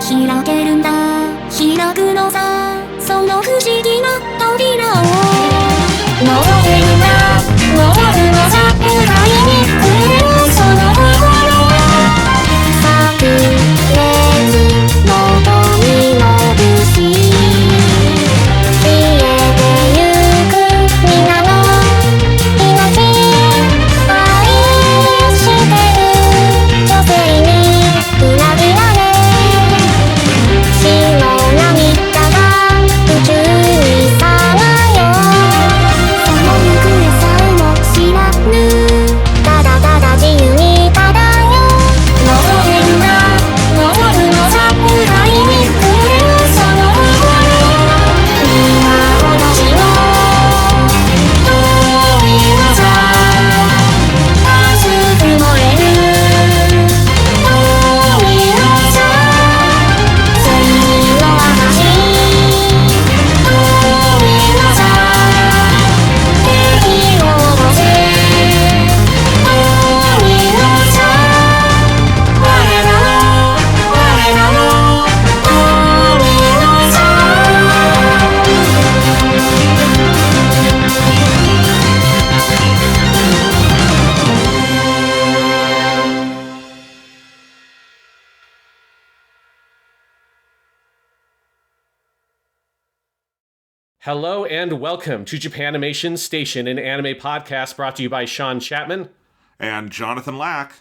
開けるんだ開くのさその不思議な扉を覗けるんだ覗くのさ深いに触れるその心炸裂の瞳の節消えてゆく皆の命愛してる女性に裏切られ白涙が宇宙にさまよその行方さえも知らぬただただ自由に漂う覗けるんだ覗くのさ深いに触れるその心今私の瞳のさ熱く燃える瞳のさ水の証瞳のさ敵を落とせ瞳のさ我らの瞳のさHello and welcome to Japanimation Station, an anime podcast brought to you by Sean Chapman. And Jonathan Lack.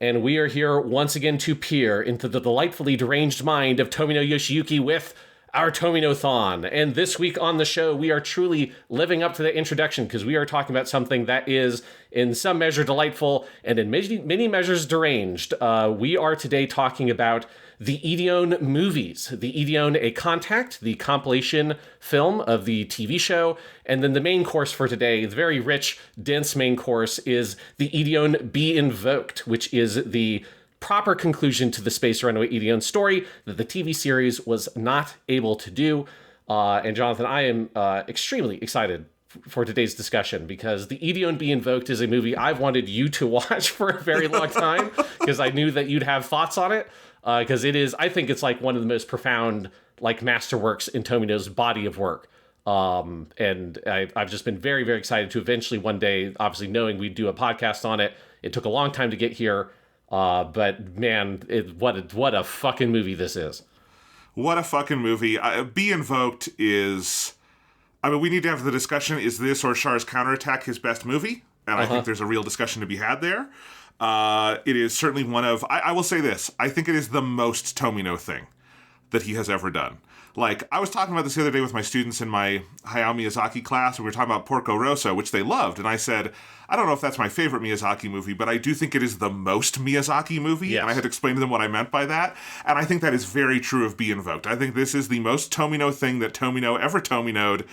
And we are here once again to peer into the delightfully deranged mind of Tomino Yoshiyuki with our Tomino-THON. And this week on the show, we are truly living up to the introduction because we are talking about something that is in some measure delightful and in many measures deranged. We are today talking about the Ideon movies. The Ideon A Contact, the compilation film of the TV show. And then the main course for today, the very rich, dense main course, is the Ideon Be Invoked, which is the proper conclusion to the Space Runaway Ideon story that the TV series was not able to do. And Jonathan, I am extremely excited for today's discussion because the Ideon Be Invoked is a movie I've wanted you to watch for a very long time because I knew that you'd have thoughts on it. Because I think it's like one of the most profound like masterworks in Tomino's body of work. And I've just been very, very excited to eventually one day, obviously knowing we'd do a podcast on it. It took a long time to get here. But man, what a fucking movie this is. What a fucking movie. Be Invoked is... I mean, we need to have the discussion, is this or Char's Counterattack his best movie? And I think there's a real discussion to be had there. It is certainly one of... I will say this. I think it is the most Tomino thing that he has ever done. Like, I was talking about this the other day with my students in my Hayao Miyazaki class, and we were talking about Porco Rosso, which they loved, and I said, I don't know if that's my favorite Miyazaki movie, but I do think it is the most Miyazaki movie, yes. And I had to explain to them what I meant by that, and I think that is very true of Be Invoked. I think this is the most Tomino thing that Tomino ever Tomino'd.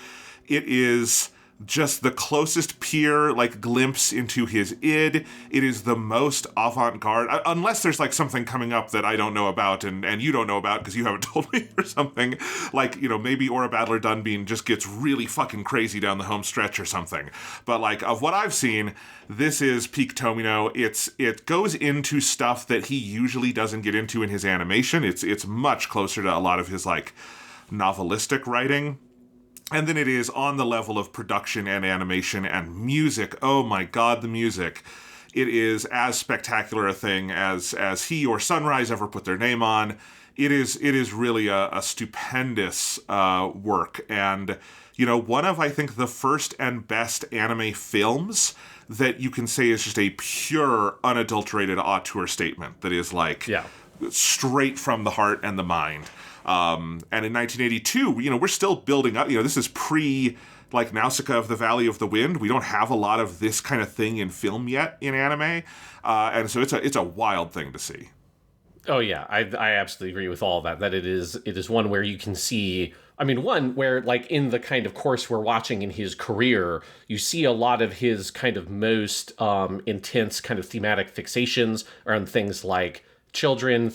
It is just the closest peer, like, glimpse into his id. It is the most avant-garde, unless there's, like, something coming up that I don't know about and you don't know about because you haven't told me or something. Like, you know, maybe Aura Battler Dunbean just gets really fucking crazy down the home stretch or something. But, like, of what I've seen, this is peak Tomino. It goes into stuff that he usually doesn't get into in his animation. It's much closer to a lot of his, like, novelistic writing. And then it is on the level of production and animation and music. Oh my God, the music. It is as spectacular a thing as he or Sunrise ever put their name on. It is really a stupendous work. And, you know, one of, I think, the first and best anime films that you can say is just a pure, unadulterated auteur statement that is like straight from the heart and the mind. And in 1982, you know, we're still building up, you know, this is pre, like, Nausicaa of the Valley of the Wind. We don't have a lot of this kind of thing in film yet in anime. And so it's a wild thing to see. Oh, yeah. I absolutely agree with all of that it is one where you can see, I mean, one where, like, in the kind of course we're watching in his career, you see a lot of his kind of most intense kind of thematic fixations around things like children,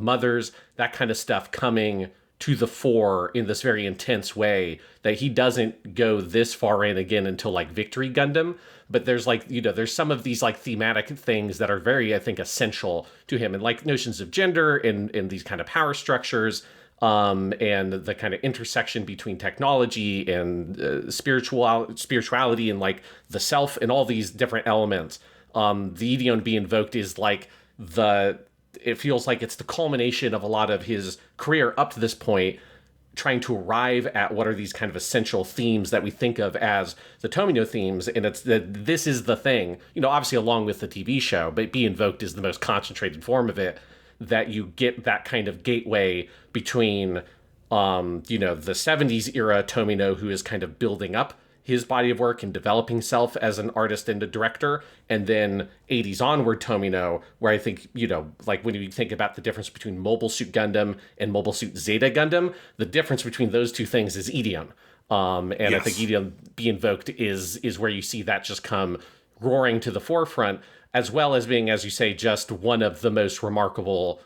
mothers, that kind of stuff coming to the fore in this very intense way that he doesn't go this far in again until like Victory Gundam. But there's like, there's some of these like thematic things that are very, I think, essential to him, and like notions of gender and these kind of power structures, and the kind of intersection between technology and spirituality and like the self and all these different elements. The Ideon Be Invoked is like it feels like it's the culmination of a lot of his career up to this point, trying to arrive at what are these kind of essential themes that we think of as the Tomino themes. And it's that this is the thing, obviously along with the TV show, but Be Invoked is the most concentrated form of it, that you get that kind of gateway between, the 70s era Tomino, who is kind of building up his body of work and developing self as an artist and a director, and then 80s onward Tomino, where I think, like when you think about the difference between Mobile Suit Gundam and Mobile Suit Zeta Gundam, the difference between those two things is Ideon. Yes. I think Ideon Be Invoked is where you see that just come roaring to the forefront, as well as being, as you say, just one of the most remarkable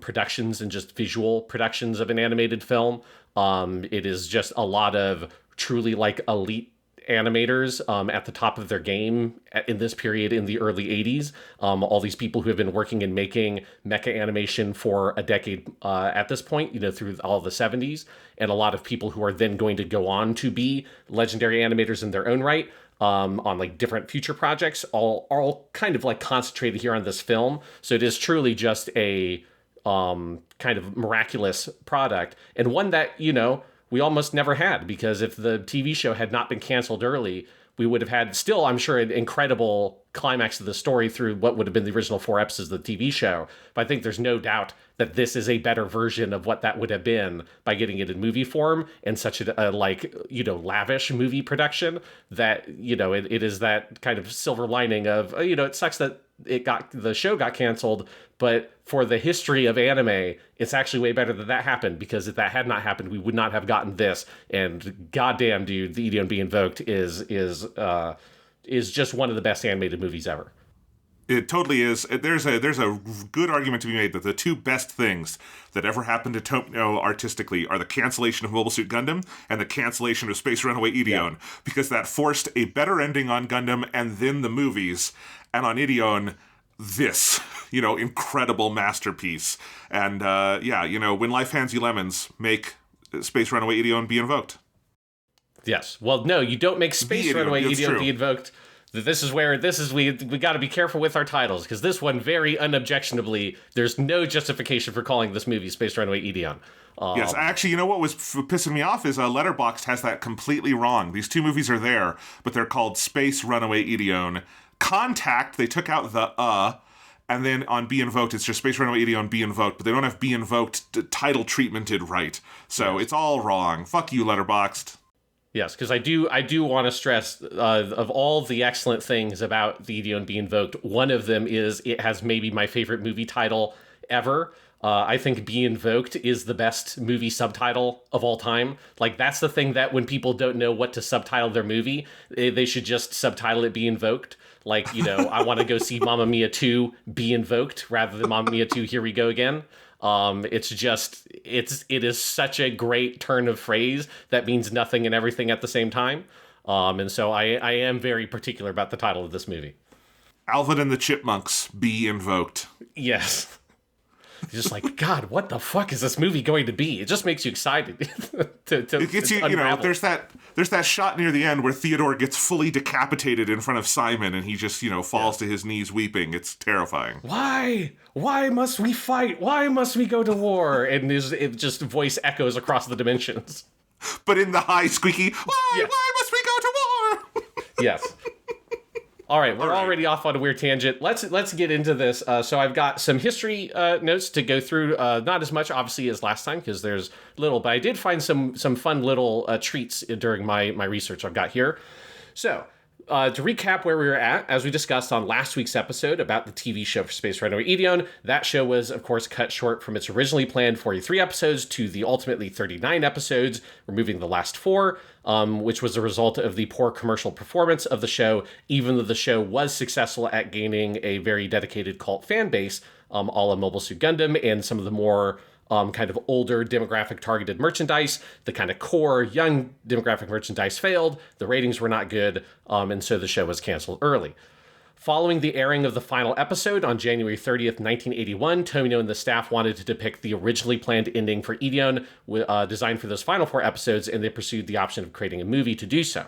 productions and just visual productions of an animated film. It is just a lot of truly like elite animators at the top of their game in this period in the early 80s. All these people who have been working and making mecha animation for a decade at this point, through all the 70s, and a lot of people who are then going to go on to be legendary animators in their own right, on like different future projects, all kind of like concentrated here on this film. So it is truly just a kind of miraculous product, and one that, we almost never had, because if the TV show had not been canceled early, we would have had still, I'm sure, an incredible climax of the story through what would have been the original 4 episodes of the TV show. But I think there's no doubt that this is a better version of what that would have been by getting it in movie form, and such a lavish movie production that, it is that kind of silver lining of, it sucks that the show got canceled, but for the history of anime, it's actually way better that happened, because if that had not happened, we would not have gotten this. And goddamn, dude, the Ideon Be Invoked is just one of the best animated movies ever. It totally is. There's a good argument to be made that the two best things that ever happened to Tomino artistically are the cancellation of Mobile Suit Gundam and the cancellation of Space Runaway Ideon, because that forced a better ending on Gundam and then the movies, and on Ideon, this, incredible masterpiece. And when life hands you lemons, make Space Runaway Ideon Be Invoked. Yes. Well, no, you don't make Space Runaway Ideon Be Invoked. This is we got to be careful with our titles, because this one, very unobjectionably, there's no justification for calling this movie Space Runaway Ideon. Yes, actually, what was pissing me off is Letterboxd has that completely wrong. These two movies are there, but they're called Space Runaway Ideon. Contact, they took out the and then on Be Invoked, it's just Space Runaway Ideon Be Invoked, but they don't have Be Invoked title treatmented right. So It's all wrong. Fuck you, Letterboxd. Yes, because I do want to stress, of all the excellent things about the Ideon Be Invoked, one of them is it has maybe my favorite movie title ever. I think Be Invoked is the best movie subtitle of all time. Like, that's the thing that when people don't know what to subtitle their movie, they should just subtitle it Be Invoked. Like, I want to go see Mamma Mia 2 Be Invoked rather than Mamma Mia 2 Here We Go Again. It is such a great turn of phrase that means nothing and everything at the same time. And so I am very particular about the title of this movie. Alvin and the Chipmunks Be Invoked. Yes. Just like, God, what the fuck is this movie going to be? It just makes you excited. It gets you, there's that shot near the end where Theodore gets fully decapitated in front of Simon, and he just, falls to his knees weeping. It's terrifying. Why? Why must we fight? Why must we go to war? And it just voice echoes across the dimensions. But in the high squeaky, why must we go to war? Yes. All right, we're already off on a weird tangent. Let's get into this. So I've got some history notes to go through. Not as much, obviously, as last time, because there's little, but I did find some fun little treats during my research I've got here. So to recap where we were at, as we discussed on last week's episode about the TV show for Space Runaway Ideon, that show was, of course, cut short from its originally planned 43 episodes to the ultimately 39 episodes, removing the last 4, which was a result of the poor commercial performance of the show, even though the show was successful at gaining a very dedicated cult fan base, a la Mobile Suit Gundam and some of the more kind of older demographic targeted merchandise. The kind of core young demographic merchandise failed. The ratings were not good, and so the show was canceled early. Following the airing of the final episode on January 30th, 1981, Tomino and the staff wanted to depict the originally planned ending for Ideon, designed for those final 4 episodes, and they pursued the option of creating a movie to do so.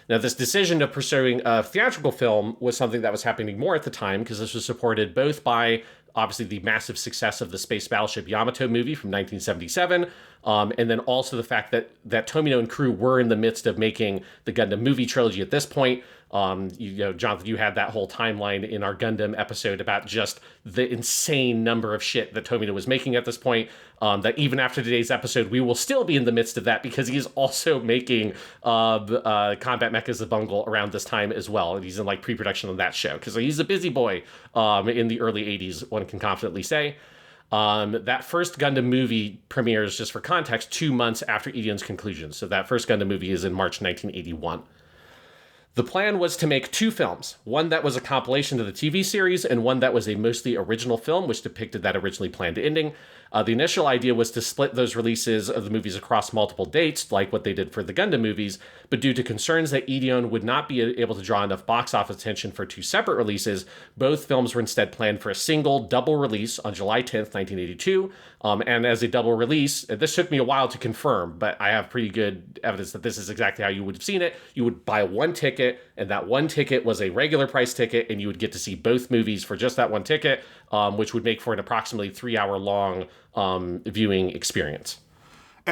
Now, this decision of pursuing a theatrical film was something that was happening more at the time, because this was supported both by, obviously, the massive success of the space battleship Yamato movie from 1977, and then also the fact that Tomino and crew were in the midst of making the Gundam movie trilogy at this point. Jonathan, you had that whole timeline in our Gundam episode about just the insane number of shit that Tomino was making at this point, that even after today's episode, we will still be in the midst of that, because he is also making Combat Mechas of Bungle around this time as well. And he's in pre-production on that show, because he's a busy boy in the early 80s, one can confidently say. That first Gundam movie premieres, just for context, 2 months after Ideon's conclusion. So that first Gundam movie is in March 1981. The plan was to make 2 films, one that was a compilation of the TV series and one that was a mostly original film, which depicted that originally planned ending. The initial idea was to split those releases of the movies across multiple dates, like what they did for the Gundam movies, but due to concerns that Ideon would not be able to draw enough box office attention for 2 separate releases, both films were instead planned for a single double release on July 10th, 1982. And as a double release, this took me a while to confirm, but I have pretty good evidence that this is exactly how you would have seen it. You would buy one ticket, and that one ticket was a regular price ticket, and you would get to see both movies for just that one ticket, which would make for an approximately 3-hour long viewing experience.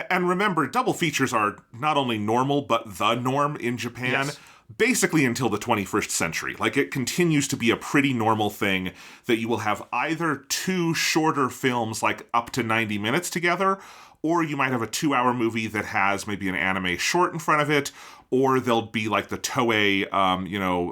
And remember, double features are not only normal, but the norm in Japan, Yes. basically until the 21st century. It continues to be a pretty normal thing that you will have either 2 shorter films, up to 90 minutes together, or you might have a 2-hour movie that has maybe an anime short in front of it, or there'll be the Toei,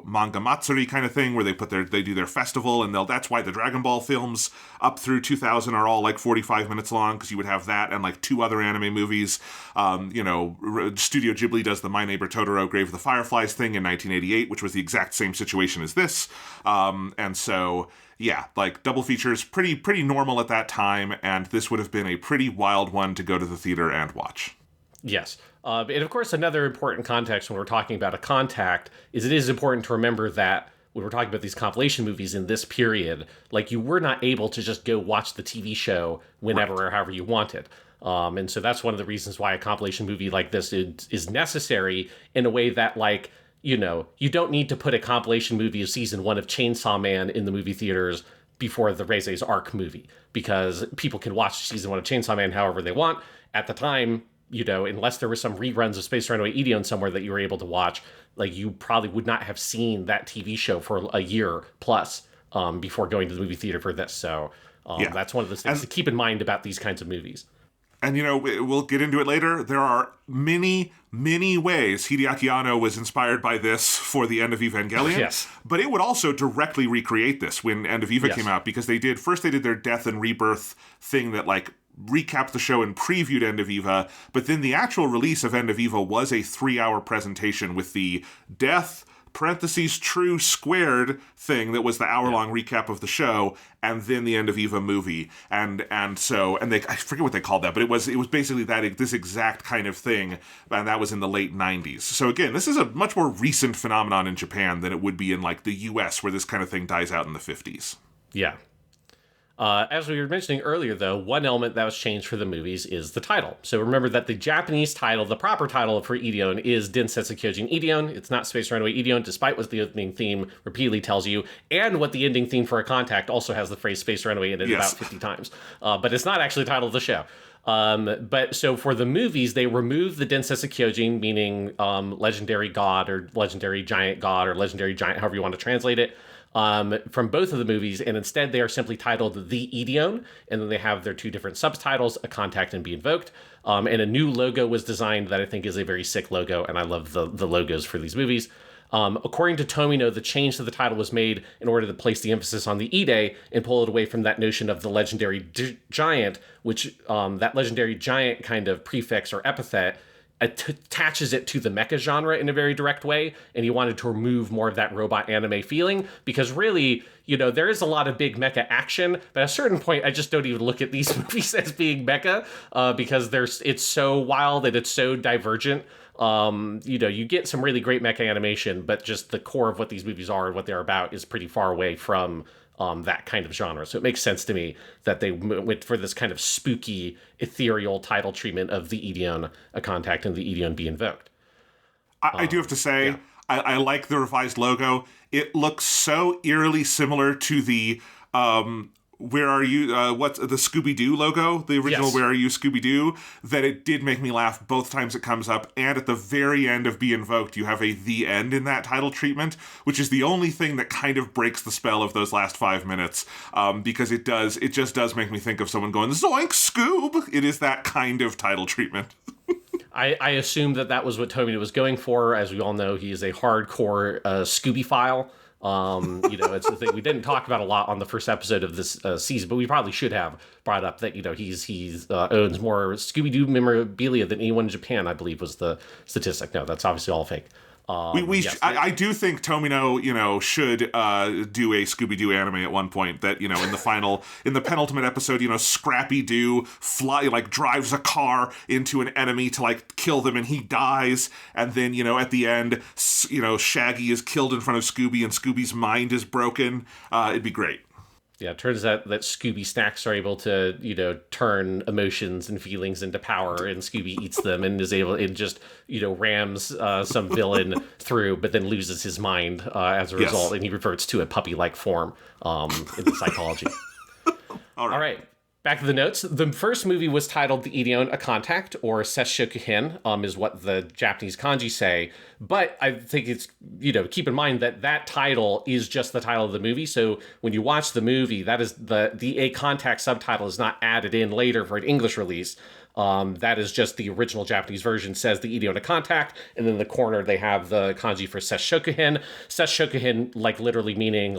manga matsuri kind of thing where they do their festival, and that's why the Dragon Ball films up through 2000 are all 45 minutes long, because you would have that and 2 other anime movies. Studio Ghibli does the My Neighbor Totoro Grave of the Fireflies thing in 1988, which was the exact same situation as this. And so, yeah, double features, pretty normal at that time, and this would have been a pretty wild one to go to the theater and watch. Yes. And of course, another important context when we're talking about a contact is it is important to remember that when we're talking about these compilation movies in this period, you were not able to just go watch the TV show whenever or however you wanted. And so that's one of the reasons why a compilation movie like this is necessary in a way that, you don't need to put a compilation movie of season 1 of Chainsaw Man in the movie theaters before the Reise's Arc movie, because people can watch season 1 of Chainsaw Man however they want. At the time, unless there were some reruns of Space Runaway Ideon somewhere that you were able to watch, you probably would not have seen that TV show for a year plus before going to the movie theater for this. So that's one of the things to keep in mind about these kinds of movies. And, we'll get into it later. There are many, many ways Hideaki Anno was inspired by this for the End of Evangelion. Yes. But it would also directly recreate this when End of Eva came out, because they did their Death and Rebirth thing that, recapped the show and previewed End of Eva, but then the actual release of End of Eva was a 3-hour presentation with the Death (true squared) thing that was the hour-long recap of the show, and then the End of Eva movie, and I forget what they called that, but it was basically this exact kind of thing, and that was in the late 90s. So again, this is a much more recent phenomenon in Japan than it would be in the US, where this kind of thing dies out in the 50s. Yeah. As we were mentioning earlier, though, one element that was changed for the movies is the title. So remember that the Japanese title, the proper title for Ideon, is Densetsu Kyojin Ideon. It's not Space Runaway Ideon, despite what the opening theme repeatedly tells you, and what the ending theme for A Contact also has the phrase Space Runaway in it about 50 times. But it's not actually the title of the show. But so for the movies, they removed the Densetsu Kyojin, meaning legendary god or legendary giant god or legendary giant, however you want to translate it, from both of the movies, and instead they are simply titled The Ideon, and then they have their 2 different subtitles, A Contact and Be Invoked, and a new logo was designed that I think is a very sick logo, and I love the logos for these movies. According to Tomino, the change to the title was made in order to place the emphasis on the Ide and pull it away from that notion of the legendary giant, which that legendary giant kind of prefix or epithet attaches it to the mecha genre in a very direct way, and he wanted to remove more of that robot anime feeling, because really, there is a lot of big mecha action, but at a certain point, I just don't even look at these movies as being mecha, because it's so wild and it's so divergent. You get some really great mecha animation, but just the core of what these movies are and what they're about is pretty far away from that kind of genre. So it makes sense to me that they went for this kind of spooky, ethereal title treatment of the Ideon, a contact, and the Ideon be invoked. I do have to say, yeah. I like the revised logo. It looks so eerily similar to the Where Are You, what's the Scooby-Doo logo, the original yes. Where Are You, Scooby-Doo, that it did make me laugh both times it comes up. And at the very end of Be Invoked, you have a The End in that title treatment, which is the only thing that kind of breaks the spell of those last 5 minutes, because it just does make me think of someone going, Zoink, Scoob! It is that kind of title treatment. I assumed that was what Tomino was going for. As we all know, he is a hardcore Scooby-phile. It's the thing we didn't talk about a lot on the first episode of this season, but we probably should have brought up that he's owns more Scooby-Doo memorabilia than anyone in Japan, I believe was the statistic. No, that's obviously all fake. Yes. I do think Tomino, should do a Scooby-Doo anime at one point. That in the penultimate episode, Scrappy-Doo drives a car into an enemy to kill them, and he dies. And then at the end, Shaggy is killed in front of Scooby, and Scooby's mind is broken. It'd be great. Yeah, it turns out that Scooby snacks are able to, turn emotions and feelings into power, and Scooby eats them and is able, and just, rams some villain through, but then loses his mind as a result, and he reverts to a puppy-like form in the psychology. All right. Back to the notes. The first movie was titled The Ideon, A Contact, or Sesshokuhin, is what the Japanese kanji say. But I think it's, keep in mind that title is just the title of the movie. So when you watch the movie, that is the A Contact subtitle is not added in later for an English release. That is just the original Japanese version says The Ideon, A Contact, and then in the corner they have the kanji for Sesshokuhin. Sesshokuhin, literally meaning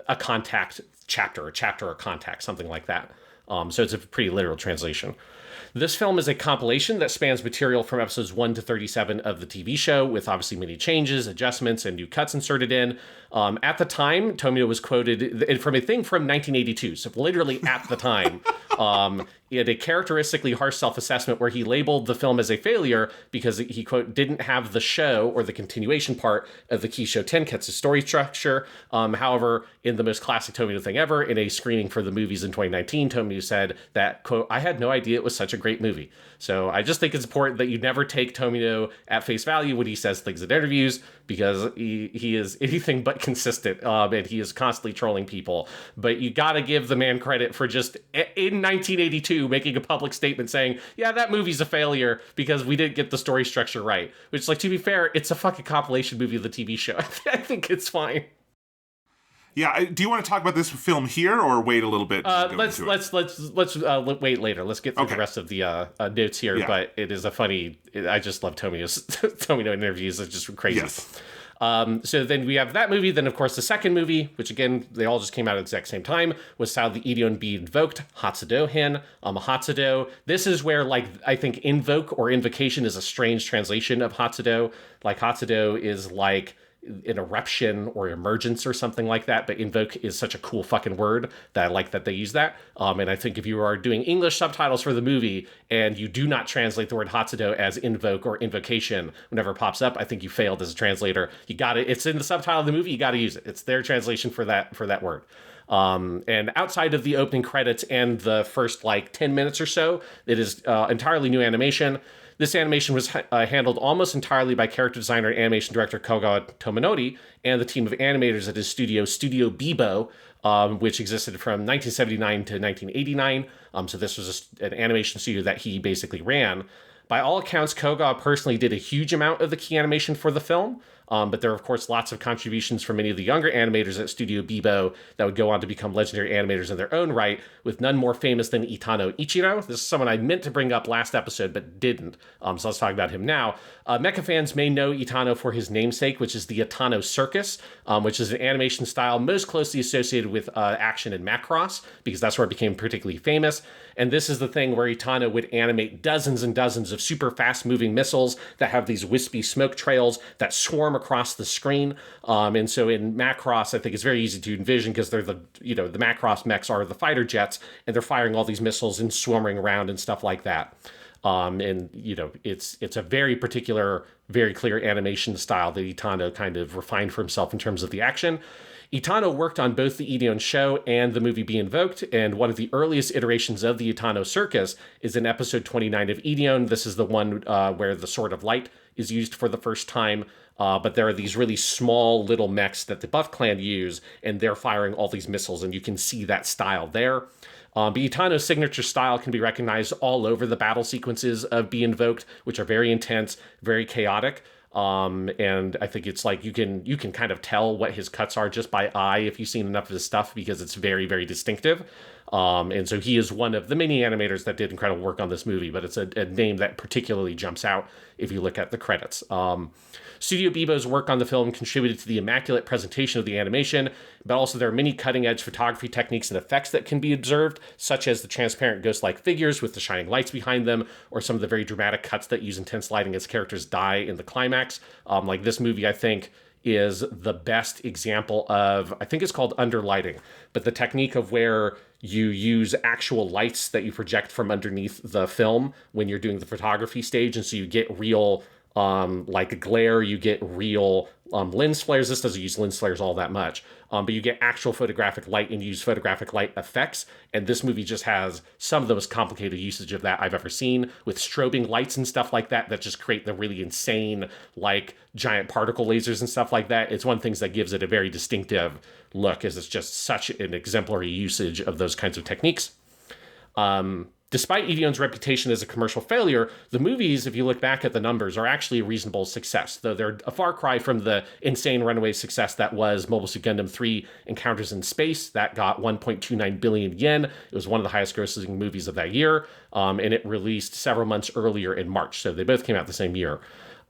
a contact chapter or contact, something like that. So it's a pretty literal translation. This film is a compilation that spans material from episodes 1 to 37 of the TV show, with obviously many changes, adjustments, and new cuts inserted in. At the time, Tomino was quoted from a thing from 1982, so literally at the time, he had a characteristically harsh self-assessment where he labeled the film as a failure because he, quote, didn't have the show or the continuation part of the Kisho Tenketsu story structure. However, in the most classic Tomino thing ever, in a screening for the movies in 2019, Tomino said that, quote, I had no idea it was such a great movie. So I just think it's important that you never take Tomino at face value when he says things in interviews, because he is anything but consistent, and he is constantly trolling people. But you got to give the man credit for just, in 1982, making a public statement saying, yeah, that movie's a failure because we didn't get the story structure right. Which, to be fair, it's a fucking compilation movie of the TV show. I think it's fine. Yeah, do you want to talk about this film here, or wait a little bit? Let's wait later. Let's get through the rest of the notes here. Yeah. But it is a funny. I just love Tomino interviews. It's just crazy. Yes. So then we have that movie. Then, of course, the second movie, which again, they all just came out at the exact same time, was titled The Ideon Be Invoked, Hatsudo-hen. Hatsudo. This is where, I think invoke or invocation is a strange translation of Hatsudo. Hatsudo is an eruption or emergence or something like that, but invoke is such a cool fucking word that I like that they use that. And I think if you are doing English subtitles for the movie and you do not translate the word Hatsudo as invoke or invocation whenever it pops up, I think you failed as a translator. You got it. It's in the subtitle of the movie. You got to use it. It's their translation for that word. And outside of the opening credits and the first 10 minutes or so, it is entirely new animation. This animation was handled almost entirely by character designer and animation director Koga Tominori and the team of animators at his studio, Studio Bibo, which existed from 1979 to 1989. So this was an animation studio that he basically ran. By all accounts, Koga personally did a huge amount of the key animation for the film, but there are, of course, lots of contributions from many of the younger animators at Studio Bibo that would go on to become legendary animators in their own right, with none more famous than Itano Ichiro. This is someone I meant to bring up last episode, but didn't, so let's talk about him now. Mecha fans may know Itano for his namesake, which is the Itano Circus, which is an animation style most closely associated with action and Macross, because that's where it became particularly famous. And this is the thing where Itano would animate dozens and dozens of super fast moving missiles that have these wispy smoke trails that swarm across the screen. And so in Macross, I think it's very easy to envision because they're the Macross mechs are the fighter jets, and they're firing all these missiles and swarming around and stuff like that. And it's a very particular, very clear animation style that Itano kind of refined for himself in terms of the action. Itano worked on both the Ideon show and the movie Be Invoked, and one of the earliest iterations of the Itano circus is in episode 29 of Ideon. This is the one where the Sword of Light is used for the first time, but there are these really small little mechs that the Buff Clan use, and they're firing all these missiles, and you can see that style there. But Itano's signature style can be recognized all over the battle sequences of Be Invoked, which are very intense, very chaotic. And I think it's like you can kind of tell what his cuts are just by eye if you've seen enough of his stuff, because it's very, very distinctive. And so he is one of the many animators that did incredible work on this movie, but it's a name that particularly jumps out if you look at the credits. Studio Bibo's work on the film contributed to the immaculate presentation of the animation, but also there are many cutting-edge photography techniques and effects that can be observed, such as the transparent ghost-like figures with the shining lights behind them, or some of the very dramatic cuts that use intense lighting as characters die in the climax. Like this movie, I think, is the best example of, I think it's called underlighting, but the technique of where you use actual lights that you project from underneath the film when you're doing the photography stage, and so you get real like a glare, you get real lens flares. This doesn't use lens flares all that much, but you get actual photographic light and use photographic light effects. And this movie just has some of the most complicated usage of that I've ever seen, with strobing lights and stuff like that just create the really insane, like giant particle lasers and stuff like that. It's one of the things that gives it a very distinctive look, is it's just such an exemplary usage of those kinds of techniques. Despite Ideon's reputation as a commercial failure, the movies, if you look back at the numbers, are actually a reasonable success, though they're a far cry from the insane runaway success that was Mobile Suit Gundam 3 Encounters in Space. That got 1.29 billion yen. It was one of the highest grossing movies of that year, and it released several months earlier in March, so they both came out the same year.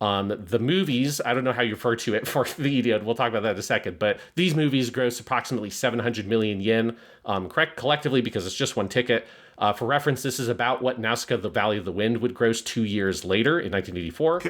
The movies, I don't know how you refer to it for the Ideon, we'll talk about that in a second, but these movies grossed approximately 700 million yen, collectively, because it's just one ticket. For reference, this is about what Nausicaa the Valley of the Wind would gross 2 years later in 1984.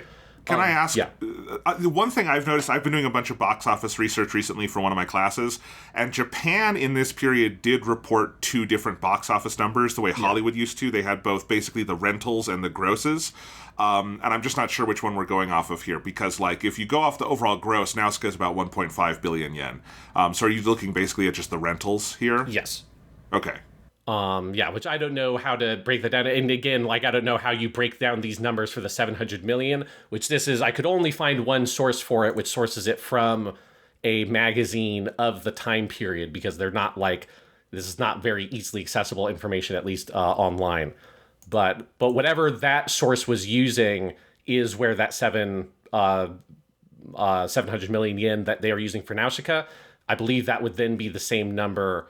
Can I ask? Yeah. The one thing I've noticed, I've been doing a bunch of box office research recently for one of my classes, and Japan in this period did report two different box office numbers the way Hollywood used to. They had both basically the rentals and the grosses. And I'm just not sure which one we're going off of here, because like if you go off the overall gross, Nausicaa is about 1.5 billion yen. So are you looking basically at just the rentals here? Yes. Okay. Which I don't know how to break that down. And again, like, I don't know how you break down these numbers for the 700 million, which this is, I could only find one source for it, which sources it from a magazine of the time period, because they're not like, this is not very easily accessible information, at least online. But whatever that source was using is where that 700 million yen that they are using for Nausicaa, I believe that would then be the same number,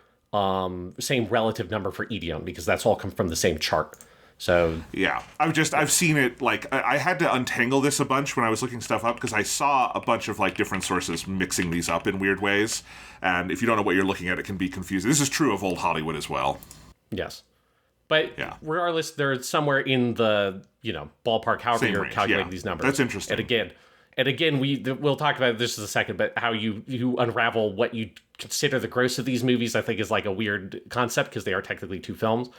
same relative number for Ideon, because that's all come from the same chart. So yeah, I've seen it, like I had to untangle this a bunch when I was looking stuff up, because I saw a bunch of like different sources mixing these up in weird ways, and if you don't know what you're looking at, it can be confusing. This is true of old Hollywood as well. Yes. But yeah, regardless, they're somewhere in the, ballpark, however you're calculating these numbers. That's interesting. And again, we'll talk about this in a second, but how you unravel what you consider the gross of these movies, I think, is like a weird concept, because they are technically two films.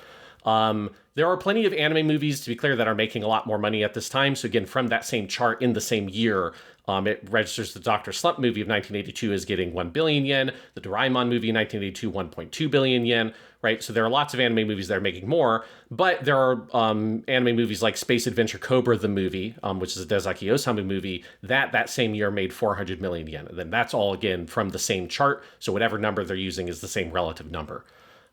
There are plenty of anime movies, to be clear, that are making a lot more money at this time. So again, from that same chart in the same year, it registers the Dr. Slump movie of 1982 as getting 1 billion yen, the Doraemon movie in 1982, 1.2 billion yen, right? So there are lots of anime movies that are making more, but there are anime movies like Space Adventure Cobra, the movie, which is a Dezaki Osamu movie, that same year made 400 million yen. And then that's all, again, from the same chart. So whatever number they're using is the same relative number.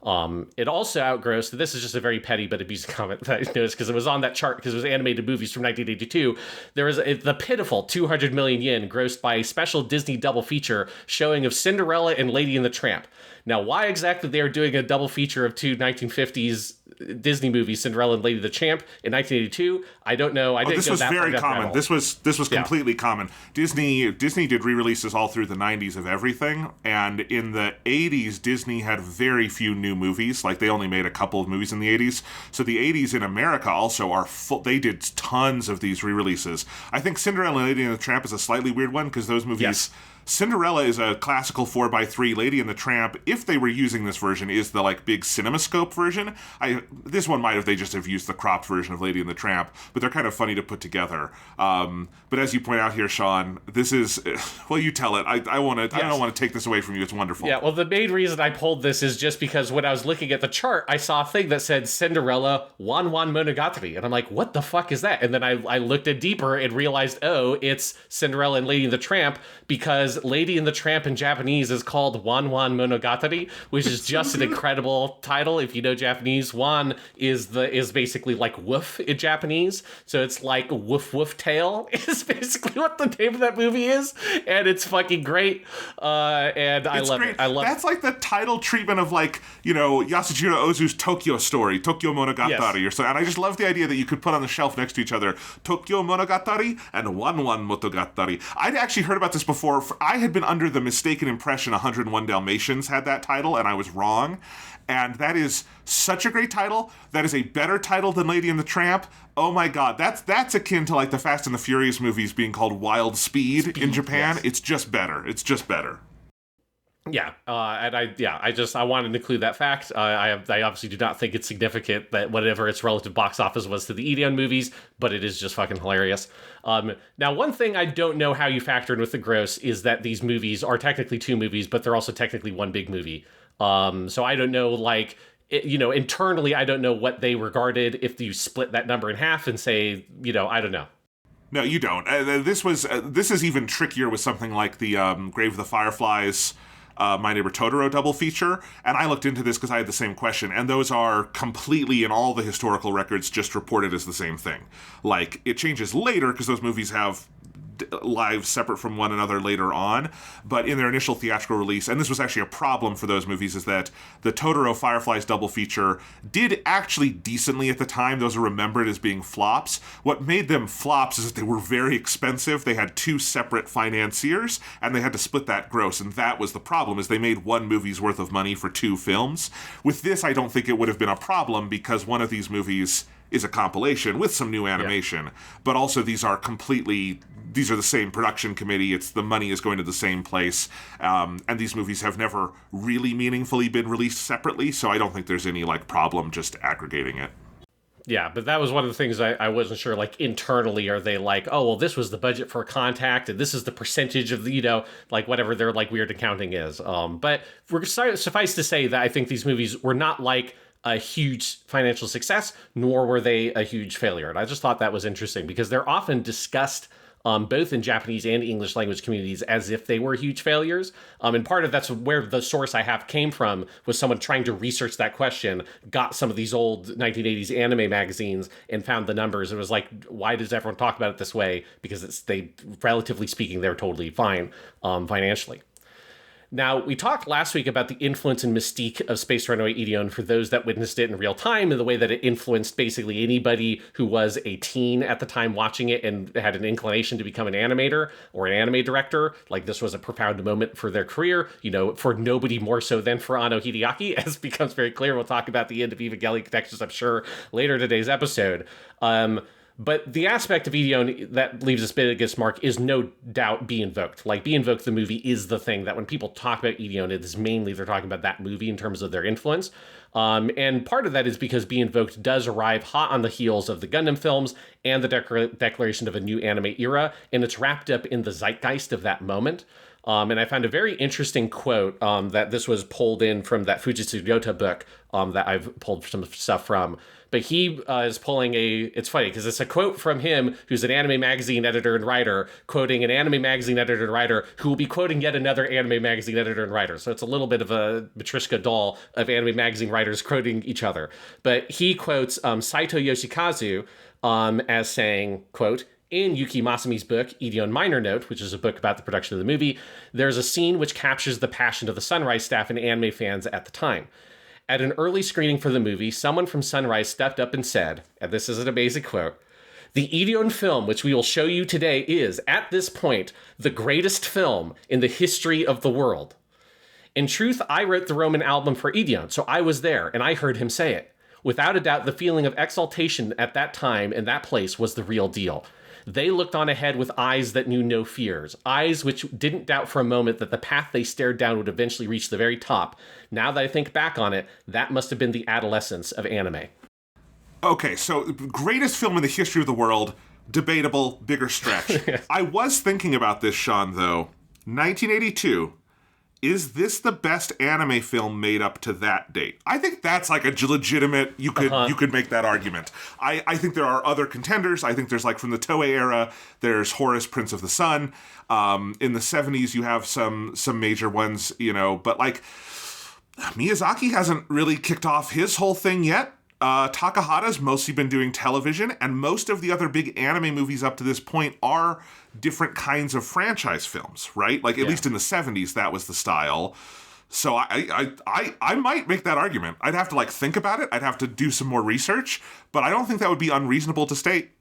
It also outgrossed, this is just a very petty but abusive comment that I noticed, because it was on that chart, because it was animated movies from 1982. There was the pitiful 200 million yen grossed by a special Disney double feature showing of Cinderella and Lady and the Tramp. Now, why exactly they are doing a double feature of two 1950s Disney movie, Cinderella and Lady the Tramp, in 1982. I don't know. I didn't this go was that very far common. This was completely common. Disney did re-releases all through the 90s of everything, and in the 80s, Disney had very few new movies. Like, they only made a couple of movies in the 80s. So the 80s in America also are full. They did tons of these re-releases. I think Cinderella and Lady and the Tramp is a slightly weird one because those movies. Yes. Cinderella is a classical 4x3. Lady and the Tramp, if they were using this version, is the like big CinemaScope version. This one might have they just have used the cropped version of Lady and the Tramp, but they're kind of funny to put together. But as you point out here, Sean, this is well, you tell it. I don't want to take this away from you. It's wonderful. Yeah, well, the main reason I pulled this is just because when I was looking at the chart, I saw a thing that said Cinderella Wan Monogatari, and I'm like, what the fuck is that? And then I looked in deeper and realized, oh, it's Cinderella and Lady and the Tramp, because Lady and the Tramp in Japanese is called Wan Monogatari, which is just an incredible title. If you know Japanese, Wan is basically like woof in Japanese, so it's like woof woof tale is basically what the name of that movie is, and it's fucking great. And I love it. I love That's like the title treatment of, like, you know, Yasujiro Ozu's Tokyo Story, Tokyo Monogatari, or so. And I just love the idea that you could put on the shelf next to each other Tokyo Monogatari and Wan Monogatari. I'd actually heard about this before. I had been under the mistaken impression 101 Dalmatians had that title, and I was wrong. And that is such a great title. That is a better title than Lady and the Tramp. Oh my God, that's akin to like the Fast and the Furious movies being called Wild Speed in Japan. Yes. It's just better. It's just better. Yeah, and I wanted to include that fact. I obviously do not think it's significant that whatever its relative box office was to the Ideon movies, but it is just fucking hilarious. Now, one thing I don't know how you factor in with the gross is that these movies are technically two movies, but they're also technically one big movie. So I don't know, like, internally, I don't know what they regarded if you split that number in half and say, I don't know. No, you don't. This is even trickier with something like the Grave of the Fireflies, My Neighbor Totoro double feature, and I looked into this because I had the same question, and those are completely, in all the historical records, just reported as the same thing. Like, it changes later because those movies have lives separate from one another later on, but in their initial theatrical release, and this was actually a problem for those movies, is that the Totoro Fireflies double feature did actually decently at the time. Those are remembered as being flops. What made them flops is that they were very expensive. They had two separate financiers, and they had to split that gross, and that was the problem, is they made one movie's worth of money for two films. With this, I don't think it would have been a problem, because one of these movies is a compilation with some new animation, but also these are the same production committee. It's the money is going to the same place, and these movies have never really meaningfully been released separately, so I don't think there's any like problem just aggregating it. Yeah, but that was one of the things I wasn't sure, like, internally, are they like, oh, well, this was the budget for Contact, and this is the percentage of the, like, whatever their, like, weird accounting is. But suffice to say that I think these movies were not, like, a huge financial success, nor were they a huge failure. And I just thought that was interesting, because they're often discussed both in Japanese and English language communities as if they were huge failures. And part of that's where the source I have came from, was someone trying to research that question, got some of these old 1980s anime magazines and found the numbers. It was like, why does everyone talk about it this way? Because relatively speaking, they're totally fine financially. Now, we talked last week about the influence and mystique of Space Runaway Ideon for those that witnessed it in real time, and the way that it influenced basically anybody who was a teen at the time watching it and had an inclination to become an animator or an anime director. Like, this was a profound moment for their career, for nobody more so than for Anno Hideaki, as becomes very clear. We'll talk about the End of Evangelion connections, I'm sure, later in today's episode. But the aspect of Ideon that leaves its biggest mark is no doubt Be Invoked. Like, Be Invoked, the movie, is the thing that when people talk about Ideon, it is mainly they're talking about that movie in terms of their influence. And part of that is because Be Invoked does arrive hot on the heels of the Gundam films and the declaration of a new anime era, and it's wrapped up in the zeitgeist of that moment. And I found a very interesting quote that this was pulled in from that Fujitsu Ryota book that I've pulled some stuff from. But he is pulling it's funny because it's a quote from him, who's an anime magazine editor and writer, quoting an anime magazine editor and writer who will be quoting yet another anime magazine editor and writer. So it's a little bit of a Matryoshka doll of anime magazine writers quoting each other. But he quotes Saito Yoshikazu as saying, quote, "In Yuki Masami's book, Ideon Minor Note," which is a book about the production of the movie, "there's a scene which captures the passion of the Sunrise staff and anime fans at the time. At an early screening for the movie, someone from Sunrise stepped up and said, and this is an amazing quote, "The Ideon film, which we will show you today, is, at this point, the greatest film in the history of the world." In truth, I wrote the Roman album for Ideon, so I was there, and I heard him say it. Without a doubt, the feeling of exaltation at that time and that place was the real deal. They looked on ahead with eyes that knew no fears, eyes which didn't doubt for a moment that the path they stared down would eventually reach the very top. Now that I think back on it, that must have been the adolescence of anime. Okay, so greatest film in the history of the world, debatable, bigger stretch. I was thinking about this, Sean, though. 1982. Is this the best anime film made up to that date? I think that's like a legitimate, you could make that argument. I think there are other contenders. I think there's like from the Toei era, there's Horus, Prince of the Sun. In the 70s, you have some major ones, you know, but like Miyazaki hasn't really kicked off his whole thing yet. Takahata's mostly been doing television, and most of the other big anime movies up to this point are different kinds of franchise films, right? Like, at least in the 70s, that was the style. So I might make that argument. I'd have to, like, think about it. I'd have to do some more research, but I don't think that would be unreasonable to state.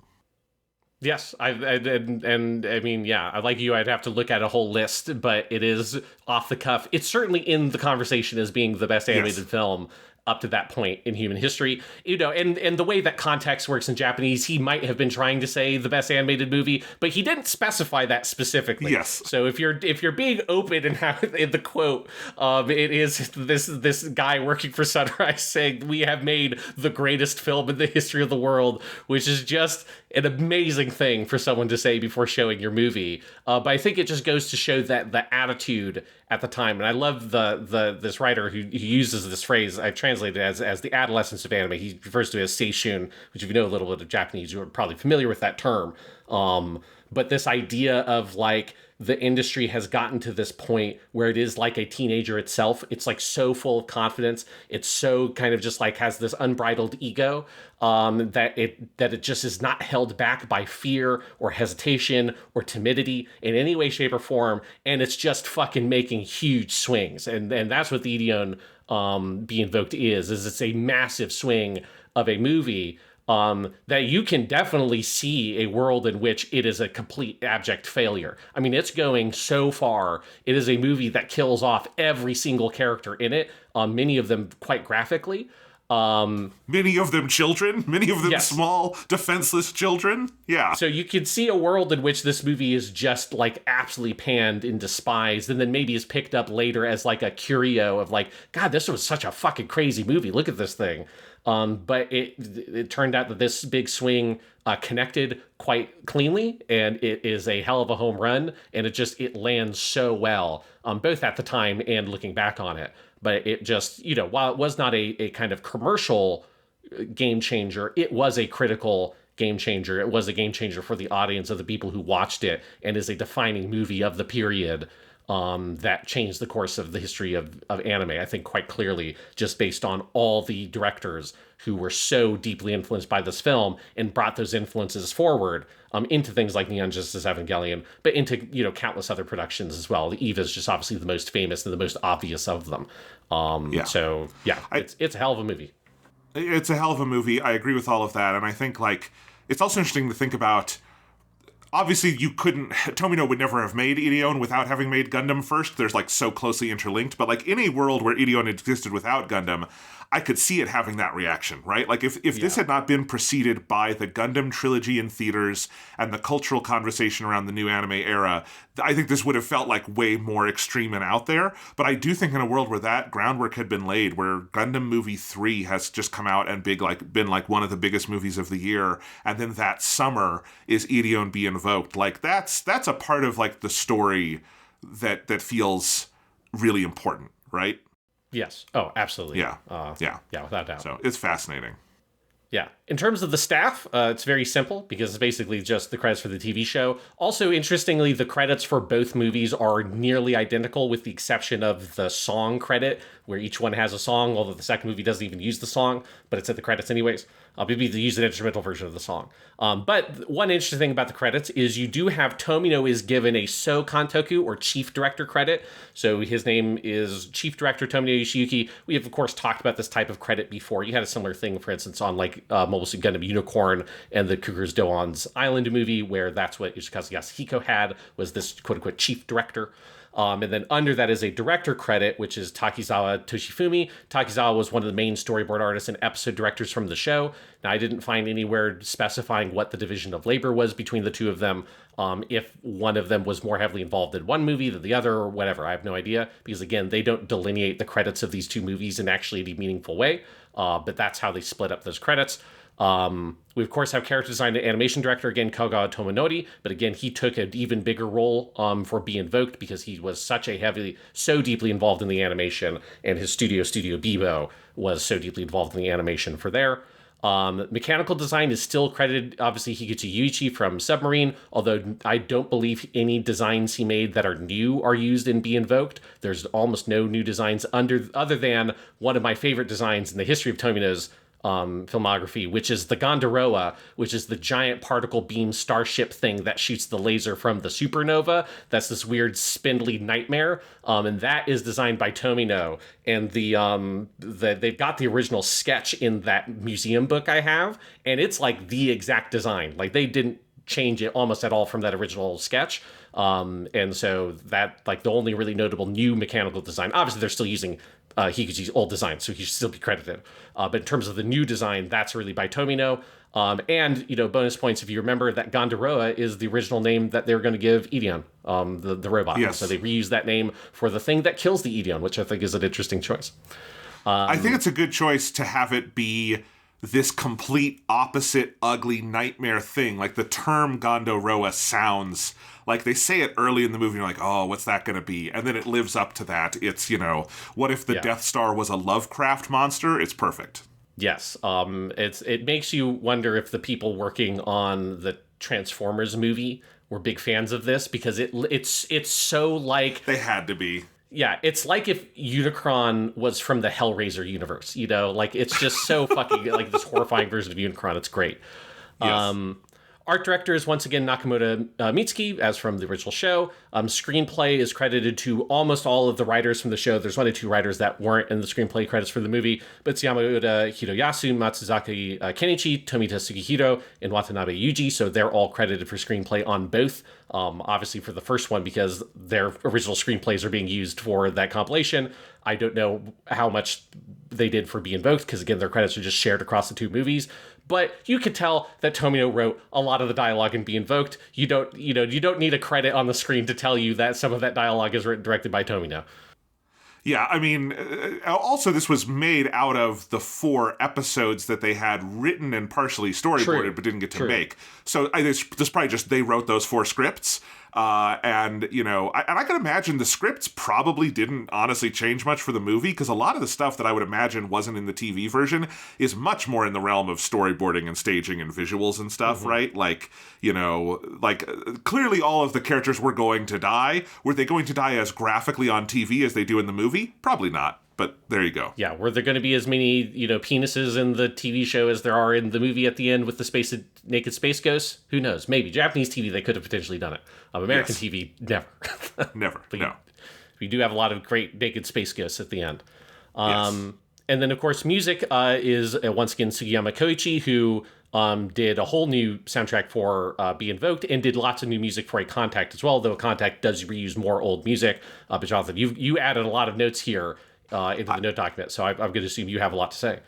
Yes, I mean, yeah, like you, I'd have to look at a whole list, but it is off the cuff. It's certainly in the conversation as being the best animated film up to that point in human history, you know, and the way that context works in Japanese, he might have been trying to say the best animated movie, but he didn't specify that specifically. Yes. So if you're being open in how in the quote, it is this guy working for Sunrise saying we have made the greatest film in the history of the world, which is just an amazing thing for someone to say before showing your movie. But I think it just goes to show that the attitude at the time, and I love this writer who uses this phrase. I've translated it as the adolescence of anime. He refers to it as seishun, which if you know a little bit of Japanese, you're probably familiar with that term. But this idea of like the industry has gotten to this point where it is like a teenager itself. It's like so full of confidence. It's so kind of just like has this unbridled ego that it just is not held back by fear or hesitation or timidity in any way, shape, or form. And it's just fucking making huge swings. And that's what the Ideon Be Invoked is it's a massive swing of a movie that you can definitely see a world in which it is a complete abject failure. I mean, it's going so far. It is a movie that kills off every single character in it, many of them quite graphically. Many of them children, many of them small, defenseless children. Yeah. So you can see a world in which this movie is just like absolutely panned and despised, and then maybe is picked up later as like a curio of like, God, this was such a fucking crazy movie. Look at this thing. But it turned out that this big swing connected quite cleanly, and it is a hell of a home run, and it lands so well, both at the time and looking back on it. But it just, you know, while it was not a kind of commercial game changer, it was a critical game changer. It was a game changer for the audience of the people who watched it, and is a defining movie of the period that changed the course of the history of anime, I think quite clearly, just based on all the directors who were so deeply influenced by this film and brought those influences forward into things like Neon Genesis Evangelion, but into, you know, countless other productions as well. The Eva is just obviously the most famous and the most obvious of them. So, yeah, it's a hell of a movie. It's a hell of a movie. I agree with all of that. And I think, like, it's also interesting to think about, obviously, Tomino would never have made Ideon without having made Gundam first. There's, like, so closely interlinked. But, like, in a world where Ideon existed without Gundam, I could see it having that reaction, right? Like, if this had not been preceded by the Gundam trilogy in theaters and the cultural conversation around the new anime era, I think this would have felt, like, way more extreme and out there. But I do think in a world where that groundwork had been laid, where Gundam Movie 3 has just come out and been, like, one of the biggest movies of the year, and then that summer is Ideon Be Invoked, like, that's a part of, like, the story that feels really important, right? Yes. Oh, absolutely. Yeah. Yeah, without doubt. So it's fascinating. Yeah. In terms of the staff, it's very simple because it's basically just the credits for the TV show. Also, interestingly, the credits for both movies are nearly identical with the exception of the song credit, where each one has a song, although the second movie doesn't even use the song, but it's at the credits anyways. Maybe they use an instrumental version of the song. But one interesting thing about the credits is you do have Tomino is given a So Kantoku, or chief director credit. So his name is Chief Director Tomino Yoshiyuki. We have, of course, talked about this type of credit before. You had a similar thing, for instance, on like Mobile Suit Gundam Unicorn and the Cougars Doan's Island movie, where that's what Yoshikazu Yasuhiko had, was this quote-unquote chief director. And then under that is a director credit, which is Takizawa Toshifumi. Takizawa was one of the main storyboard artists and episode directors from the show. Now, I didn't find anywhere specifying what the division of labor was between the two of them. If one of them was more heavily involved in one movie than the other or whatever, I have no idea. Because again, they don't delineate the credits of these two movies in actually any meaningful way. But that's how they split up those credits. We, of course, have character design and animation director, again, Kogawa Tomonori, but again, he took an even bigger role for Be Invoked because he was so deeply involved in the animation, and his Studio Bibo was so deeply involved in the animation for there. Mechanical design is still credited, obviously, Higuchi Yuichi from Submarine, although I don't believe any designs he made that are new are used in Be Invoked. There's almost no new designs other than one of my favorite designs in the history of Tomino's filmography, which is the Gondoroa, which is the giant particle beam starship thing that shoots the laser from the supernova. That's this weird spindly nightmare, and that is designed by Tomino. And they've got the original sketch in that museum book I have, and it's like the exact design. Like they didn't change it almost at all from that original sketch. And so that, like, the only really notable new mechanical design, obviously they're still using Higuchi's old design, so he should still be credited. But in terms of the new design, that's really by Tomino. And, bonus points, if you remember, that Gondoroa is the original name that they were going to give Ideon, the robot. Yes. So they reused that name for the thing that kills the Ideon, which I think is an interesting choice. I think it's a good choice to have it be this complete opposite ugly nightmare thing. Like, the term Gondoroa sounds like they say it early in the movie, and you're like, oh, what's that going to be? And then it lives up to that. It's, what if the Death Star was a Lovecraft monster? It's perfect. Yes. It makes you wonder if the people working on the Transformers movie were big fans of this, because it's so like... They had to be. Yeah, it's like if Unicron was from the Hellraiser universe, like it's just so fucking like this horrifying version of Unicron. It's great. Yes. Art director is once again Nakamoto Mitsuki, as from the original show. Screenplay is credited to almost all of the writers from the show. There's one or two writers that weren't in the screenplay credits for the movie, but it's Yamaoda Hiroyasu, Matsuzaki Kenichi, Tomita Sugihiro, and Watanabe Yuji, so they're all credited for screenplay on both. Obviously for the first one, because their original screenplays are being used for that compilation. I don't know how much they did for Be Invoked, because again, their credits are just shared across the two movies. But you could tell that Tomino wrote a lot of the dialogue in Be Invoked. You don't need a credit on the screen to tell you that some of that dialogue is written directed by Tomino. Yeah, I mean, also this was made out of the 4 episodes that they had written and partially storyboarded, but didn't get to make. So this probably just, they wrote those 4 scripts. And I can imagine the scripts probably didn't honestly change much for the movie, because a lot of the stuff that I would imagine wasn't in the TV version is much more in the realm of storyboarding and staging and visuals and stuff, right? Like, clearly all of the characters were going to die. Were they going to die as graphically on TV as they do in the movie? Probably not. But there you go. Yeah, were there going to be as many, penises in the TV show as there are in the movie at the end with the naked space ghosts? Who knows? Maybe. Japanese TV, they could have potentially done it. American TV, never. Never, no. We do have a lot of great naked space ghosts at the end. Yes. And then, of course, music is, once again, Sugiyama Koichi, who did a whole new soundtrack for Be Invoked, and did lots of new music for A Contact as well, though A Contact does reuse more old music. But Jonathan, you added a lot of notes here into the note document, so I'm going to assume you have a lot to say.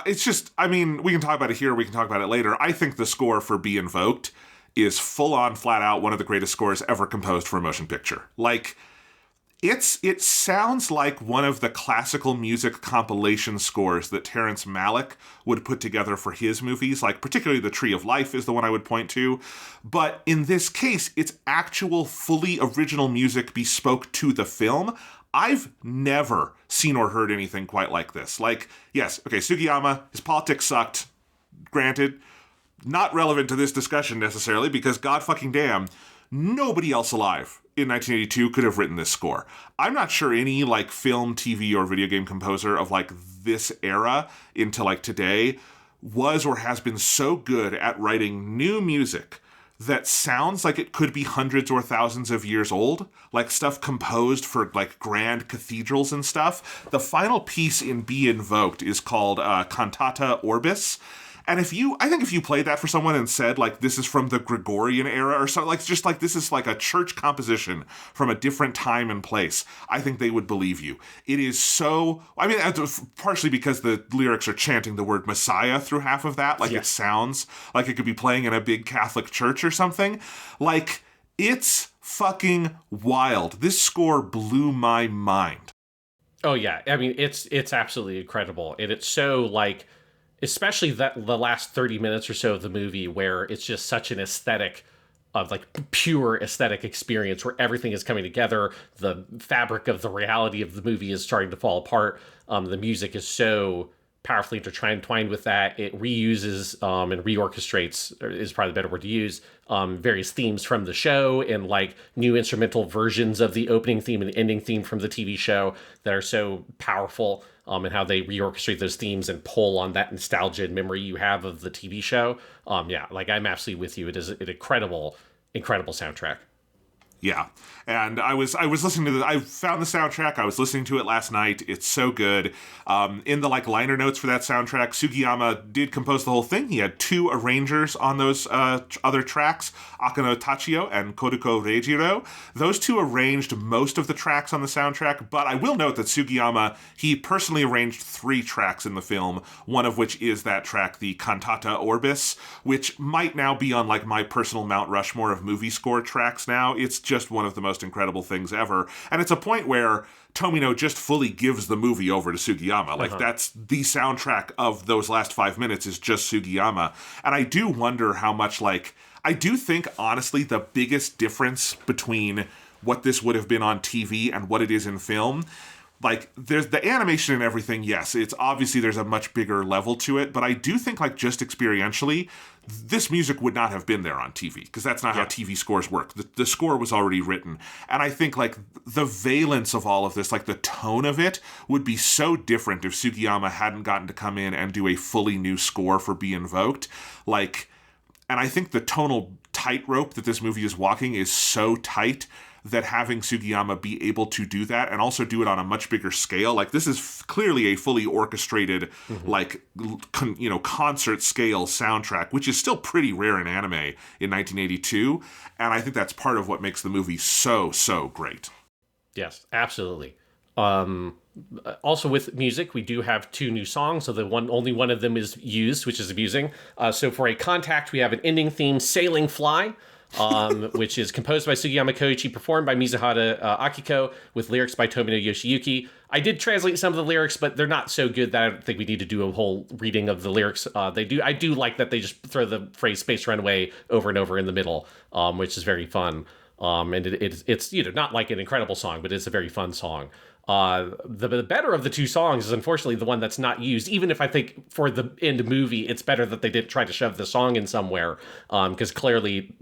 It's just, I mean, we can talk about it here, we can talk about it later. I think the score for Be Invoked is full-on, flat-out one of the greatest scores ever composed for a motion picture. Like, it sounds like one of the classical music compilation scores that Terrence Malick would put together for his movies, like particularly The Tree of Life is the one I would point to. But in this case, it's actual fully original music bespoke to the film. I've never seen or heard anything quite like this. Like, yes, okay, Sugiyama, his politics sucked, granted. Not relevant to this discussion necessarily, because god fucking damn, nobody else alive in 1982 could have written this score. I'm not sure any, film, TV, or video game composer of, this era into, today was or has been so good at writing new music that sounds like it could be hundreds or thousands of years old, like stuff composed for like grand cathedrals and stuff. The final piece in Be Invoked is called Cantata Orbis. And I think if you played that for someone and said, like, this is from the Gregorian era or something, like, just like this is like a church composition from a different time and place, I think they would believe you. It is so, I mean, partially because the lyrics are chanting the word Messiah through half of that. Like, It sounds like it could be playing in a big Catholic church or something. Like, it's fucking wild. This score blew my mind. Oh, yeah. I mean, it's absolutely incredible. And it's so, like, especially the last 30 minutes or so of the movie where it's just such an aesthetic of like pure aesthetic experience where everything is coming together. The fabric of the reality of the movie is starting to fall apart. The music is so powerfully intertwined with that. It reuses and reorchestrates, is probably the better word to use, various themes from the show and like new instrumental versions of the opening theme and ending theme from the TV show that are so powerful, and how they reorchestrate those themes and pull on that nostalgia and memory you have of the TV show. Yeah, like I'm absolutely with you. It is an incredible soundtrack. Yeah. And I was listening to I found the soundtrack. I was listening to it last night. It's so good. In the like liner notes for that soundtrack, Sugiyama did compose the whole thing. He had 2 arrangers on those other tracks, Akano Tachio and Koduko Reijiro. Those 2 arranged most of the tracks on the soundtrack, but I will note that Sugiyama, he personally arranged 3 tracks in the film, one of which is that track, the Cantata Orbis, which might now be on like my personal Mount Rushmore of movie score tracks now. It's just one of the most incredible things ever. And it's a point where Tomino just fully gives the movie over to Sugiyama. Like, that's the soundtrack of those last 5 minutes is just Sugiyama. And I do wonder how much, like, I do think, honestly, the biggest difference between what this would have been on TV and what it is in film, like, there's the animation and everything, yes, it's obviously there's a much bigger level to it, but I do think, like, just experientially, this music would not have been there on TV, because that's not how TV scores work. The score was already written. And I think, like, the valence of all of this, like, the tone of it would be so different if Sugiyama hadn't gotten to come in and do a fully new score for Be Invoked. Like, and I think the tonal tightrope that this movie is walking is so tight that having Sugiyama be able to do that and also do it on a much bigger scale, like this is clearly a fully orchestrated, like, concert scale soundtrack, which is still pretty rare in anime in 1982. And I think that's part of what makes the movie so, so great. Yes, absolutely. Also with music, we do have 2 new songs, so only one of them is used, which is amusing. So for A Contact, we have an ending theme, Sailing Fly, which is composed by Sugiyama Koichi, performed by Mizuhara Akiko, with lyrics by Tomino Yoshiyuki. I did translate some of the lyrics, but they're not so good that I don't think we need to do a whole reading of the lyrics. I do like that they just throw the phrase Space Runaway over and over in the middle, which is very fun. And it's not like an incredible song, but it's a very fun song. The better of the 2 songs is unfortunately the one that's not used, even if I think for the end movie, it's better that they didn't try to shove the song in somewhere. Because clearly,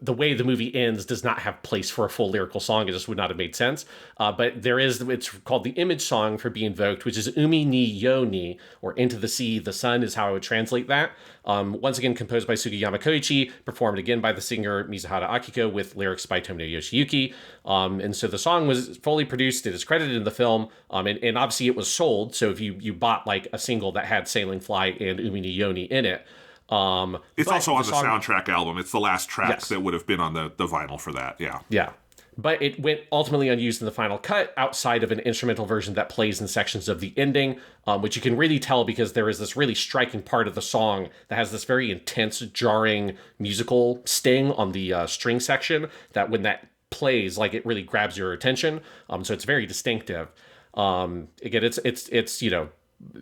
the way the movie ends does not have place for a full lyrical song. It just would not have made sense. But it's called the image song for Be Invoked, which is Umi ni Yo ni, or Into the Sea, the Sun is how I would translate that. Once again, composed by Sugiyama Koichi, performed again by the singer Mizuhara Akiko, with lyrics by Tomino Yoshiyuki. And so the song was fully produced. It is credited in the film. And obviously it was sold. So if you bought like a single that had Sailing Fly and Umi ni Yo ni in it, it's also on the soundtrack album. It's the last track that would have been on the vinyl for that. Yeah. But it went ultimately unused in the final cut, outside of an instrumental version that plays in sections of the ending, which you can really tell because there is this really striking part of the song that has this very intense, jarring musical sting on the string section that when that plays, like, it really grabs your attention. So it's very distinctive. Again, it's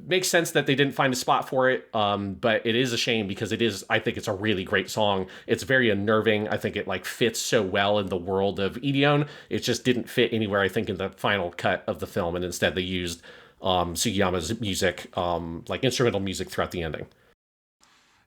makes sense that they didn't find a spot for it, but it is a shame because I think it's a really great song. It's very unnerving. I think it like fits so well in the world of Ideon. It just didn't fit anywhere, I think, in the final cut of the film, and instead they used Sugiyama's music, like instrumental music throughout the ending.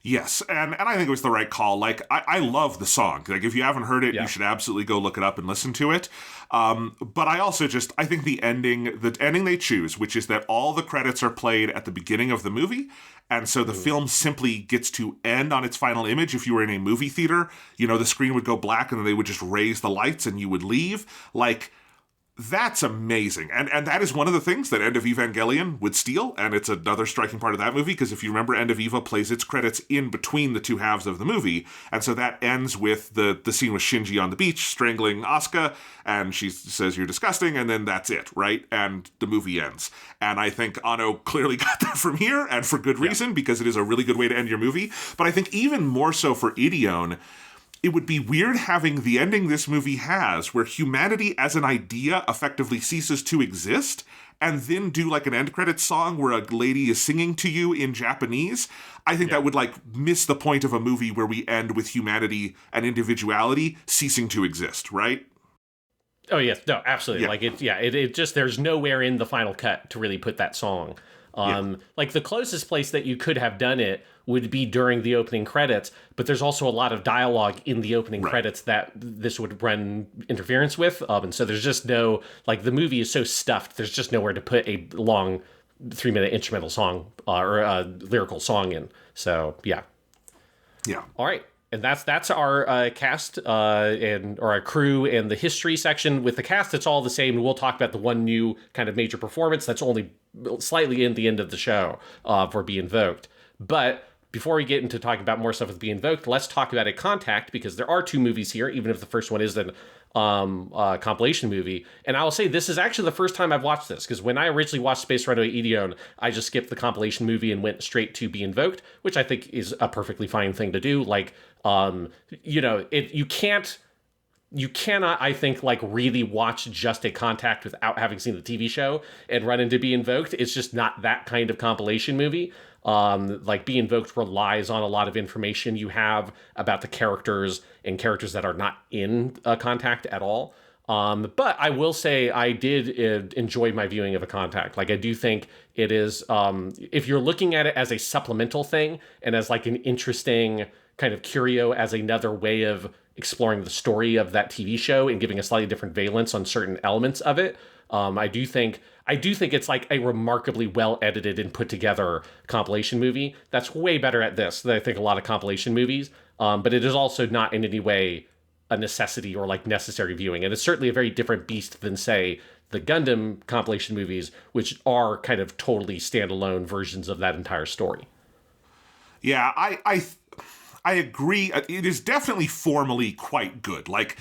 Yes, and I think it was the right call. Like, I love the song. Like, if you haven't heard it, Yeah. you should absolutely go look it up and listen to it. But I also I think the ending they choose, which is that all the credits are played at the beginning of the movie, and so the film simply gets to end on its final image. If you were in a movie theater, the screen would go black and then they would just raise the lights and you would leave. Like, that's amazing. And that is one of the things that End of Evangelion would steal, and it's another striking part of that movie, because if you remember, End of Eva plays its credits in between the two halves of the movie, and so that ends with the scene with Shinji on the beach strangling Asuka, and she says, "You're disgusting," and then that's it, right? And the movie ends. And I think Anno clearly got that from here, and for good reason, because it is a really good way to end your movie. But I think even more so for Ideon, it would be weird having the ending this movie has, where humanity as an idea effectively ceases to exist, and then do like an end credits song where a lady is singing to you in Japanese. I think that would like miss the point of a movie where we end with humanity and individuality ceasing to exist, right? Oh yes, no, absolutely. Like it just, there's nowhere in the final cut to really put that song. Like the closest place that you could have done it would be during the opening credits, but there's also a lot of dialogue in the opening credits that this would run interference with. And so there's just no, like, the movie is so stuffed, there's just nowhere to put a long 3-minute instrumental song or a lyrical song in. So yeah. All right. And that's our cast or our crew and the history section. With the cast, it's all the same. We'll talk about the one new kind of major performance that's only slightly in the end of the show for Be Invoked. But before we get into talking about more stuff with Be Invoked, let's talk about A Contact, because there are two movies here, even if the first one is a compilation movie. And I will say this is actually the first time I've watched this, because when I originally watched Space Runaway Ideon, I just skipped the compilation movie and went straight to Be Invoked, which I think is a perfectly fine thing to do. Like, you cannot, I think, like, really watch just A Contact without having seen the TV show and run into Be Invoked. It's just not that kind of compilation movie. Like, Be Invoked relies on a lot of information you have about the characters and characters that are not in Contact at all. But I will say I did enjoy my viewing of A Contact. Like, I do think it is, if you're looking at it as a supplemental thing and as like an interesting kind of curio, as another way of exploring the story of that TV show and giving a slightly different valence on certain elements of it, I do think it's like a remarkably well edited and put together compilation movie that's way better at this than I think a lot of compilation movies. But it is also not in any way a necessity or like necessary viewing. And it's certainly a very different beast than, say, the Gundam compilation movies, which are kind of totally standalone versions of that entire story. Yeah, I agree. It is definitely formally quite good. Like,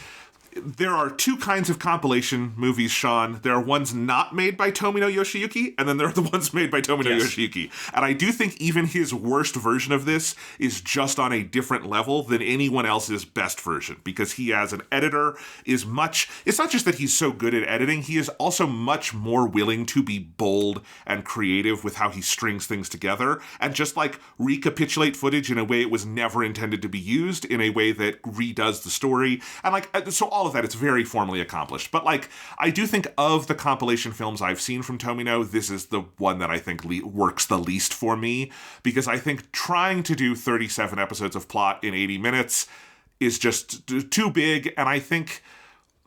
there are two kinds of compilation movies, Sean. There are ones not made by Tomino Yoshiyuki, and then there are the ones made by Tomino Yoshiyuki. And I do think even his worst version of this is just on a different level than anyone else's best version, because he, as an editor, it's not just that he's so good at editing, he is also much more willing to be bold and creative with how he strings things together, and just like recapitulate footage in a way it was never intended to be used, in a way that redoes the story. And like, so all of that, it's very formally accomplished. But like, I do think of the compilation films I've seen from Tomino, this is the one that I think works the least for me, because I think trying to do 37 episodes of plot in 80 minutes is just too big. And I think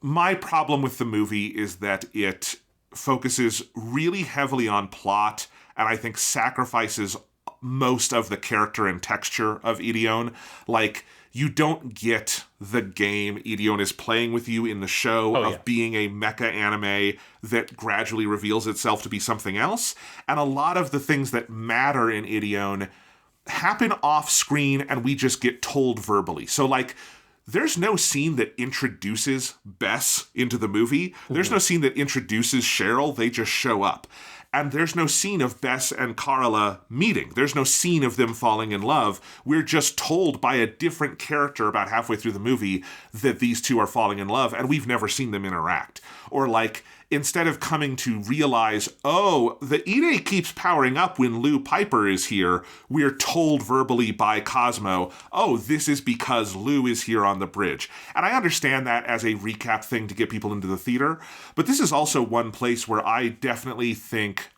my problem with the movie is that it focuses really heavily on plot, and I think sacrifices most of the character and texture of Ideon. Like, you don't get the game Ideon is playing with you in the show being a mecha anime that gradually reveals itself to be something else. And a lot of the things that matter in Ideon happen off screen and we just get told verbally. So like, there's no scene that introduces Bess into the movie. There's no scene that introduces Cheryl. They just show up. And there's no scene of Bess and Carla meeting. There's no scene of them falling in love. We're just told by a different character about halfway through the movie that these two are falling in love, and we've never seen them interact. Or like, instead of coming to realize, oh, the Ide keeps powering up when Lou Piper is here, we're told verbally by Cosmo, oh, this is because Lou is here on the bridge. And I understand that as a recap thing to get people into the theater, but this is also one place where I definitely think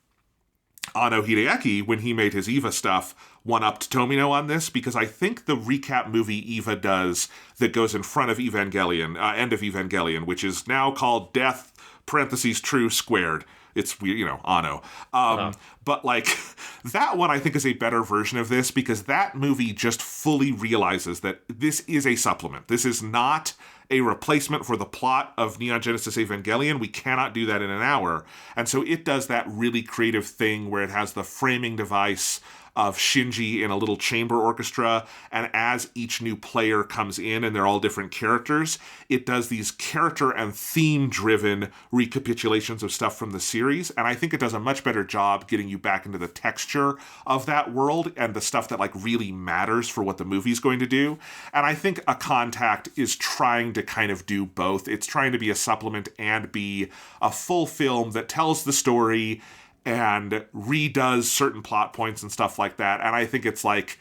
Anno Hideaki, when he made his EVA stuff, one-upped Tomino on this, because I think the recap movie EVA does that goes in front of Evangelion, End of Evangelion, which is now called Death, True Squared. It's weird, Anno. But like that one I think is a better version of this, because that movie just fully realizes that this is a supplement. This is not a replacement for the plot of Neon Genesis Evangelion. We cannot do that in an hour. And so it does that really creative thing where it has the framing device of Shinji in a little chamber orchestra, and as each new player comes in, and they're all different characters, it does these character and theme-driven recapitulations of stuff from the series, and I think it does a much better job getting you back into the texture of that world and the stuff that like really matters for what the movie's going to do. And I think A Contact is trying to kind of do both. It's trying to be a supplement and be a full film that tells the story and redoes certain plot points and stuff like that. And I think it's like,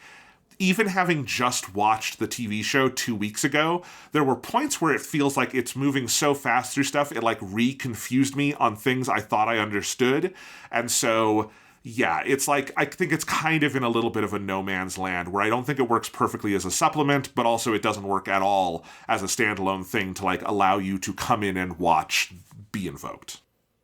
even having just watched the TV show 2 weeks ago, there were points where it feels like it's moving so fast through stuff, it like re-confused me on things I thought I understood. And so, yeah, it's like, I think it's kind of in a little bit of a no man's land, where I don't think it works perfectly as a supplement, but also it doesn't work at all as a standalone thing to like allow you to come in and watch Be Invoked.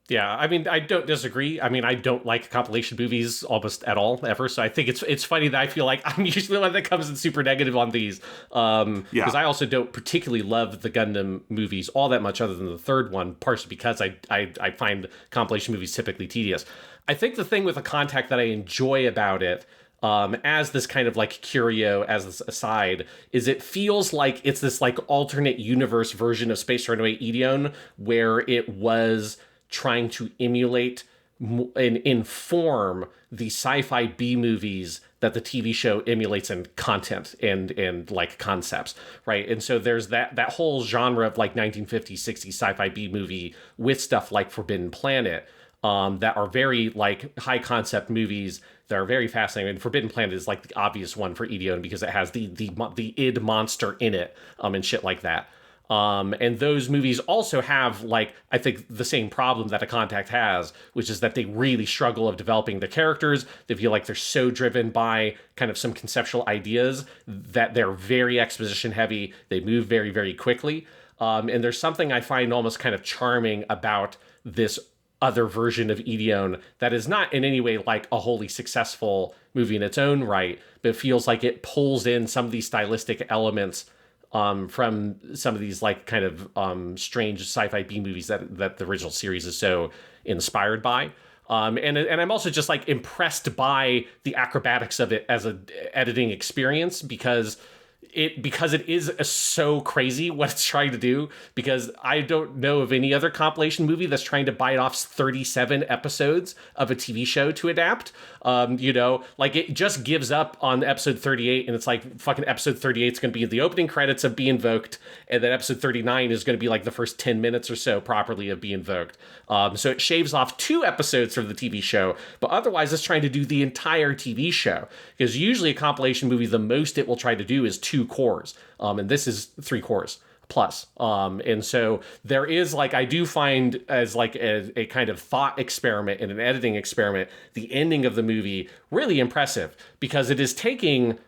Yeah, I mean, I don't disagree. I mean, I don't like compilation movies almost at all, ever. So I think it's funny that I feel like I'm usually the one that comes in super negative on these. Because I also don't particularly love the Gundam movies all that much, other than the third one, partially because I find compilation movies typically tedious. I think the thing with A Contact that I enjoy about it, as this kind of like curio, as this aside, is it feels like it's this like alternate universe version of Space Runaway Ideon, where it was trying to emulate and inform the sci-fi B movies that the TV show emulates in content and like concepts, right? And so there's that whole genre of like 1950s, 60s sci-fi B movie with stuff like Forbidden Planet, that are very like high concept movies that are very fascinating. And Forbidden Planet is like the obvious one for Ideon because it has the id monster in it, and shit like that. And those movies also have, like, I think the same problem that A Contact has, which is that they really struggle of developing the characters. They feel like they're so driven by kind of some conceptual ideas that they're very exposition heavy. They move very, very quickly. And there's something I find almost kind of charming about this other version of Ideon that is not in any way like a wholly successful movie in its own right, but feels like it pulls in some of these stylistic elements from some of these like kind of strange sci-fi B movies that the original series is so inspired by. And I'm also just like impressed by the acrobatics of it as a editing experience, because it is so crazy what it's trying to do, because I don't know of any other compilation movie that's trying to bite off 37 episodes of a TV show to adapt. Like it just gives up on episode 38, and it's like fucking episode 38 is going to be the opening credits of Be Invoked, and then episode 39 is going to be like the first 10 minutes or so properly of Be Invoked. So it shaves off 2 episodes from the TV show, but otherwise it's trying to do the entire TV show, because usually a compilation movie, the most it will try to do is 2 cores, and this is 3 cores plus. And so there is, like, I do find as like a kind of thought experiment and an editing experiment, the ending of the movie really impressive, because it is taking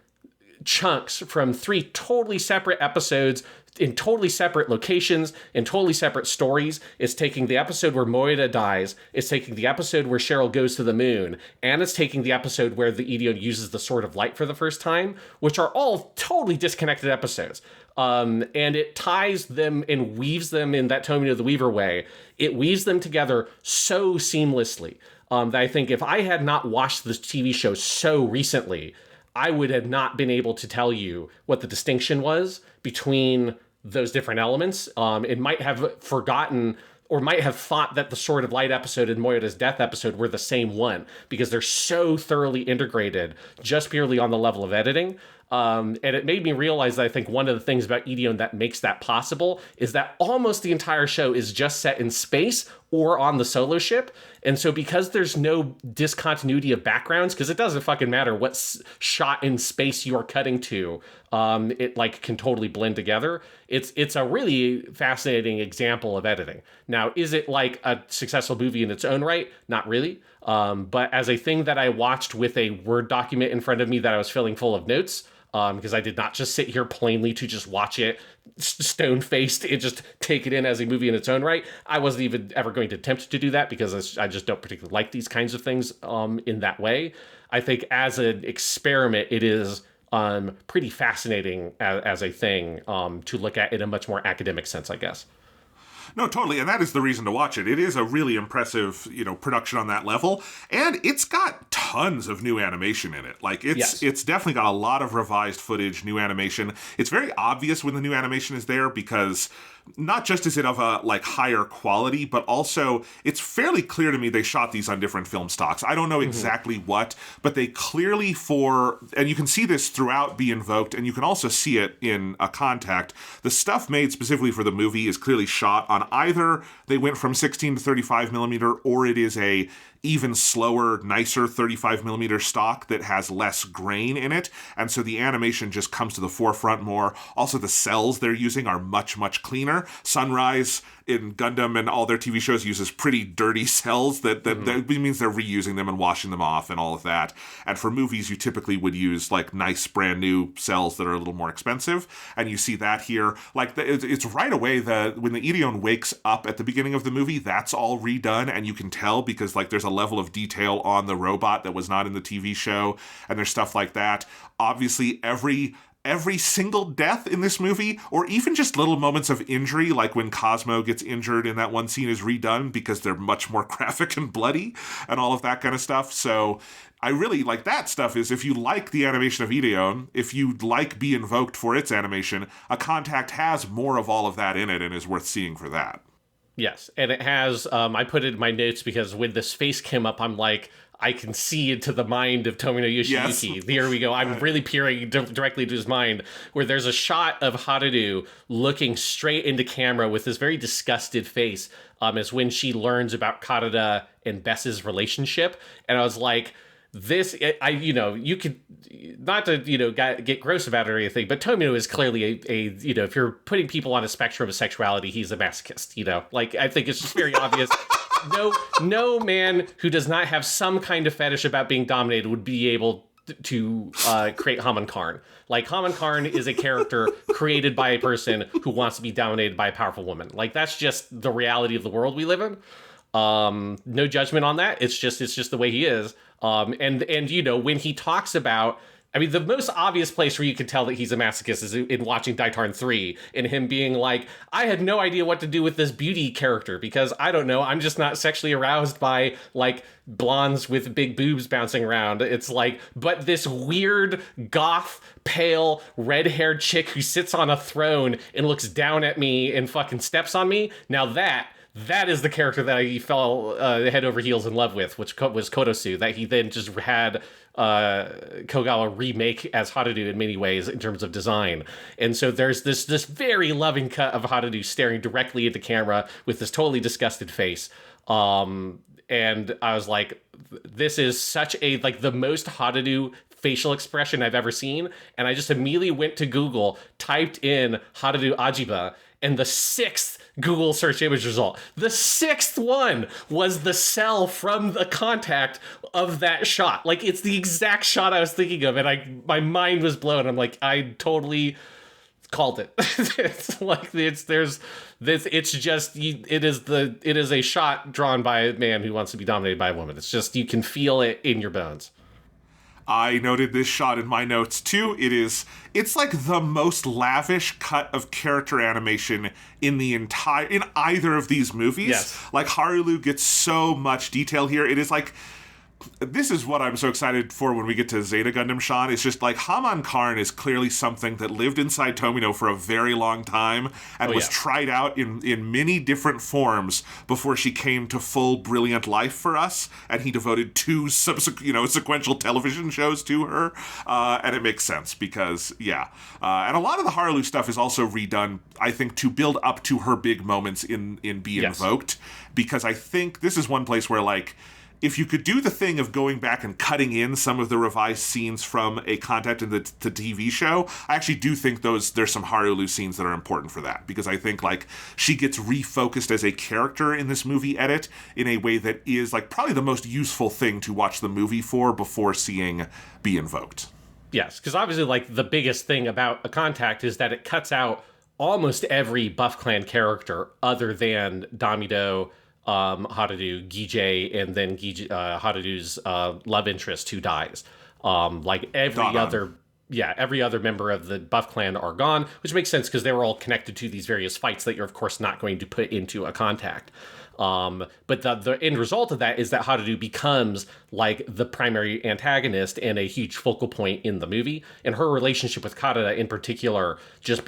chunks from 3 totally separate episodes in totally separate locations, in totally separate stories. It's taking the episode where Moira dies, it's taking the episode where Cheryl goes to the moon, and it's taking the episode where the Ideon uses the Sword of Light for the first time, which are all totally disconnected episodes. And it ties them and weaves them in that Tomino the Weaver way. It weaves them together so seamlessly that I think if I had not watched this TV show so recently, I would have not been able to tell you what the distinction was between those different elements. It might have forgotten or might have thought that the Sword of Light episode and Moira's death episode were the same one, because they're so thoroughly integrated just purely on the level of editing. And it made me realize that I think one of the things about Ideon that makes that possible is that almost the entire show is just set in space or on the solo ship. And so because there's no discontinuity of backgrounds, because it doesn't fucking matter what shot in space you're cutting to, it like can totally blend together. It's a really fascinating example of editing. Now, is it like a successful movie in its own right? Not really. But as a thing that I watched with a Word document in front of me that I was filling full of notes, because I did not just sit here plainly to just watch it stone-faced and just take it in as a movie in its own right. I wasn't even ever going to attempt to do that because I just don't particularly like these kinds of things in that way. I think as an experiment, it is pretty fascinating as a thing to look at in a much more academic sense, I guess. No, totally, and that is the reason to watch it. It is a really impressive, production on that level, and it's got tons of new animation in it. Like, it's definitely got a lot of revised footage, new animation. It's very obvious when the new animation is there because not just is it of a higher quality, but also it's fairly clear to me they shot these on different film stocks. I don't know exactly what, but they clearly and you can see this throughout Be Invoked, and you can also see it in A Contact. The stuff made specifically for the movie is clearly shot on either they went from 16 to 35 millimeter, or it is a even slower, nicer 35 millimeter stock that has less grain in it. And so the animation just comes to the forefront more. Also, the cells they're using are much, much cleaner. Sunrise in Gundam and all their TV shows uses pretty dirty cells that means they're reusing them and washing them off and all of that. And for movies, you typically would use nice brand new cells that are a little more expensive. And you see that here. It's right away when the Ideon wakes up at the beginning of the movie, that's all redone. And you can tell because there's a level of detail on the robot that was not in the TV show. And there's stuff like that. Obviously, every single death in this movie, or even just little moments of injury, like when Cosmo gets injured in that one scene, is redone because they're much more graphic and bloody and all of that kind of stuff. So I really like that stuff. Is if you like the animation of Ideon, if you like Be Invoked for its animation, A Contact has more of all of that in it and is worth seeing for that. Yes, and it has, I put it in my notes because when this face came up, I'm like, I can see into the mind of Tomino Yoshiyuki. Yes. Here we go. I'm really peering directly to his mind, where there's a shot of Haruo looking straight into camera with this very disgusted face as when she learns about Karada and Bess's relationship. And I was like, you could, not to, get gross about it or anything, but Tomino is clearly a if you're putting people on a spectrum of sexuality, he's a masochist, I think it's just very obvious. No man who does not have some kind of fetish about being dominated would be able to create Haman Karn. Haman Karn is a character created by a person who wants to be dominated by a powerful woman. That's just the reality of the world we live in. No judgment on that. It's just the way he is. And when he talks about, the most obvious place where you can tell that he's a masochist is in watching Daitarn 3 and him being like, I had no idea what to do with this beauty character because I don't know, I'm just not sexually aroused by blondes with big boobs bouncing around. It's but this weird goth, pale, red-haired chick who sits on a throne and looks down at me and fucking steps on me. Now that is the character that he fell head over heels in love with, which was Kotosu, that he then just had Kogawa remake as Haruo in many ways in terms of design. And so there's this very loving cut of Haruo staring directly into camera with this totally disgusted face. And I was like, this is such the most Haruo facial expression I've ever seen. And I just immediately went to Google, typed in Haruo Ajiba, and the 6th Google search image result, the 6th one was the cell from The Contact of that shot. It's the exact shot I was thinking of, and my mind was blown. I'm like, I totally called it. It is a shot drawn by a man who wants to be dominated by a woman. It's just, you can feel it in your bones. I noted this shot in my notes too. It's the most lavish cut of character animation in either of these movies. Yes. Haruo gets so much detail here. It is this is what I'm so excited for when we get to Zeta Gundam, Sean. It's just like Haman Karn is clearly something that lived inside Tomino for a very long time and was tried out in many different forms before she came to full brilliant life for us. And he devoted 2 sequential television shows to her. And it makes sense because, and a lot of the Harulu stuff is also redone, I think, to build up to her big moments in Be Invoked. Because I think this is one place where, like, if you could do the thing of going back and cutting in some of the revised scenes from a Contact in the TV show, I actually do think there's some Harulu scenes that are important for that, because I think, like, she gets refocused as a character in this movie edit in a way that is, like, probably the most useful thing to watch the movie for before seeing Be Invoked. Yes, because obviously, like, the biggest thing about a Contact is that it cuts out almost every Buff Clan character other than Damido, Harudu, Gijay, and then Harudu's love interest who dies. Like every other member of the Buff Clan are gone, which makes sense because they were all connected to these various fights that you're of course not going to put into a Contact. But the end result of that is that Harudu becomes like the primary antagonist and a huge focal point in the movie. And her relationship with Karada in particular just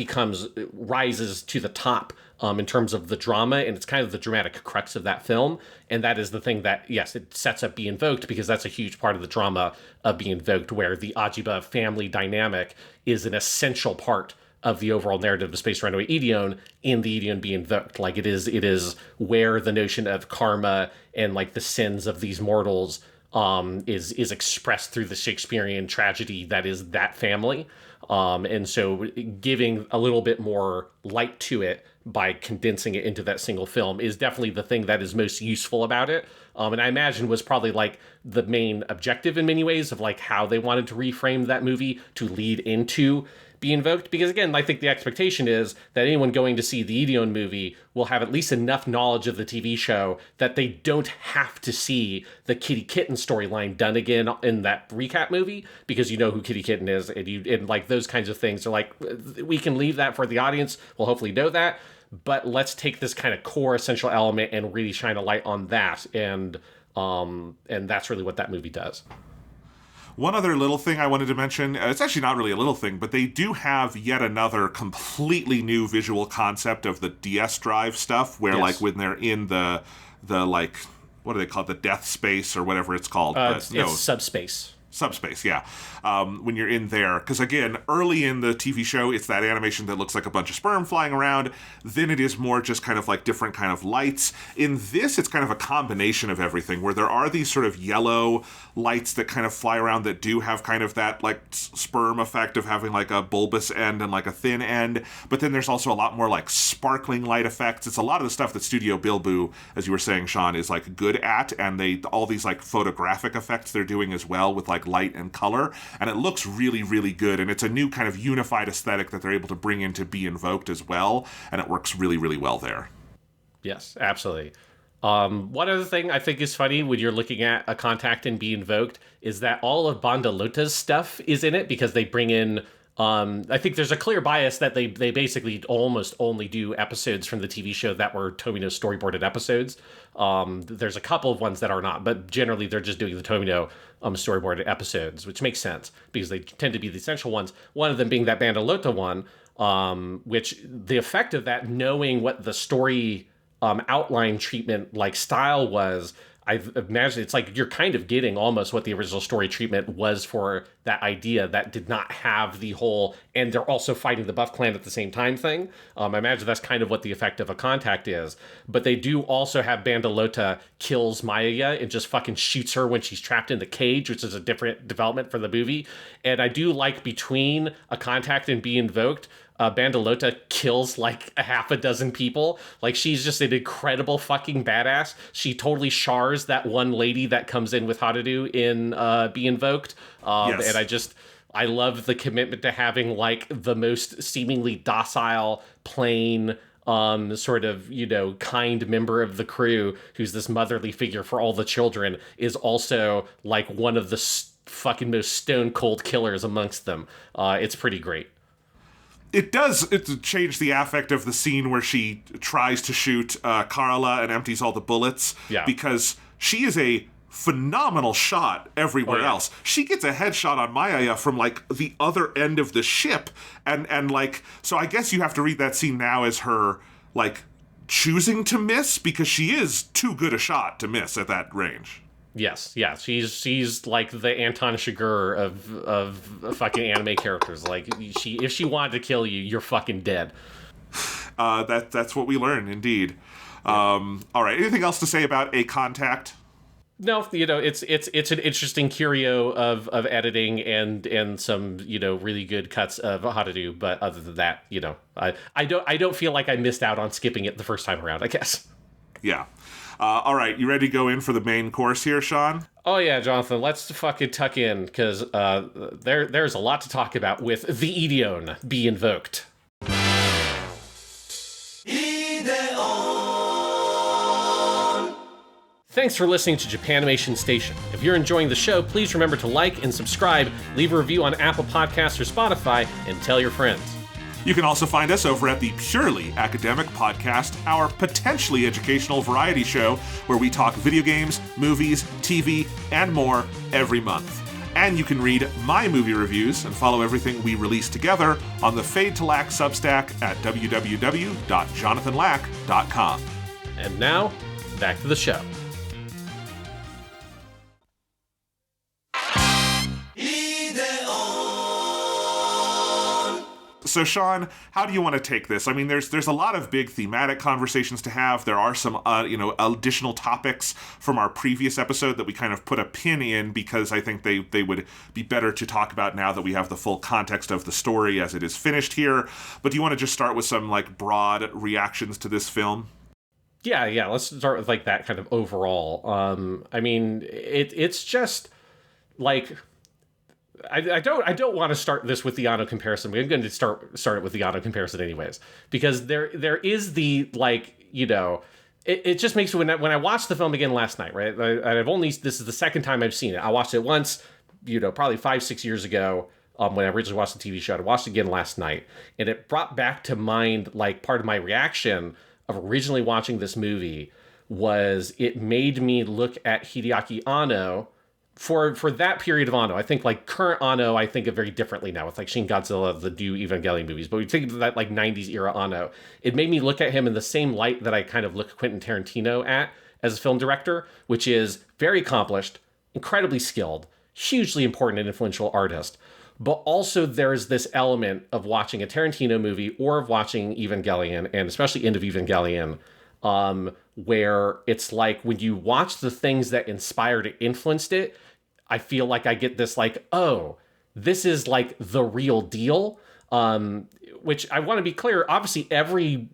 rises to the top in terms of the drama. And it's kind of the dramatic crux of that film. And that is the thing that, yes, it sets up Be Invoked, because that's a huge part of the drama of Be Invoked, where the Ajiba family dynamic is an essential part of the overall narrative of Space Runaway Ideon in the Ideon Be Invoked. Like, it is where the notion of karma and, like, the sins of these mortals is expressed through the Shakespearean tragedy that is that family. And so giving a little bit more light to it by condensing it into that single film is definitely the thing that is most useful about it. And I imagine was probably, like, the main objective in many ways of, like, how they wanted to reframe that movie to lead into Be Invoked. Because, again, I think the expectation is that anyone going to see the Ideon movie will have at least enough knowledge of the TV show that they don't have to see the Kitty Kitten storyline done again in that recap movie, because you know who Kitty Kitten is, and like those kinds of things are like, we can leave that for the audience. We'll hopefully know that, but let's take this kind of core essential element and really shine a light on that, and that's really what that movie does. One other little thing I wanted to mention, it's actually not really a little thing, but they do have yet another completely new visual concept of the DS drive stuff, where, like, when they're in the like, what do they call it, the death space or whatever it's called? It's subspace. Subspace, yeah. When you're in there. Because, again, early in the TV show, it's that animation that looks like a bunch of sperm flying around. Then it is more just kind of like different kind of lights. In this, it's kind of a combination of everything, where there are these sort of yellow lights that kind of fly around that do have kind of that, like, sperm effect of having, like, a bulbous end and, like, a thin end. But then there's also a lot more, like, sparkling light effects. It's a lot of the stuff that Studio Bilbu, as you were saying, Sean, is, like, good at. And all these, like, photographic effects they're doing as well with, like, light and color, and it looks really, really good, and it's a new kind of unified aesthetic that they're able to bring into Be Invoked as well, and it works really, really well there. Yes, absolutely. One other thing I think is funny when you're looking at a Contact and Be Invoked is that all of Bandalota's stuff is in it, because they bring in I think there's a clear bias that they basically almost only do episodes from the TV show that were Tomino storyboarded episodes. There's a couple of ones that are not, but generally they're just doing the Tomino storyboarded episodes, which makes sense because they tend to be the essential ones. One of them being that Bandalota one, which the effect of that, knowing what the story outline treatment like style was, I imagine it's like you're kind of getting almost what the original story treatment was for that idea that did not have the whole, and they're also fighting the Buff Clan at the same time thing. I imagine that's kind of what the effect of a Contact is. But they do also have Bandalota kills Maya and just fucking shoots her when she's trapped in the cage, which is a different development for the movie. And I do like between a Contact and Be Invoked, Bandalota kills like a half a dozen people. Like, she's just an incredible fucking badass. She totally shars that one lady that comes in with Harudu in Be Invoked. Yes. And I love the commitment to having like the most seemingly docile, plain, sort of, you know, kind member of the crew who's this motherly figure for all the children is also like one of the fucking most stone cold killers amongst them. It's pretty great. It change the affect of the scene where she tries to shoot Karla and empties all the bullets. Yeah. Because she is a phenomenal shot everywhere else. She gets a headshot on Maya from like the other end of the ship, and like, so I guess you have to read that scene now as her like choosing to miss, because she is too good a shot to miss at that range. Yes, yeah, she's like the Anton Chigurh of fucking anime characters. Like, if she wanted to kill you, you're fucking dead. That's what we learn, indeed. All right, anything else to say about A Contact? No, it's an interesting curio of editing and some, really good cuts of how to do. But other than that, I don't feel like I missed out on skipping it the first time around, I guess. Yeah. All right, you ready to go in for the main course here, Sean? Oh yeah, Jonathan, let's fucking tuck in, because there's a lot to talk about with the Ideon be invoked. Thanks for listening to Japanimation Station. If you're enjoying the show, please remember to like and subscribe, leave a review on Apple Podcasts or Spotify, and tell your friends. You can also find us over at the Purely Academic Podcast, our potentially educational variety show where we talk video games, movies, TV, and more every month. And you can read my movie reviews and follow everything we release together on the Fade to Lack Substack at www.jonathanlack.com. And now, back to the show. So, Sean, how do you want to take this? I mean, there's a lot of big thematic conversations to have. There are some, additional topics from our previous episode that we kind of put a pin in because I think they would be better to talk about now that we have the full context of the story as it is finished here. But do you want to just start with some, like, broad reactions to this film? Yeah, let's start with, like, that kind of overall. I mean, it's just, like... I don't want to start this with the Anno comparison. I'm going to start it with the Anno comparison anyways, because there is the, like, it just makes me, when I watched the film again last night, right? This is the second time I've seen it. I watched it once, probably 5-6 years ago, when I originally watched the TV show. I watched it again last night, and it brought back to mind, like, part of my reaction of originally watching this movie was it made me look at Hideaki Anno for that period of Anno. I think, like, current Anno, I think of very differently now with, like, Shin Godzilla, the new Evangelion movies. But we think of that, like, 90s era Anno. It made me look at him in the same light that I kind of look at Quentin Tarantino at as a film director, which is very accomplished, incredibly skilled, hugely important and influential artist. But also there's this element of watching a Tarantino movie or of watching Evangelion, and especially End of Evangelion, where it's like when you watch the things that inspired it, influenced it, I feel like I get this, like, oh, this is like the real deal. Which I want to be clear, obviously every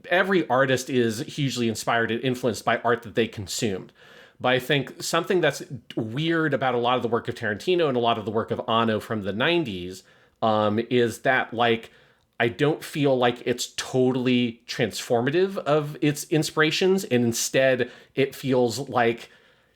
artist is hugely inspired and influenced by art that they consumed. But I think something that's weird about a lot of the work of Tarantino and a lot of the work of Anno from the 90s is that, like, I don't feel like it's totally transformative of its inspirations, and instead it feels like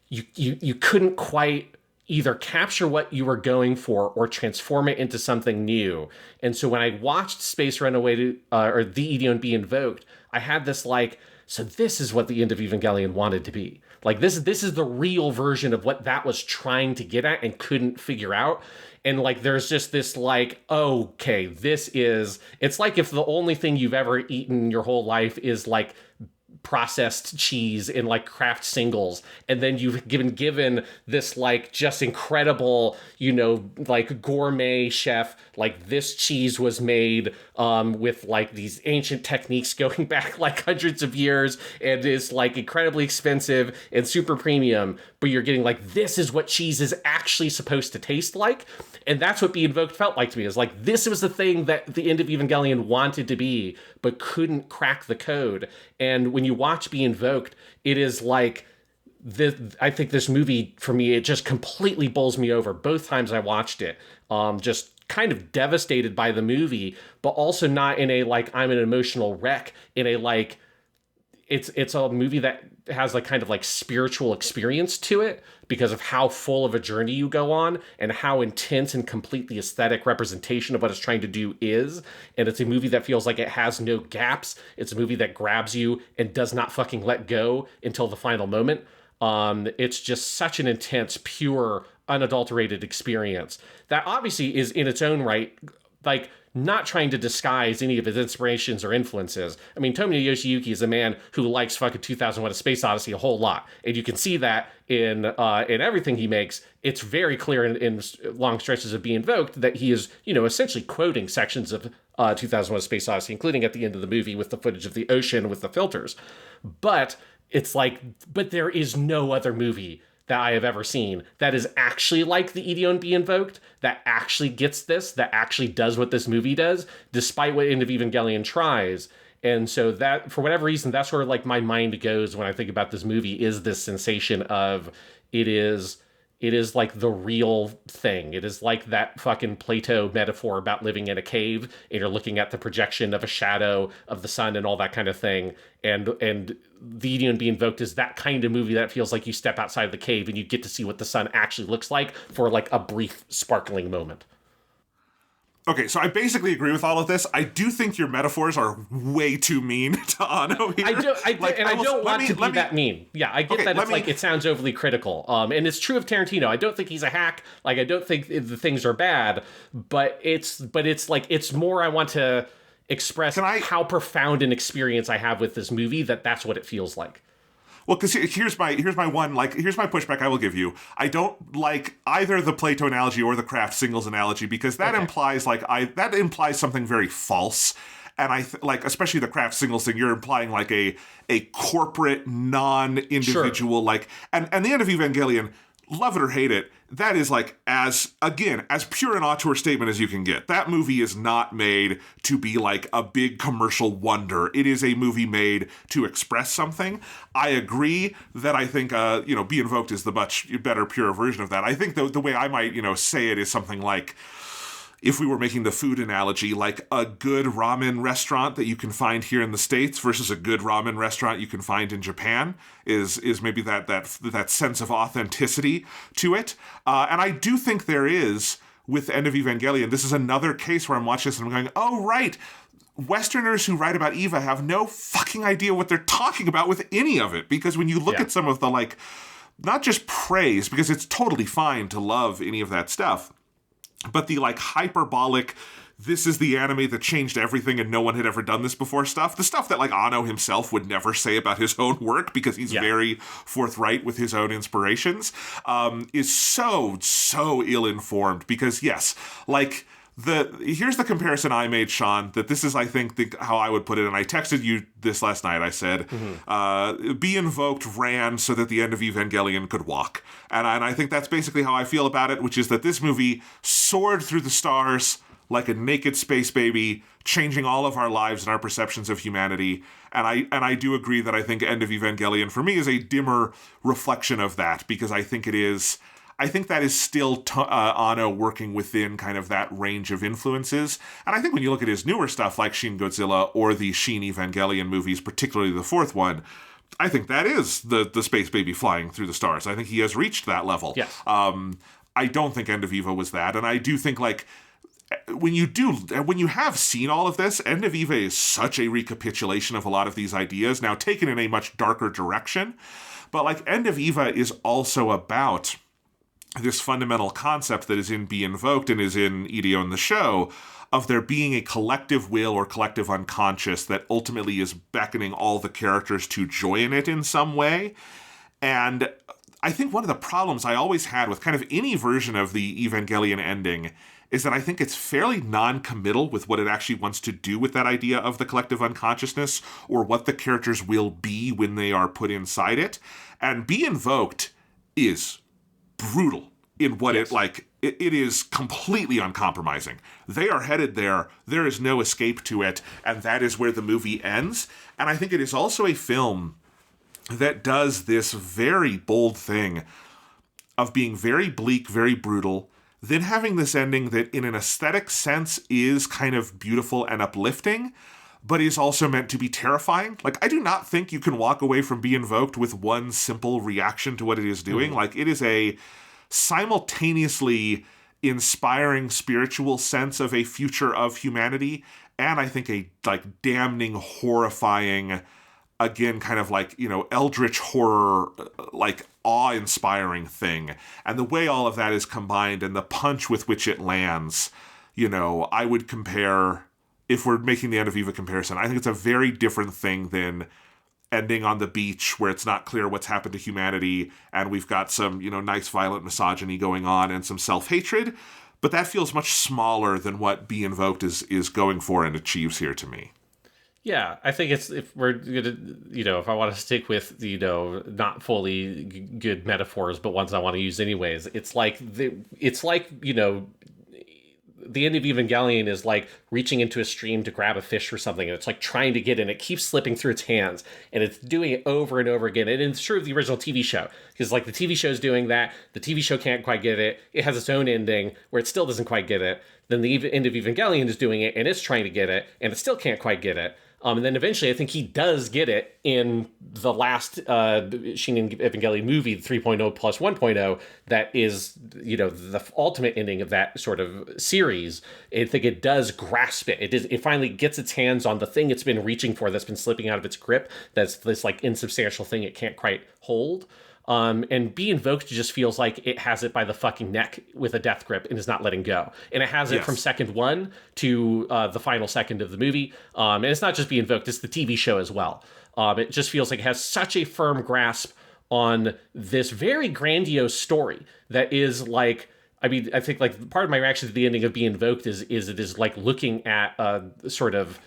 you couldn't quite either capture what you were going for or transform it into something new. And so when I watched Space Runaway or The Ideon be invoked, I had this, like, so this is what the End of Evangelion wanted to be. Like, this is the real version of what that was trying to get at and couldn't figure out. And, like, there's just this, like, okay, it's like if the only thing you've ever eaten your whole life is, like, processed cheese in, like, Kraft singles, and then you've given this, like, just incredible, like, gourmet chef, like, this cheese was made with, like, these ancient techniques going back, like, hundreds of years, and is, like, incredibly expensive and super premium, but you're getting, like, this is what cheese is actually supposed to taste like. And that's what Be Invoked felt like to me, is like, this was the thing that the End of Evangelion wanted to be, but couldn't crack the code. And when you watch Be Invoked, it is like, I think this movie, for me, it just completely bowls me over. Both times I watched it, just kind of devastated by the movie, but also not in a, like, I'm an emotional wreck, in a, like, it's a movie that has, like, kind of, like, spiritual experience to it because of how full of a journey you go on and how intense and complete the aesthetic representation of what it's trying to do is. And it's a movie that feels like it has no gaps. It's a movie that grabs you and does not fucking let go until the final moment. It's just such an intense, pure, unadulterated experience that obviously is in its own right, like, not trying to disguise any of his inspirations or influences. I mean, Tomino Yoshiyuki is a man who likes fucking 2001: A Space Odyssey a whole lot, and you can see that in everything he makes. It's very clear in long stretches of Be Invoked that he is, essentially quoting sections of 2001: A Space Odyssey, including at the end of the movie with the footage of the ocean with the filters. But it's like, but there is no other movie that I have ever seen that is actually like the Ideon Be Invoked, that actually gets this, that actually does what this movie does, despite what End of Evangelion tries. And so that, for whatever reason, that's where like my mind goes when I think about this movie, is this sensation of it is like the real thing. It is like that fucking Plato metaphor about living in a cave and you're looking at the projection of a shadow of the sun and all that kind of thing. And the Ideon Be Invoked is that kind of movie that feels like you step outside of the cave and you get to see what the sun actually looks like for like a brief sparkling moment. Okay, so I basically agree with all of this. I do think your metaphors are way too mean to Anno here. I don't want to be that mean. Yeah, I get that it's like it sounds overly critical. And it's true of Tarantino. I don't think he's a hack. Like, I don't think the things are bad, but it's like, it's more I want to express how profound an experience I have with this movie, that's what it feels like. Well, because here's my pushback I will give you. I don't like either the Plato analogy or the Kraft singles analogy, because that implies something very false. And I like, especially the Kraft singles thing, you're implying like a corporate, non-individual, like, and the End of Evangelion, love it or hate it, that is like as pure an auteur statement as you can get. That movie is not made to be like a big commercial wonder. It is a movie made to express something. I agree that I think, Be Invoked is the much better, pure version of that. I think the way I might, say it is something like, if we were making the food analogy, like a good ramen restaurant that you can find here in the States versus a good ramen restaurant you can find in Japan is maybe that sense of authenticity to it. And I do think there is with End of Evangelion. This is another case where I'm watching this and I'm going, oh, right. Westerners who write about Eva have no fucking idea what they're talking about with any of it. Because when you look at some of the, like, not just praise, because it's totally fine to love any of that stuff, but the, like, hyperbolic, this is the anime that changed everything and no one had ever done this before stuff, the stuff that, like, Anno himself would never say about his own work because he's very forthright with his own inspirations, is so ill-informed. Because, yes, like, here's the comparison I made, Sean, that this is, I think, how I would put it, and I texted you this last night. I said, Be Invoked ran so that the End of Evangelion could walk. And I think that's basically how I feel about it, which is that this movie soared through the stars like a naked space baby, changing all of our lives and our perceptions of humanity. And I do agree that I think End of Evangelion, for me, is a dimmer reflection of that, because I think that is still Anno working within kind of that range of influences. And I think when you look at his newer stuff like Shin Godzilla or the Shin Evangelion movies, particularly the fourth one, I think that is the space baby flying through the stars. I think he has reached that level. Yes. I don't think End of Eva was that. And I do think, like, when you have seen all of this, End of Eva is such a recapitulation of a lot of these ideas, now taken in a much darker direction. But, like, End of Eva is also about this fundamental concept that is in Be Invoked and is in Ideon the show, of there being a collective will or collective unconscious that ultimately is beckoning all the characters to join it in some way. And I think one of the problems I always had with kind of any version of the Evangelion ending is that I think it's fairly non-committal with what it actually wants to do with that idea of the collective unconsciousness, or what the characters will be when they are put inside it. And Be Invoked is brutal in what it is completely uncompromising. They are headed there. There is no escape to it. And that is where the movie ends. And I think it is also a film that does this very bold thing of being very bleak, very brutal, then having this ending that in an aesthetic sense is kind of beautiful and uplifting, but is also meant to be terrifying. Like, I do not think you can walk away from Be Invoked with one simple reaction to what it is doing. Like, it is a simultaneously inspiring spiritual sense of a future of humanity, and I think a, like, damning, horrifying, again, kind of like, eldritch horror, like, awe-inspiring thing. And the way all of that is combined and the punch with which it lands, I would compare, if we're making the End of Eva comparison, I think it's a very different thing than ending on the beach where it's not clear what's happened to humanity and we've got some, nice violent misogyny going on and some self-hatred. But that feels much smaller than what Be Invoked is going for and achieves here to me. Yeah, I think if we're gonna, if I want to stick with, not fully good metaphors, but ones I want to use anyways, it's like the End of Evangelion is like reaching into a stream to grab a fish or something, and it's like trying to get in. It keeps slipping through its hands, and it's doing it over and over again. And it's true of the original TV show, because like the TV show's doing that. The TV show can't quite get it. It has its own ending where it still doesn't quite get it. Then the End of Evangelion is doing it, and it's trying to get it, and it still can't quite get it. And then eventually I think he does get it in the last Shin Evangelion movie, 3.0 plus 1.0, that is, the ultimate ending of that sort of series. I think it does grasp it. It finally gets its hands on the thing it's been reaching for, that's been slipping out of its grip, that's this like insubstantial thing it can't quite hold. And Be Invoked just feels like it has it by the fucking neck with a death grip and is not letting go. And it has it from second one to the final second of the movie. And it's not just Be Invoked, it's the TV show as well. It just feels like it has such a firm grasp on this very grandiose story that is like, I think like part of my reaction to the ending of Be Invoked is it is like looking at sort of,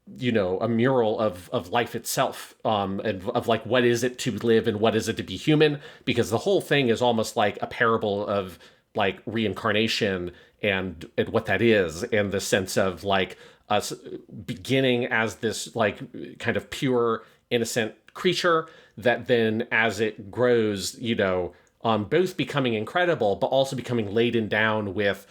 a mural of life itself, and of like, what is it to live and what is it to be human? Because the whole thing is almost like a parable of like reincarnation and what that is, and the sense of like us beginning as this like kind of pure, innocent creature that then as it grows, both becoming incredible, but also becoming laden down with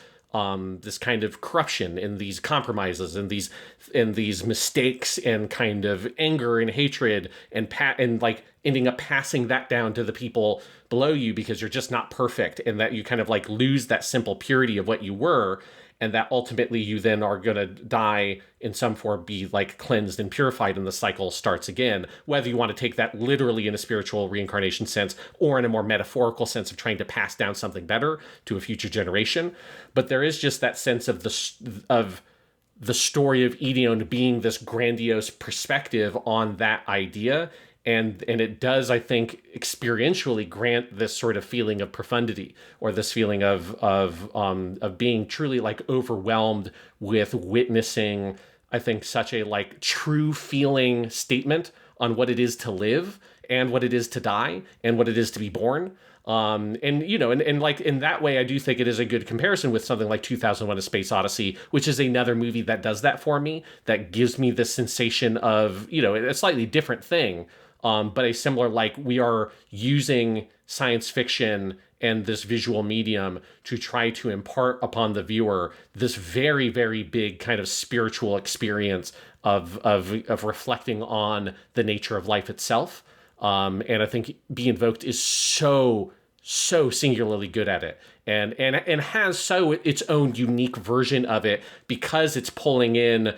this kind of corruption and these compromises and these mistakes and kind of anger and hatred and like ending up passing that down to the people below you because you're just not perfect, and that you kind of like lose that simple purity of what you were, and that ultimately you then are going to die in some form, be like cleansed and purified, and the cycle starts again, whether you want to take that literally in a spiritual reincarnation sense or in a more metaphorical sense of trying to pass down something better to a future generation. But there is just that sense of the story of Ideon being this grandiose perspective on that idea. And it does, I think, experientially grant this sort of feeling of profundity, or this feeling of being truly like overwhelmed with witnessing, I think, such a like true feeling statement on what it is to live and what it is to die and what it is to be born. And like in that way, I do think it is a good comparison with something like 2001: A Space Odyssey, which is another movie that does that for me, that gives me this sensation of, a slightly different thing. But a similar, like, we are using science fiction and this visual medium to try to impart upon the viewer this very, very big kind of spiritual experience of reflecting on the nature of life itself. And I think Be Invoked is so singularly good at it, and has its own unique version of it, because it's pulling in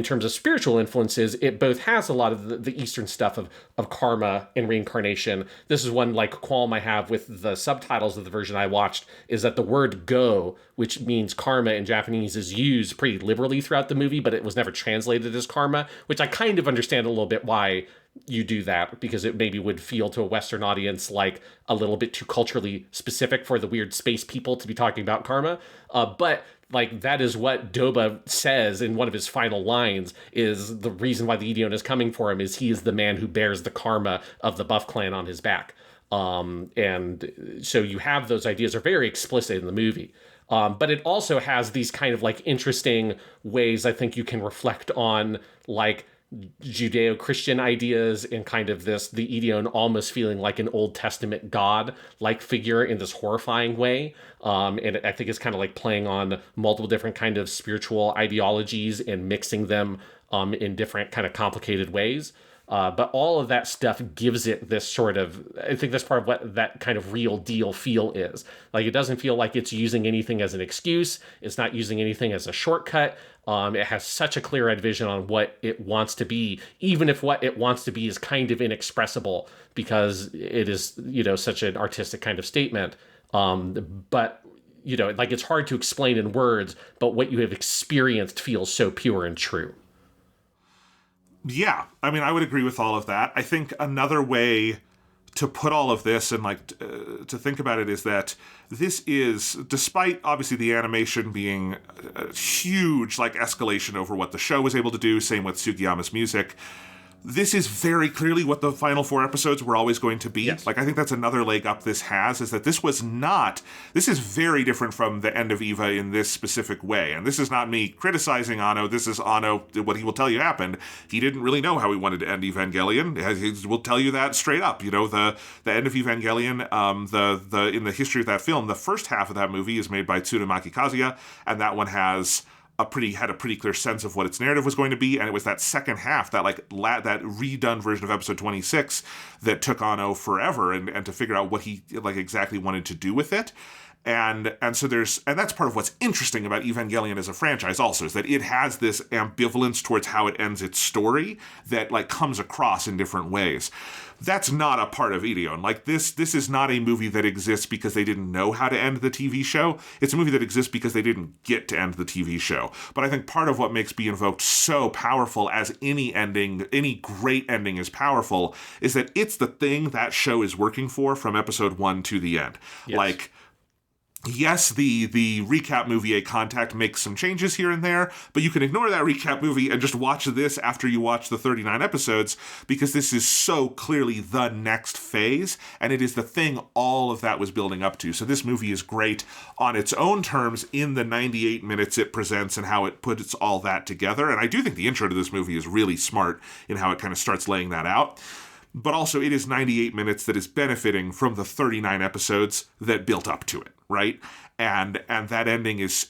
terms of spiritual influences, it both has a lot of the Eastern stuff of karma and reincarnation. This is one like qualm I have with the subtitles of the version I watched, is that the word go, which means karma in Japanese, is used pretty liberally throughout the movie, but it was never translated as karma, which I kind of understand a little bit why you do that, because it maybe would feel to a Western audience like a little bit too culturally specific for the weird space people to be talking about karma. But like, that is what Doba says in one of his final lines, is the reason why the Ideon is coming for him is he is the man who bears the karma of the Buff clan on his back. And so you have those ideas are very explicit in the movie. But it also has these kind of like interesting ways I think you can reflect on like Judeo-Christian ideas, and kind of the Ideon almost feeling like an Old Testament God-like figure in this horrifying way. And I think it's kind of like playing on multiple different kind of spiritual ideologies and mixing them in different kind of complicated ways. But all of that stuff gives it this sort of, I think that's part of what that kind of real deal feel is. Like, it doesn't feel like it's using anything as an excuse. It's not using anything as a shortcut. It has such a clear-eyed vision on what it wants to be, even if what it wants to be is kind of inexpressible because it is, such an artistic kind of statement. But, like, it's hard to explain in words, but what you have experienced feels so pure and true. Yeah, I mean, I would agree with all of that. I think another way to put all of this and to think about it is that this is, despite obviously the animation being a huge escalation over what the show was able to do, same with Sugiyama's music, this is very clearly what the final 4 episodes were always going to be. Yes. I think that's another leg up this has, is that this is very different from the End of Eva in this specific way. And this is not me criticizing Anno. This is Anno, what he will tell you happened. He didn't really know how he wanted to end Evangelion. He will tell you that straight up. The End of Evangelion, in the history of that film, the first half of that movie is made by Tsurumaki Kazuya, and that one had a pretty clear sense of what its narrative was going to be, and it was that second half, that that redone version of episode 26 that took Anno forever and to figure out what he exactly wanted to do with it. And so that's part of what's interesting about Evangelion as a franchise also, is that it has this ambivalence towards how it ends its story that comes across in different ways. That's not a part of Ideon. This is not a movie that exists because they didn't know how to end the TV show. It's a movie that exists because they didn't get to end the TV show. But I think part of what makes Be Invoked so powerful, as any great ending is powerful, is that it's the thing that show is working for from episode 1 to the end. Yes. Yes, the recap movie, A Contact, makes some changes here and there, but you can ignore that recap movie and just watch this after you watch the 39 episodes, because this is so clearly the next phase, and it is the thing all of that was building up to. So this movie is great on its own terms in the 98 minutes it presents and how it puts all that together, and I do think the intro to this movie is really smart in how it kind of starts laying that out. But also, it is 98 minutes that is benefiting from the 39 episodes that built up to it, right? And that ending is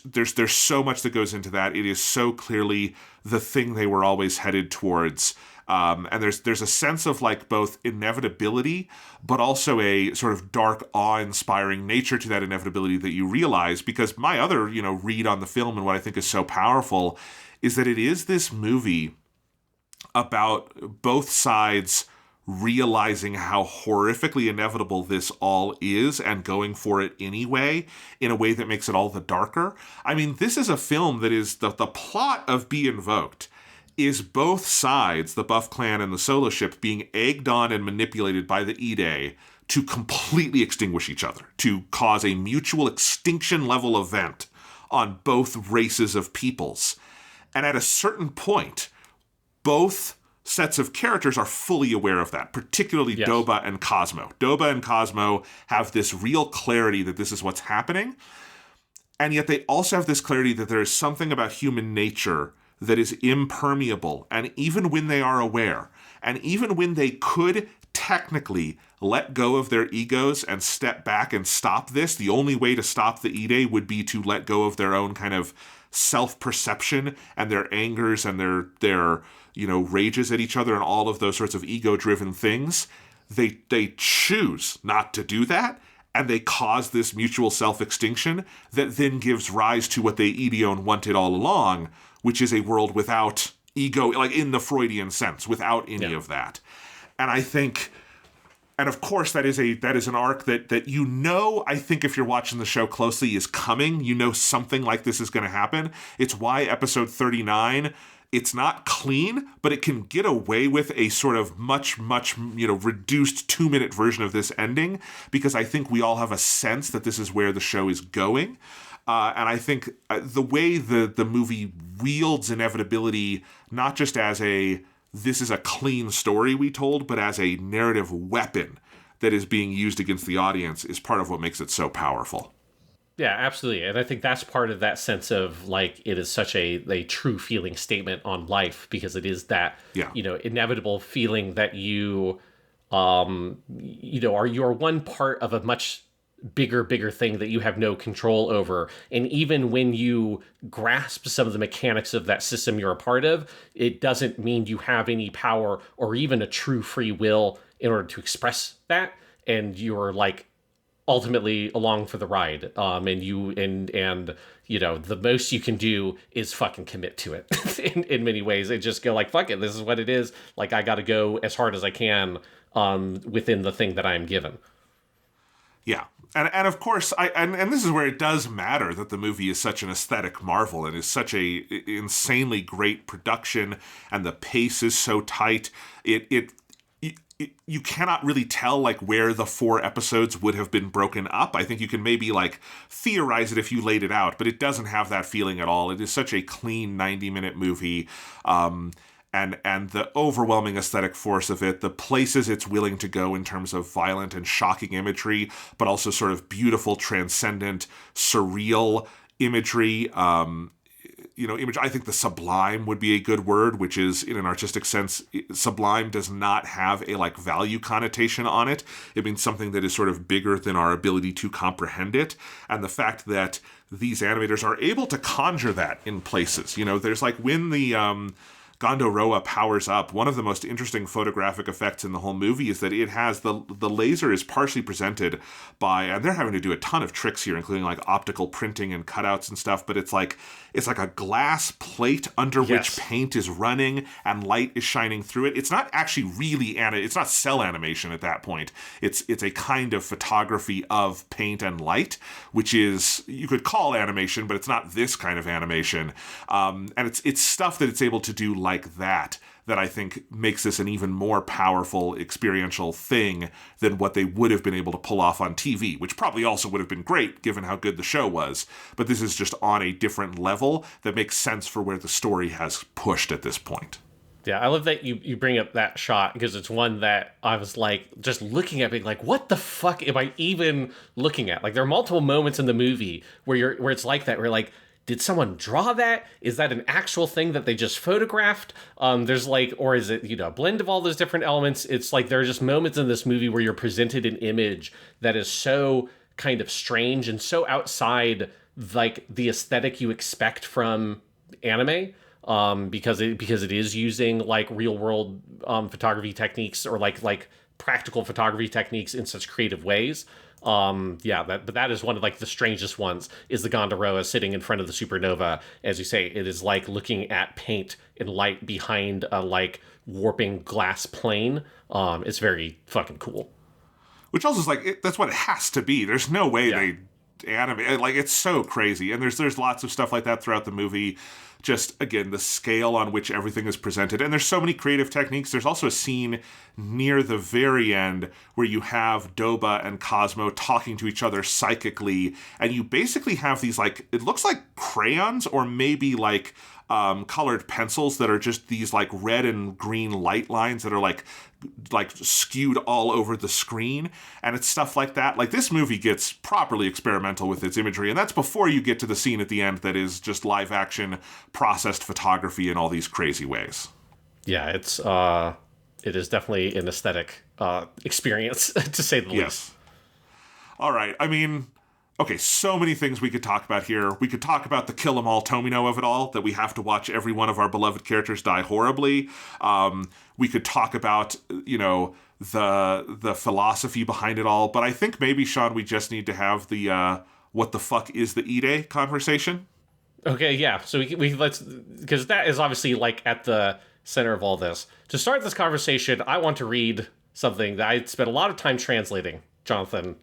there's so much that goes into that. It is so clearly the thing they were always headed towards. And there's a sense of both inevitability, but also a sort of dark, awe-inspiring nature to that inevitability that you realize. Because my other, read on the film and what I think is so powerful is that it is this movie about both sides realizing how horrifically inevitable this all is and going for it anyway in a way that makes it all the darker. I mean, this is a film that is the plot of Be Invoked is both sides, the Buff Clan and the Solo Ship, being egged on and manipulated by the Ide to completely extinguish each other, to cause a mutual extinction level event on both races of peoples. And at a certain point, both sets of characters are fully aware of that, particularly Yes. Doba and Cosmo. Doba and Cosmo have this real clarity that this is what's happening, and yet they also have this clarity that there is something about human nature that is impermeable, and even when they are aware, and even when they could technically let go of their egos and step back and stop this, the only way to stop the Ide would be to let go of their own kind of self-perception and their angers and their rages at each other and all of those sorts of ego-driven things. They choose not to do that, and they cause this mutual self-extinction that then gives rise to what they Ideon wanted all along, which is a world without ego, in the Freudian sense, without any of that. And I think, and of course that is an arc that I think if you're watching the show closely is coming. Something like this is going to happen. It's why episode 39, it's not clean, but it can get away with a sort of much, reduced 2-minute version of this ending, because I think we all have a sense that this is where the show is going. And I think the way the movie wields inevitability, not just as this is a clean story we told, but as a narrative weapon that is being used against the audience, is part of what makes it so powerful. Yeah, absolutely. And I think that's part of that sense of it is such a true feeling statement on life, because it is that, inevitable feeling that you're one part of a much bigger thing that you have no control over. And even when you grasp some of the mechanics of that system you're a part of, it doesn't mean you have any power or even a true free will in order to express that. And you're like ultimately along for the ride. And you know, the most you can do is fucking commit to it in many ways, and just go like, fuck it, this is what it is. Like, I got to go as hard as I can within the thing that I'm given. Yeah. And of course, and this is where it does matter that the movie is such an aesthetic marvel and is such a insanely great production, and the pace is so tight. You cannot really tell like where the 4 episodes would have been broken up. I think you can maybe like theorize it if you laid it out, but it doesn't have that feeling at all. It is such a clean 90-minute movie. And the overwhelming aesthetic force of it, the places it's willing to go in terms of violent and shocking imagery, but also sort of beautiful, transcendent, surreal imagery. I think the sublime would be a good word, which is, in an artistic sense, sublime does not have a like value connotation on it. It means something that is sort of bigger than our ability to comprehend it. And the fact that these animators are able to conjure that in places, there's like when the Gondoroa powers up, one of the most interesting photographic effects in the whole movie is that it has the laser is partially presented by, and they're having to do a ton of tricks here, including like optical printing and cutouts and stuff, but it's like a glass plate under which paint is running and light is shining through it. It's not actually really it's not cell animation at that point. It's a kind of photography of paint and light, which is, you could call animation, but it's not this kind of animation. And it's stuff that it's able to do like that I think makes this an even more powerful experiential thing than what they would have been able to pull off on TV, which probably also would have been great given how good the show was. But this is just on a different level that makes sense for where the story has pushed at this point. Yeah, I love that you bring up that shot, because it's one that I was like, just looking at it, like, what the fuck am I even looking at? Like, there are multiple moments in the movie where it's like that, where like, did someone draw that? Is that an actual thing that they just photographed? There's like, or is it, a blend of all those different elements? It's like, there are just moments in this movie where you're presented an image that is so kind of strange and so outside like the aesthetic you expect from anime. Because it is using like real world photography techniques, or like practical photography techniques in such creative ways. But that is one of like the strangest ones, is the Gondoroa sitting in front of the supernova. As you say, it is like looking at paint and light behind a like warping glass plane. It's very fucking cool. Which also is like, that's what it has to be. There's no way they animate, like, it's so crazy. And there's lots of stuff like that throughout the movie. Just, again, the scale on which everything is presented. And there's so many creative techniques. There's also a scene near the very end where you have Doba and Cosmo talking to each other psychically. And you basically have these, like, it looks like crayons, or maybe like colored pencils that are just these like red and green light lines that are like skewed all over the screen. And it's stuff like that. Like, this movie gets properly experimental with its imagery, and that's before you get to the scene at the end that is just live action processed photography in all these crazy ways. Yeah, it is definitely an aesthetic experience, to say the least. All right. I mean, okay, so many things we could talk about here. We could talk about the kill 'em all Tomino of it all, that we have to watch every one of our beloved characters die horribly. We could talk about, the philosophy behind it all. But I think maybe, Sean, we just need to have the what the fuck is the Ide conversation. Okay, yeah. So we let's, because that is obviously like at the center of all this. To start this conversation, I want to read something that I spent a lot of time translating, Jonathan,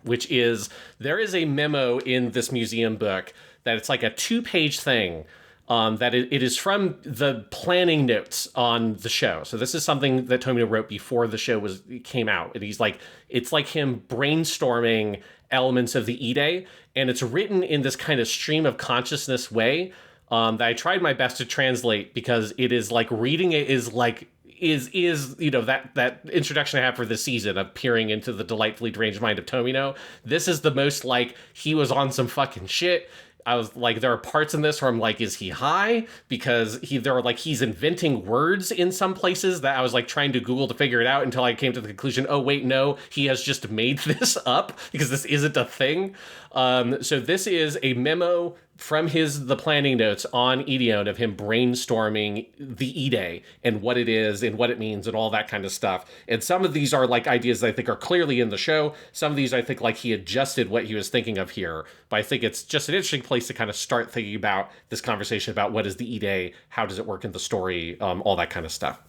which is, there is a memo in this museum book that it's like a 2-page thing, that it is from the planning notes on the show. So this is something that Tomino wrote before the show came out. And he's like, it's like him brainstorming elements of the Ide, and it's written in this kind of stream of consciousness way that I tried my best to translate, because it is like, reading it is like, is that introduction I have for this season of peering into the delightfully deranged mind of Tomino. This is the most like, he was on some fucking shit. I was like, there are parts in this where I'm like, is he high? Because he's inventing words in some places that I was like trying to Google to figure it out until I came to the conclusion, oh wait, no, he has just made this up because this isn't a thing. So this is a memo from the planning notes on Ideon of him brainstorming the Ide and what it is and what it means and all that kind of stuff. And some of these are like ideas that I think are clearly in the show. Some of these I think like he adjusted what he was thinking of here. But I think it's just an interesting place to kind of start thinking about this conversation about what is the Ide, how does it work in the story, all that kind of stuff.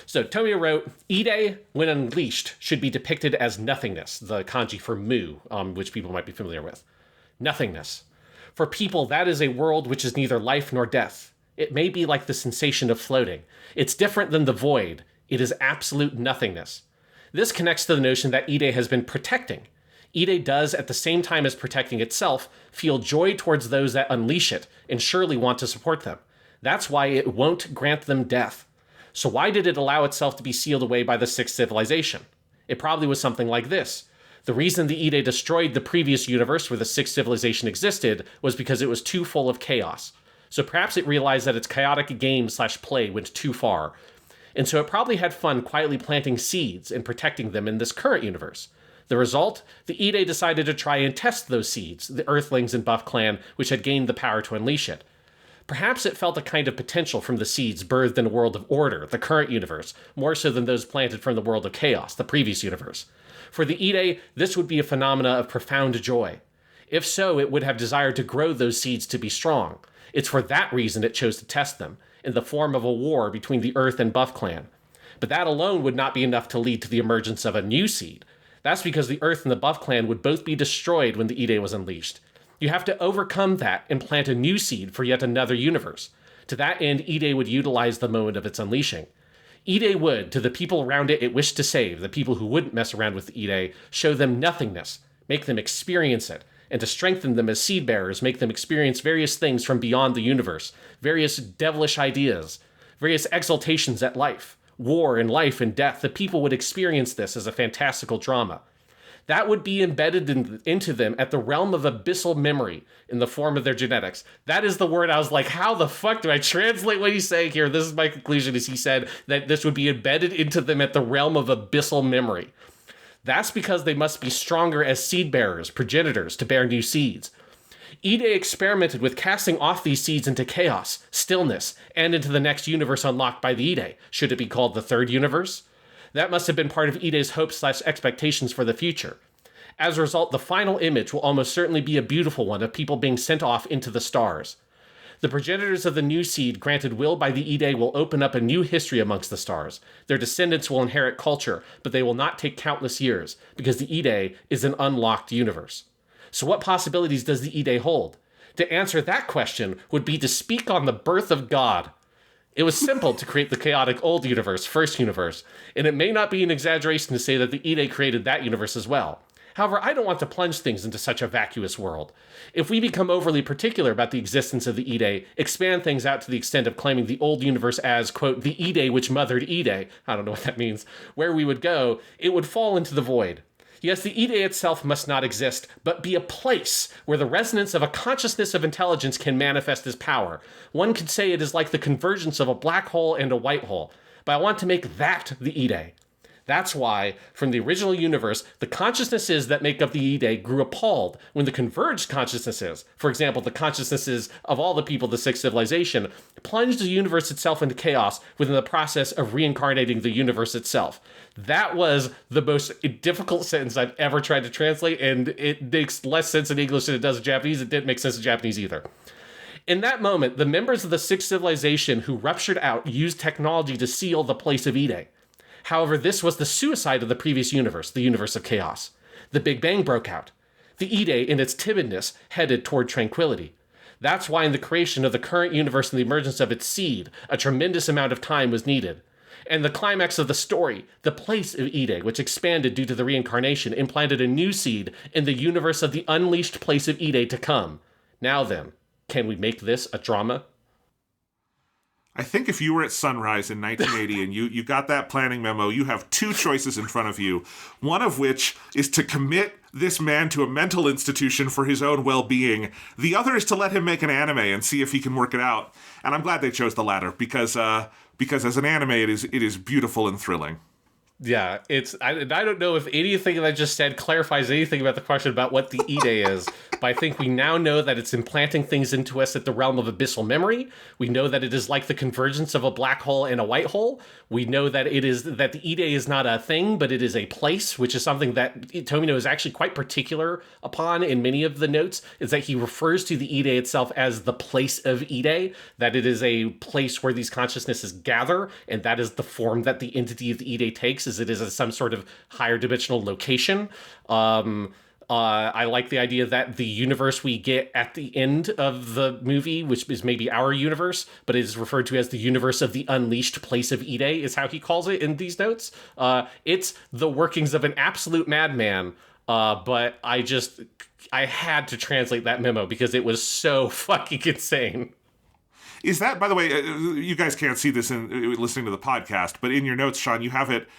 So Tomino wrote, Ide, when unleashed, should be depicted as nothingness, the kanji for mu, which people might be familiar with. Nothingness. For people, that is a world which is neither life nor death. It may be like the sensation of floating. It's different than the void. It is absolute nothingness. This connects to the notion that Ide has been protecting. Ide does, at the same time as protecting itself, feel joy towards those that unleash it and surely want to support them. That's why it won't grant them death. So why did it allow itself to be sealed away by the sixth civilization? It probably was something like this. The reason the Ide destroyed the previous universe where the sixth civilization existed was because it was too full of chaos. So perhaps it realized that its chaotic game/play went too far. And so it probably had fun quietly planting seeds and protecting them in this current universe. The result? The Ide decided to try and test those seeds, the Earthlings and Buff Clan, which had gained the power to unleash it. Perhaps it felt a kind of potential from the seeds birthed in a world of order, the current universe, more so than those planted from the world of chaos, the previous universe. For the Ide, this would be a phenomena of profound joy. If so, it would have desired to grow those seeds to be strong. It's for that reason it chose to test them, in the form of a war between the Earth and Buff Clan. But that alone would not be enough to lead to the emergence of a new seed. That's because the Earth and the Buff Clan would both be destroyed when the Ide was unleashed. You have to overcome that and plant a new seed for yet another universe. To that end, Ide would utilize the moment of its unleashing. Ide would, to the people around it wished to save, the people who wouldn't mess around with the Ide, show them nothingness, make them experience it, and to strengthen them as seed bearers, make them experience various things from beyond the universe, various devilish ideas, various exaltations at life, war and life and death. The people would experience this as a fantastical drama. That would be embedded into them at the realm of abyssal memory in the form of their genetics. That is the word I was like, how the fuck do I translate what he's saying here? This is my conclusion, is he said that this would be embedded into them at the realm of abyssal memory. That's because they must be stronger as seed bearers, progenitors, to bear new seeds. Ide experimented with casting off these seeds into chaos, stillness, and into the next universe unlocked by the Ide. Should it be called the third universe? That must have been part of Ide's hopes/expectations for the future. As a result, the final image will almost certainly be a beautiful one of people being sent off into the stars. The progenitors of the new seed granted will by the Ide will open up a new history amongst the stars. Their descendants will inherit culture, but they will not take countless years, because the Ide is an unlocked universe. So what possibilities does the Ide hold? To answer that question would be to speak on the birth of God. It was simple to create the chaotic old universe, first universe, and it may not be an exaggeration to say that the Ide created that universe as well. However, I don't want to plunge things into such a vacuous world. If we become overly particular about the existence of the Ide, expand things out to the extent of claiming the old universe as, quote, the Ide which mothered Ide, I don't know what that means, where we would go, it would fall into the void. Yes, the Ide itself must not exist, but be a place where the resonance of a consciousness of intelligence can manifest as power. One could say it is like the convergence of a black hole and a white hole, but I want to make that the Ide. That's why, from the original universe, the consciousnesses that make up the Ide grew appalled when the converged consciousnesses, for example, the consciousnesses of all the people of the sixth civilization, plunged the universe itself into chaos within the process of reincarnating the universe itself. That was the most difficult sentence I've ever tried to translate, and it makes less sense in English than it does in Japanese. It didn't make sense in Japanese either. In that moment, the members of the sixth civilization who ruptured out used technology to seal the place of Ide. However, this was the suicide of the previous universe, the universe of chaos. The Big Bang broke out. The Ide, in its timidness, headed toward tranquility. That's why in the creation of the current universe and the emergence of its seed, a tremendous amount of time was needed. And the climax of the story, the place of Ide, which expanded due to the reincarnation, implanted a new seed in the universe of the unleashed place of Ide to come. Now then, can we make this a drama? I think if you were at Sunrise in 1980 and you got that planning memo, you have two choices in front of you. One of which is to commit this man to a mental institution for his own well-being. The other is to let him make an anime and see if he can work it out. And I'm glad they chose the latter because as an anime, it is beautiful and thrilling. Yeah, I don't know if anything that I just said clarifies anything about the question about what the Ide is, but I think we now know that it's implanting things into us at the realm of abyssal memory. We know that it is like the convergence of a black hole and a white hole. We know that that the Ide is not a thing, but it is a place, which is something that Tomino is actually quite particular upon in many of the notes, is that he refers to the Ide itself as the place of Ide, that it is a place where these consciousnesses gather, and that is the form that the entity of the Ide takes, as it is some sort of higher dimensional location. I like the idea that the universe we get at the end of the movie, which is maybe our universe, but it is referred to as the universe of the unleashed place of Ide, is how he calls it in these notes. It's the workings of an absolute madman, but I had to translate that memo because it was so fucking insane. Is that, by the way, you guys can't see this in listening to the podcast, but in your notes, Sean, you have it.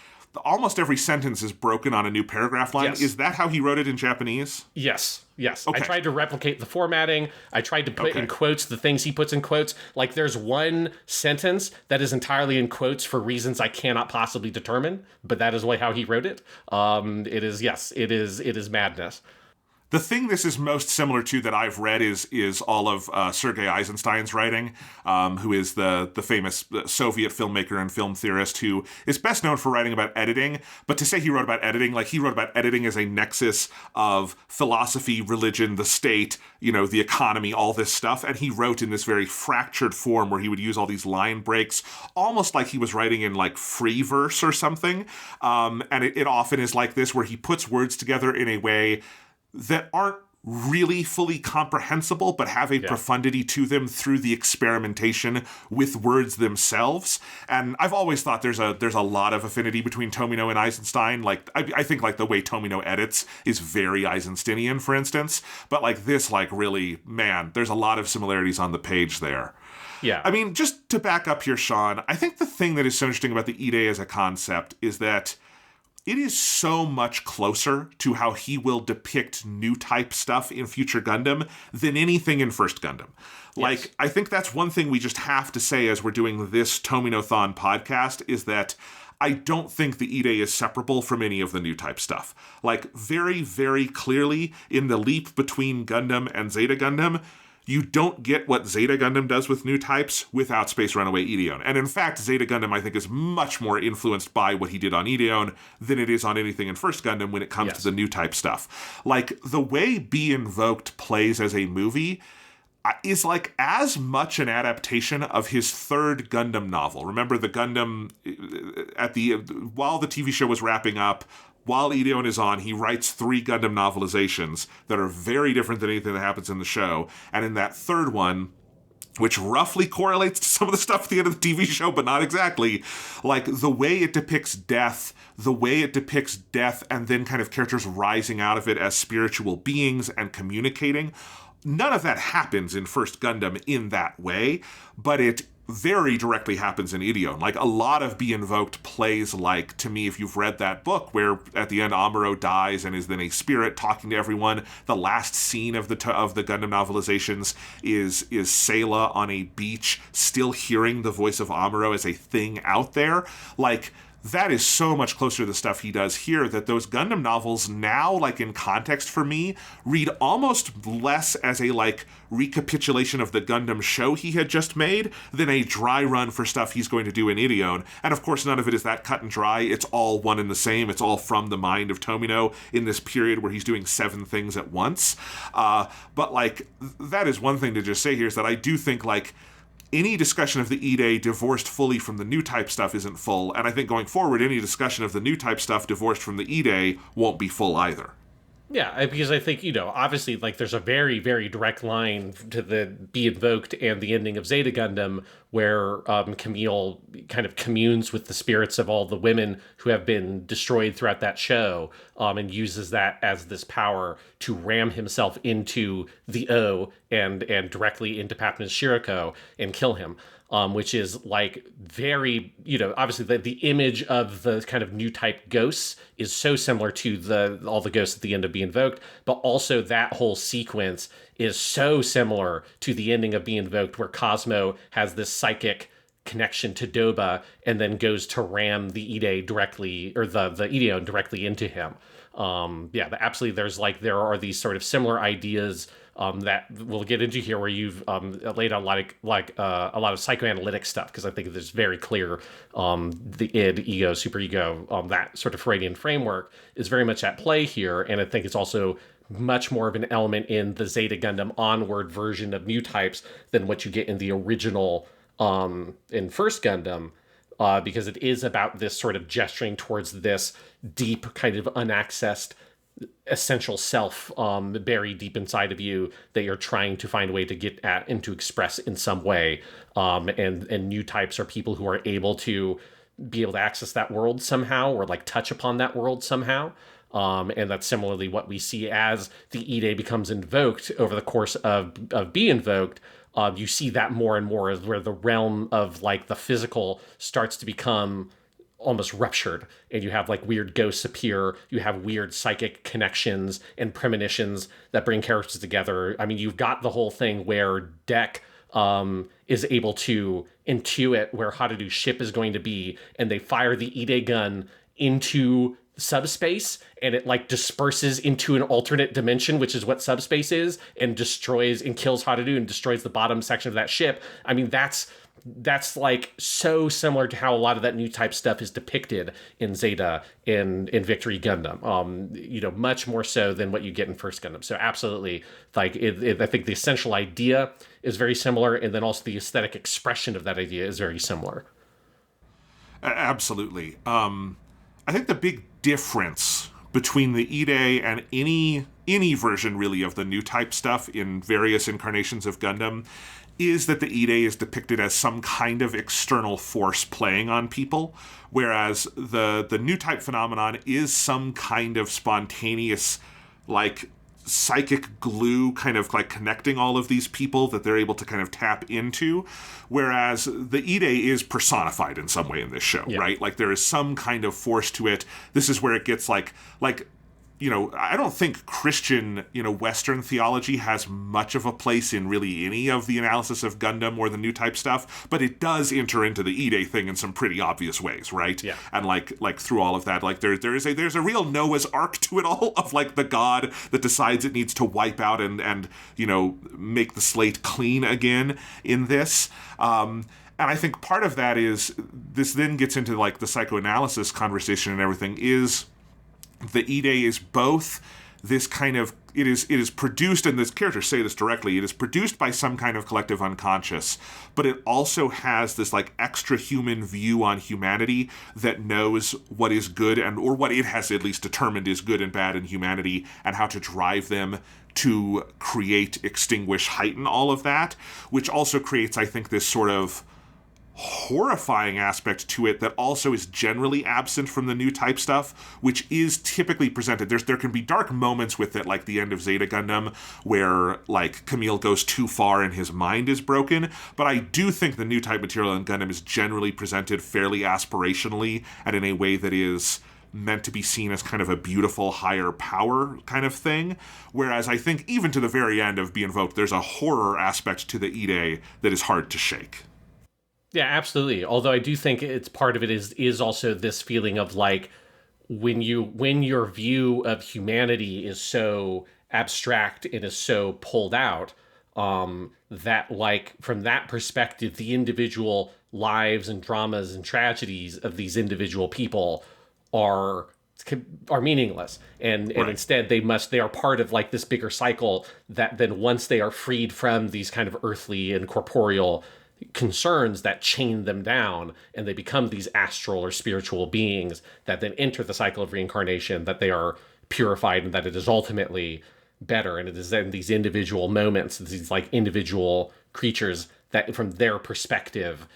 Almost every sentence is broken on a new paragraph line. Yes. Is that how he wrote it in Japanese? Yes. Okay. I tried to replicate the formatting. I tried to put in quotes the things he puts in quotes. Like there's one sentence that is entirely in quotes for reasons I cannot possibly determine, but that is how he wrote it. It is madness. The thing this is most similar to that I've read is all of Sergei Eisenstein's writing, who is the famous Soviet filmmaker and film theorist who is best known for writing about editing. But to say he wrote about editing, like he wrote about editing as a nexus of philosophy, religion, the state, the economy, all this stuff. And he wrote in this very fractured form where he would use all these line breaks, almost like he was writing in like free verse or something. And it often is like this, where he puts words together in a way that aren't really fully comprehensible, but have a profundity to them through the experimentation with words themselves. And I've always thought there's a lot of affinity between Tomino and Eisenstein. Like I think like the way Tomino edits is very Eisensteinian, for instance. But like this, like really, man, there's a lot of similarities on the page there. Yeah. I mean, just to back up here, Sean, I think the thing that is so interesting about the Ide as a concept is that it is so much closer to how he will depict new type stuff in future Gundam than anything in First Gundam. Like, yes. I think that's one thing we just have to say as we're doing this TOMINO-THON podcast is that I don't think the Ide is separable from any of the new type stuff. Like, very, very clearly in the leap between Gundam and Zeta Gundam, you don't get what Zeta Gundam does with new types without Space Runaway Ideon. And in fact, Zeta Gundam, I think, is much more influenced by what he did on Ideon than it is on anything in First Gundam when it comes to the new type stuff. Like, the way Be Invoked plays as a movie is like as much an adaptation of his third Gundam novel. Remember the Gundam while the TV show was wrapping up, while Ideon is on, he writes 3 Gundam novelizations that are very different than anything that happens in the show. And in that third one, which roughly correlates to some of the stuff at the end of the TV show, but not exactly, like the way it depicts death and then kind of characters rising out of it as spiritual beings and communicating. None of that happens in First Gundam in that way, but it very directly happens in Ideon. Like, a lot of Be Invoked plays like, to me, if you've read that book, where at the end Amuro dies and is then a spirit talking to everyone. The last scene of the Gundam novelizations is Sayla on a beach, still hearing the voice of Amuro as a thing out there. Like, that is so much closer to the stuff he does here that those Gundam novels now, like in context for me, read almost less as a like recapitulation of the Gundam show he had just made than a dry run for stuff he's going to do in Ideon. And of course, none of it is that cut and dry. It's all one and the same. It's all from the mind of Tomino in this period where he's doing 7 things at once. But like, that is one thing to just say here, is that I do think like any discussion of the Ide divorced fully from the new type stuff isn't full, and I think going forward, any discussion of the new type stuff divorced from the Ide won't be full either. Yeah, because I think, obviously, like, there's a very, very direct line to the Be Invoked and the ending of Zeta Gundam, where Camille kind of communes with the spirits of all the women who have been destroyed throughout that show, and uses that as this power to ram himself into the O and directly into Patman's Shiroko and kill him. which is like very, obviously the image of the kind of new type ghosts is so similar to all the ghosts at the end of Be Invoked, but also that whole sequence is so similar to the ending of Be Invoked, where Cosmo has this psychic connection to Doba and then goes to ram the Ide directly, or the Ideon directly into him. Absolutely. There are these sort of similar ideas that we'll get into here, where you've laid out a lot of psychoanalytic stuff, because I think there's very clear the id, ego, superego, that sort of Freudian framework is very much at play here, and I think it's also much more of an element in the Zeta Gundam Onward version of new types than what you get in the original in First Gundam. Because it is about this sort of gesturing towards this deep kind of unaccessed essential self buried deep inside of you that you're trying to find a way to get at and to express in some way. And new types are people who are able to access that world somehow, or like touch upon that world somehow. And that's similarly what we see as the Ide becomes invoked over the course of Be Invoked. You see that more and more, as where the realm of like the physical starts to become almost ruptured, and you have like weird ghosts appear, you have weird psychic connections and premonitions that bring characters together. I mean, you've got the whole thing where Deck is able to intuit where Haru's ship is going to be, and they fire the Ide gun into subspace, and it like disperses into an alternate dimension, which is what subspace is, and destroys and kills Haru and destroys the bottom section of that ship. I mean, that's like so similar to how a lot of that new type stuff is depicted in Zeta in Victory Gundam. Much more so than what you get in First Gundam. So absolutely, like I think the essential idea is very similar, and then also the aesthetic expression of that idea is very similar. Absolutely. I think the big difference between the Ide and any version really of the new type stuff in various incarnations of Gundam is that the Ide is depicted as some kind of external force playing on people, whereas the new type phenomenon is some kind of spontaneous, like, psychic glue kind of like connecting all of these people that they're able to kind of tap into, whereas the Ide is personified in some way in this show, right? Like there is some kind of force to it. This is where it gets like I don't think Christian, Western theology has much of a place in really any of the analysis of Gundam or the new type stuff, but it does enter into the Ide thing in some pretty obvious ways, right? Yeah. And like through all of that, like there's a real Noah's Ark to it all, of like the god that decides it needs to wipe out and make the slate clean again in this. And I think part of that is, this then gets into like the psychoanalysis conversation and everything, is the Ide is both this kind of, it is produced, and this characters say this directly, it is produced by some kind of collective unconscious, but it also has this like extra human view on humanity that knows what is good, or what it has at least determined is good and bad in humanity, and how to drive them to create, extinguish, heighten all of that, which also creates, I think, this sort of horrifying aspect to it that also is generally absent from the new type stuff, which is typically presented. There can be dark moments with it, like the end of Zeta Gundam, where like Camille goes too far and his mind is broken, but I do think the new type material in Gundam is generally presented fairly aspirationally and in a way that is meant to be seen as kind of a beautiful higher power kind of thing, whereas I think even to the very end of Be Invoked, there's a horror aspect to the Ide that is hard to shake. Yeah, absolutely. Although I do think it's part of it is also this feeling of like, when your view of humanity is so abstract and is so pulled out, that like from that perspective, the individual lives and dramas and tragedies of these individual people are meaningless, and instead they are part of like this bigger cycle that then, once they are freed from these kind of earthly and corporeal concerns that chain them down, and they become these astral or spiritual beings that then enter the cycle of reincarnation, that they are purified, and that it is ultimately better. And it is then these individual moments, these like individual creatures that from their perspective,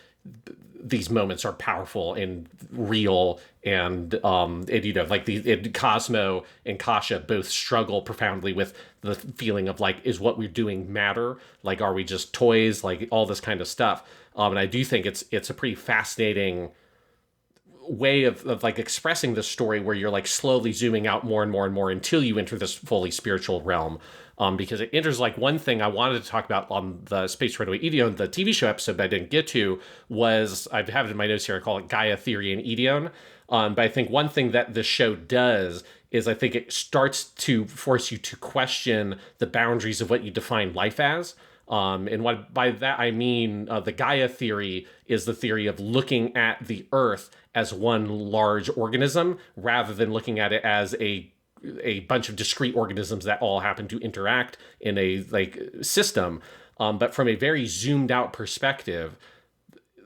these moments are powerful and real, and Cosmo and Kasha both struggle profoundly with the feeling of like, is what we're doing matter? Like, are we just toys? Like, all this kind of stuff. And I do think it's a pretty fascinating way of like expressing this story, where you're like slowly zooming out more and more and more until you enter this fully spiritual realm. Because it enters, like, one thing I wanted to talk about on the Space Runaway Ideon, the TV show episode, but I didn't get to, was, I have it in my notes here, I call it Gaia Theory and Ideon. But I think one thing that the show does is I think it starts to force you to question the boundaries of what you define life as. And what by that I mean, the Gaia theory is the theory of looking at the Earth as one large organism, rather than looking at it as a bunch of discrete organisms that all happen to interact in a like system. But from a very zoomed out perspective,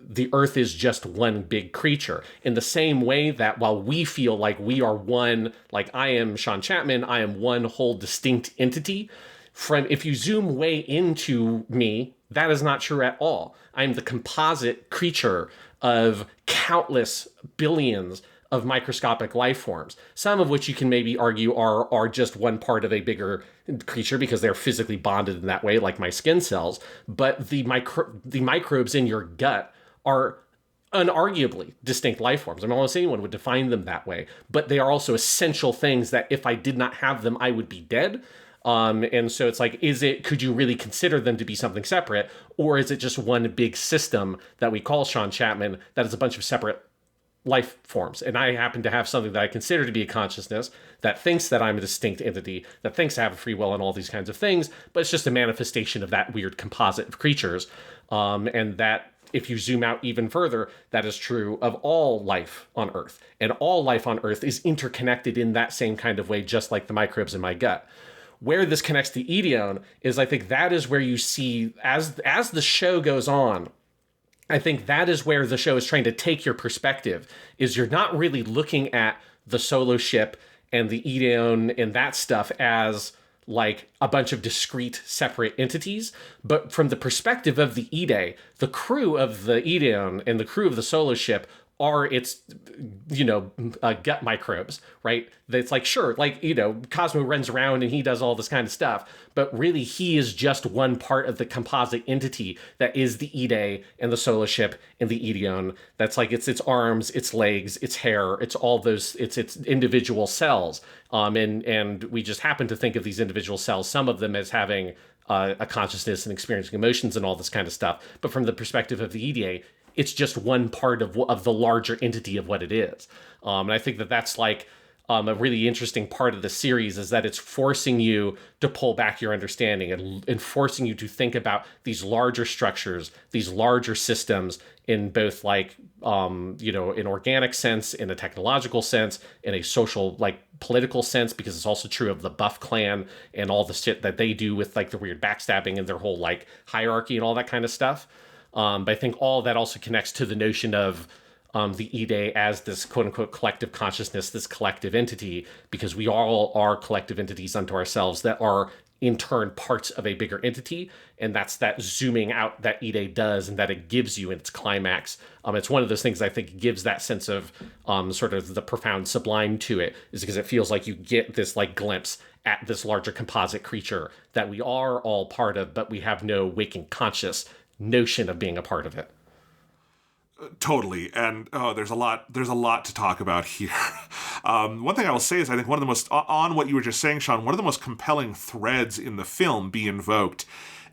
the Earth is just one big creature, in the same way that while we feel like we are one, like I am Sean Chapman, I am one whole distinct entity. If you zoom way into me, that is not true at all. I'm the composite creature of countless billions of microscopic life forms, some of which you can maybe argue are just one part of a bigger creature because they're physically bonded in that way, like my skin cells. But the microbes in your gut are unarguably distinct life forms. I mean, almost anyone would define them that way, but they are also essential things that if I did not have them, I would be dead. And so it's like, could you really consider them to be something separate, or is it just one big system that we call Sean Chapman that is a bunch of separate life forms? And I happen to have something that I consider to be a consciousness that thinks that I'm a distinct entity, that thinks I have a free will and all these kinds of things, but it's just a manifestation of that weird composite of creatures. And that, if you zoom out even further, that is true of all life on Earth. And all life on Earth is interconnected in that same kind of way, just like the microbes in my gut. Where this connects to Ideon is, I think that is where you see, as the show goes on, I think that is where the show is trying to take your perspective, is you're not really looking at the solo ship and the Ideon and that stuff as like a bunch of discrete separate entities, but from the perspective of the Ide, the crew of the Ideon and the crew of the solo ship are its, gut microbes, right? It's like, sure, like, Cosmo runs around and he does all this kind of stuff, but really he is just one part of the composite entity that is the Ide and the solo ship and the Ideon. That's like, it's arms, its legs, its hair, it's all those, it's individual cells. And we just happen to think of these individual cells, some of them as having a consciousness and experiencing emotions and all this kind of stuff. But from the perspective of the Ide, it's just one part of the larger entity of what it is. And I think that that's like a really interesting part of the series, is that it's forcing you to pull back your understanding and forcing you to think about these larger structures, these larger systems in both like, an organic sense, in a technological sense, in a social, like political sense, because it's also true of the Buff clan and all the shit that they do with like the weird backstabbing and their whole like hierarchy and all that kind of stuff. But I think all that also connects to the notion of the Ide as this quote-unquote collective consciousness, this collective entity, because we all are collective entities unto ourselves that are in turn parts of a bigger entity. And that's that zooming out that Ide does, and that it gives you in its climax. It's one of those things I think gives that sense of sort of the profound sublime to it, is because it feels like you get this like glimpse at this larger composite creature that we are all part of, but we have no waking conscious notion of being a part of it. Totally. And there's a lot to talk about here. One thing I will say is, I think one of the most, on what you were just saying, Sean, one of the most compelling threads in the film, Be Invoked,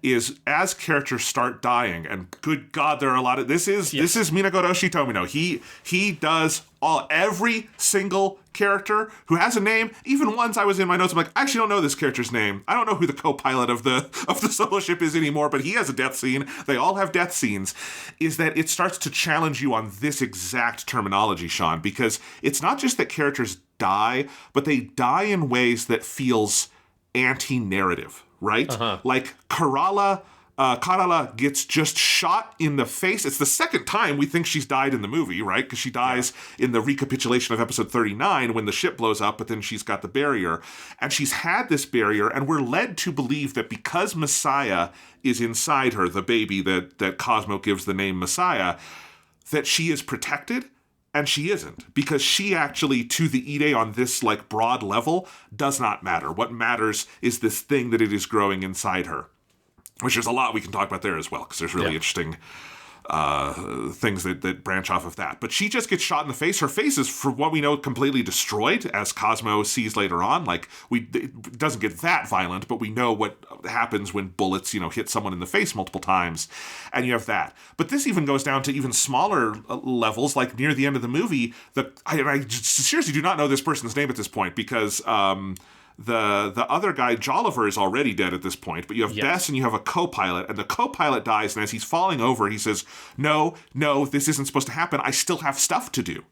is as characters start dying, and good God, there are a lot of, this is Minagoroshi Tomino. He does every single character who has a name, even ones I was in my notes, I'm like, I actually don't know this character's name. I don't know who the co-pilot of the solo ship is anymore, but he has a death scene. They all have death scenes. Is that it starts to challenge you on this exact terminology, Sean, because it's not just that characters die, but they die in ways that feels anti-narrative, right? Uh-huh. Like Karala gets just shot in the face. It's the second time we think she's died in the movie, right? Because she dies in the recapitulation of episode 39 when the ship blows up, but then she's got the barrier. And she's had this barrier, and we're led to believe that because Messiah is inside her, the baby that Cosmo gives the name Messiah, that she is protected, and she isn't, because she actually, to the Ide on this like broad level, does not matter. What matters is this thing that it is growing inside her, which there's a lot we can talk about there as well, because there's really interesting things that branch off of that. But she just gets shot in the face. Her face is, for what we know, completely destroyed, as Cosmo sees later on. Like, it doesn't get that violent, but we know what happens when bullets, hit someone in the face multiple times, and you have that. But this even goes down to even smaller levels, like near the end of the movie. I seriously do not know this person's name at this point, because the other guy, Jolliver, is already dead at this point, but you have Bess and you have a co-pilot, and the co-pilot dies, and as he's falling over, he says, no, this isn't supposed to happen. I still have stuff to do.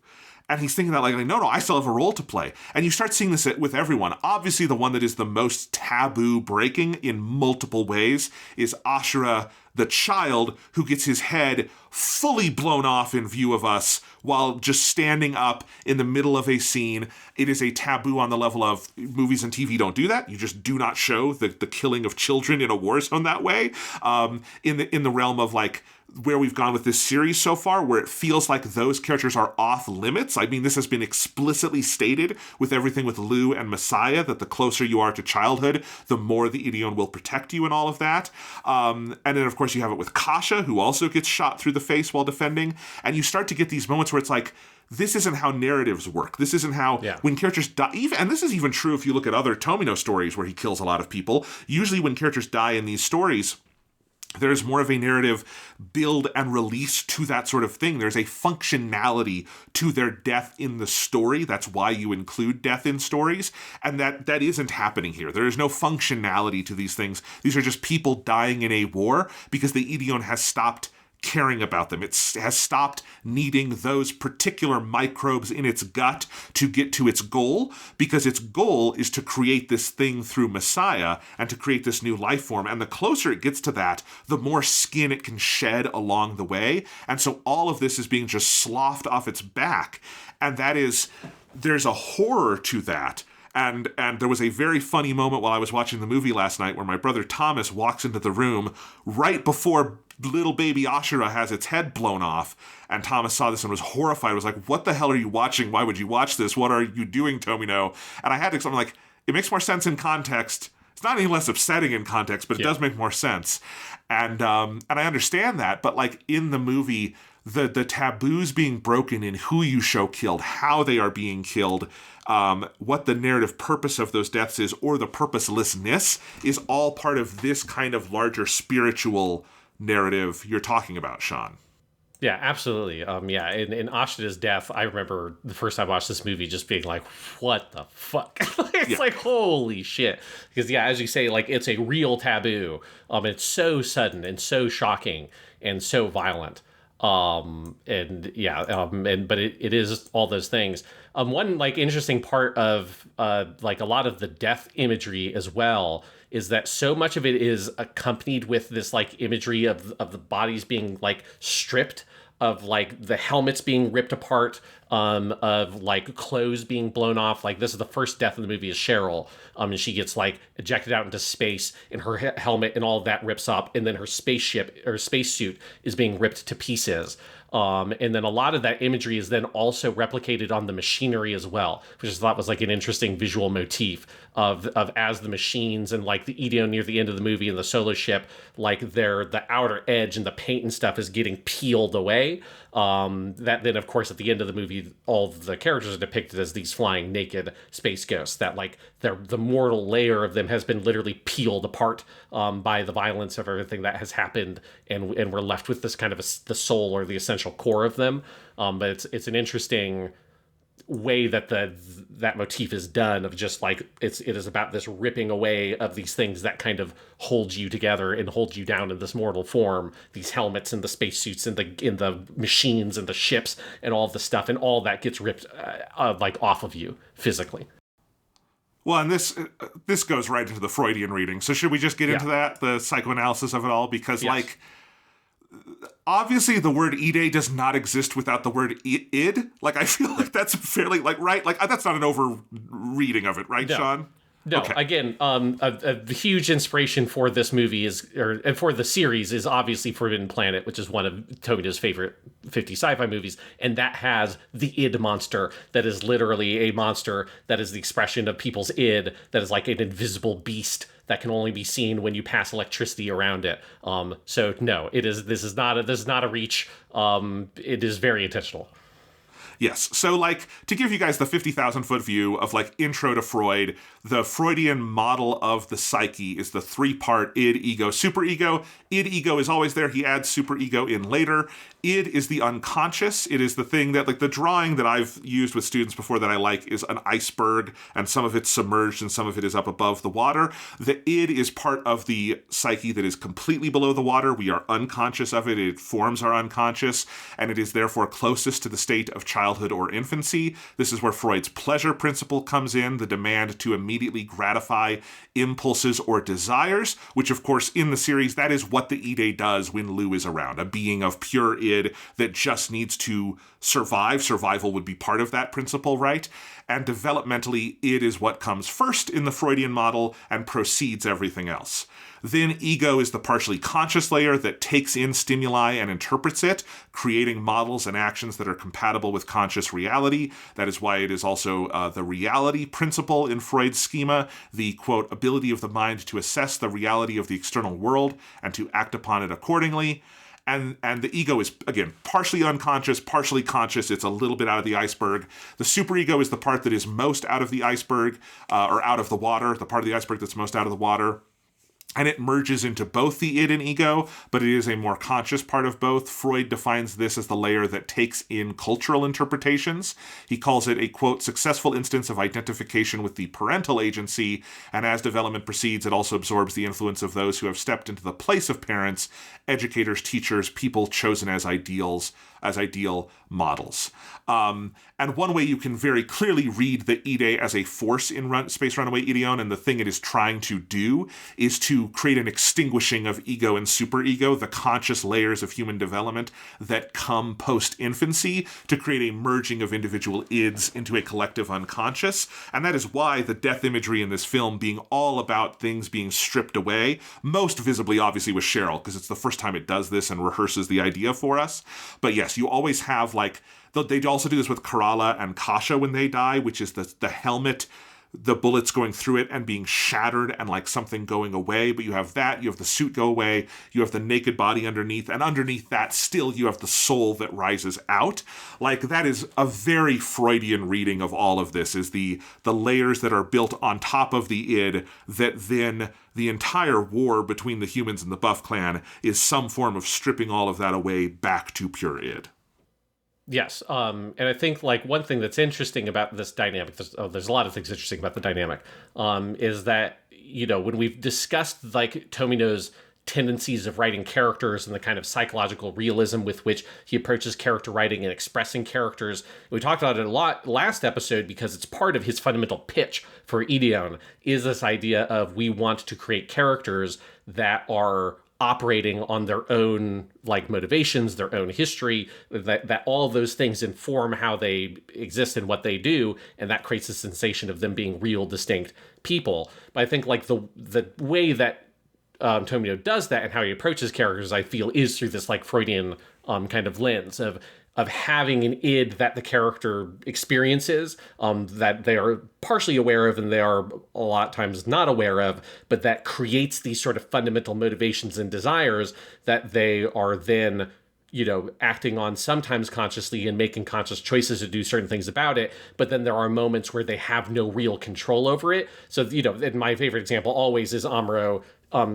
And he's thinking that like, no, I still have a role to play. And you start seeing this with everyone. Obviously, the one that is the most taboo breaking in multiple ways is Ashura, the child, who gets his head fully blown off in view of us while just standing up in the middle of a scene. It is a taboo on the level of movies and TV don't do that. You just do not show the killing of children in a war zone that way. In the realm of like where we've gone with this series so far, where it feels like those characters are off limits. I mean, this has been explicitly stated with everything with Lou and Messiah, that the closer you are to childhood, the more the Ideon will protect you and all of that. And then, of course, you have it with Kasha, who also gets shot through the face while defending. And you start to get these moments where it's like, this isn't how narratives work. This isn't how, when characters die, and this is even true if you look at other Tomino stories where he kills a lot of people. Usually when characters die in these stories, there's more of a narrative build and release to that sort of thing. There's a functionality to their death in the story. That's why you include death in stories. And that isn't happening here. There is no functionality to these things. These are just people dying in a war because the Ideon has stopped caring about them. It has stopped needing those particular microbes in its gut to get to its goal, because its goal is to create this thing through Messiah and to create this new life form. And the closer it gets to that, the more skin it can shed along the way. And so all of this is being just sloughed off its back. And there's a horror to that. And there was a very funny moment while I was watching the movie last night where my brother Thomas walks into the room right before little baby Ashura has its head blown off. And Thomas saw this and was horrified. Was like, what the hell are you watching? Why would you watch this? What are you doing, Tomino? And I had to, I'm like, it makes more sense in context. It's not any less upsetting in context, but it does make more sense. And I understand that, but like in the movie, the taboos being broken in who you show killed, how they are being killed, what the narrative purpose of those deaths is, or the purposelessness, is all part of this kind of larger spiritual narrative you're talking about, Sean. Yeah, absolutely. In Ashura's death, I remember the first time I watched this movie just being like, what the fuck? It's like, holy shit. Because, as you say, like, it's a real taboo. It's so sudden and so shocking and so violent. But it is all those things. One like interesting part of like a lot of the death imagery as well is that so much of it is accompanied with this like imagery of the bodies being like stripped, of like the helmets being ripped apart, of like clothes being blown off. Like this is the first death in the movie is Cheryl, and she gets like ejected out into space, and her helmet and all of that rips up, and then her spaceship or spacesuit is being ripped to pieces. And then a lot of that imagery is then also replicated on the machinery as well, which I thought was like an interesting visual motif of as the machines and like the Ideon near the end of the movie and the solo ship, like the outer edge and the paint and stuff is getting peeled away. That then, of course, at the end of the movie, all of the characters are depicted as these flying naked space ghosts that like the mortal layer of them has been literally peeled apart by the violence of everything that has happened, and we're left with this kind of the soul or the essential core of them. But it's an interesting way that that motif is done, of just like it is about this ripping away of these things that kind of hold you together and hold you down in this mortal form, these helmets and the spacesuits and the machines and the ships and all the stuff, and all that gets ripped like off of you physically. Well, and this goes right into the Freudian reading. So should we just get into that, the psychoanalysis of it all? Because like, obviously the word ide does not exist without the word id. Like, I feel like that's fairly like, right? Like, that's not an over reading of it, right, No. Sean? No, Okay. again, a huge inspiration for this movie and for the series is obviously Forbidden Planet, which is one of Tomino's favorite 50 sci-fi movies, and that has the id monster that is literally a monster that is the expression of people's id, that is like an invisible beast that can only be seen when you pass electricity around it. So no, this is not a reach. It is very intentional. Yes. So, like, to give you guys the 50,000 foot view of, like, intro to Freud, the Freudian model of the psyche is the 3-part id, ego, superego. Id, ego is always there. He adds superego in later. Id is the unconscious. It is the thing that, like, the drawing that I've used with students before that I like is an iceberg, and some of it's submerged and some of it is up above the water. The id is part of the psyche that is completely below the water. We are unconscious of it. It forms our unconscious, and it is therefore closest to the state of childhood or infancy. This is where Freud's pleasure principle comes in, the demand to immediately gratify impulses or desires, which of course in the series, that is what the ide does when Lou is around, a being of pure id that just needs to survive. Survival would be part of that principle, right? And developmentally, id is what comes first in the Freudian model and precedes everything else. Then ego is the partially conscious layer that takes in stimuli and interprets it, creating models and actions that are compatible with conscious reality. That is why it is also the reality principle in Freud's schema, the, quote, ability of the mind to assess the reality of the external world and to act upon it accordingly. And the ego is, again, partially unconscious, partially conscious. It's a little bit out of the iceberg. The superego is the part that is most out of the iceberg, or out of the water, the part of the iceberg that's most out of the water. And it merges into both the id and ego, but it is a more conscious part of both. Freud defines this as the layer that takes in cultural interpretations. He calls it a, quote, successful instance of identification with the parental agency, and as development proceeds, it also absorbs the influence of those who have stepped into the place of parents, educators, teachers, people chosen as ideal models. And one way you can very clearly read the ide as a force in Space Runaway Ideon, and the thing it is trying to do, is to create an extinguishing of ego and superego, the conscious layers of human development that come post-infancy, to create a merging of individual ids into a collective unconscious. And that is why the death imagery in this film being all about things being stripped away, most visibly obviously with Cheryl, because it's the first time it does this and rehearses the idea for us. But yes, you always have, like, they also do this with Kerala and Kasha when they die, which is the helmet, the bullets going through it and being shattered and like something going away. But you have that, you have the suit go away, you have the naked body underneath, and underneath that still you have the soul that rises out. Like, that is a very Freudian reading of all of this, is the layers that are built on top of the id, that then the entire war between the humans and the Buff Clan is some form of stripping all of that away back to pure id. Yes, and I think, like, one thing that's interesting about this dynamic, there's a lot of things interesting about the dynamic, is that, you know, when we've discussed, like, Tomino's tendencies of writing characters and the kind of psychological realism with which he approaches character writing and expressing characters, we talked about it a lot last episode because it's part of his fundamental pitch for Ideon, is this idea of we want to create characters that are operating on their own, like, motivations, their own history, that all of those things inform how they exist and what they do, and that creates a sensation of them being real, distinct people. But I think, like, the way that Tomino does that and how he approaches characters, I feel, is through this, like, Freudian kind of lens of having an id that the character experiences, that they are partially aware of and they are a lot of times not aware of, but that creates these sort of fundamental motivations and desires that they are then, you know, acting on sometimes consciously and making conscious choices to do certain things about it. But then there are moments where they have no real control over it. So, you know, and my favorite example always is Amuro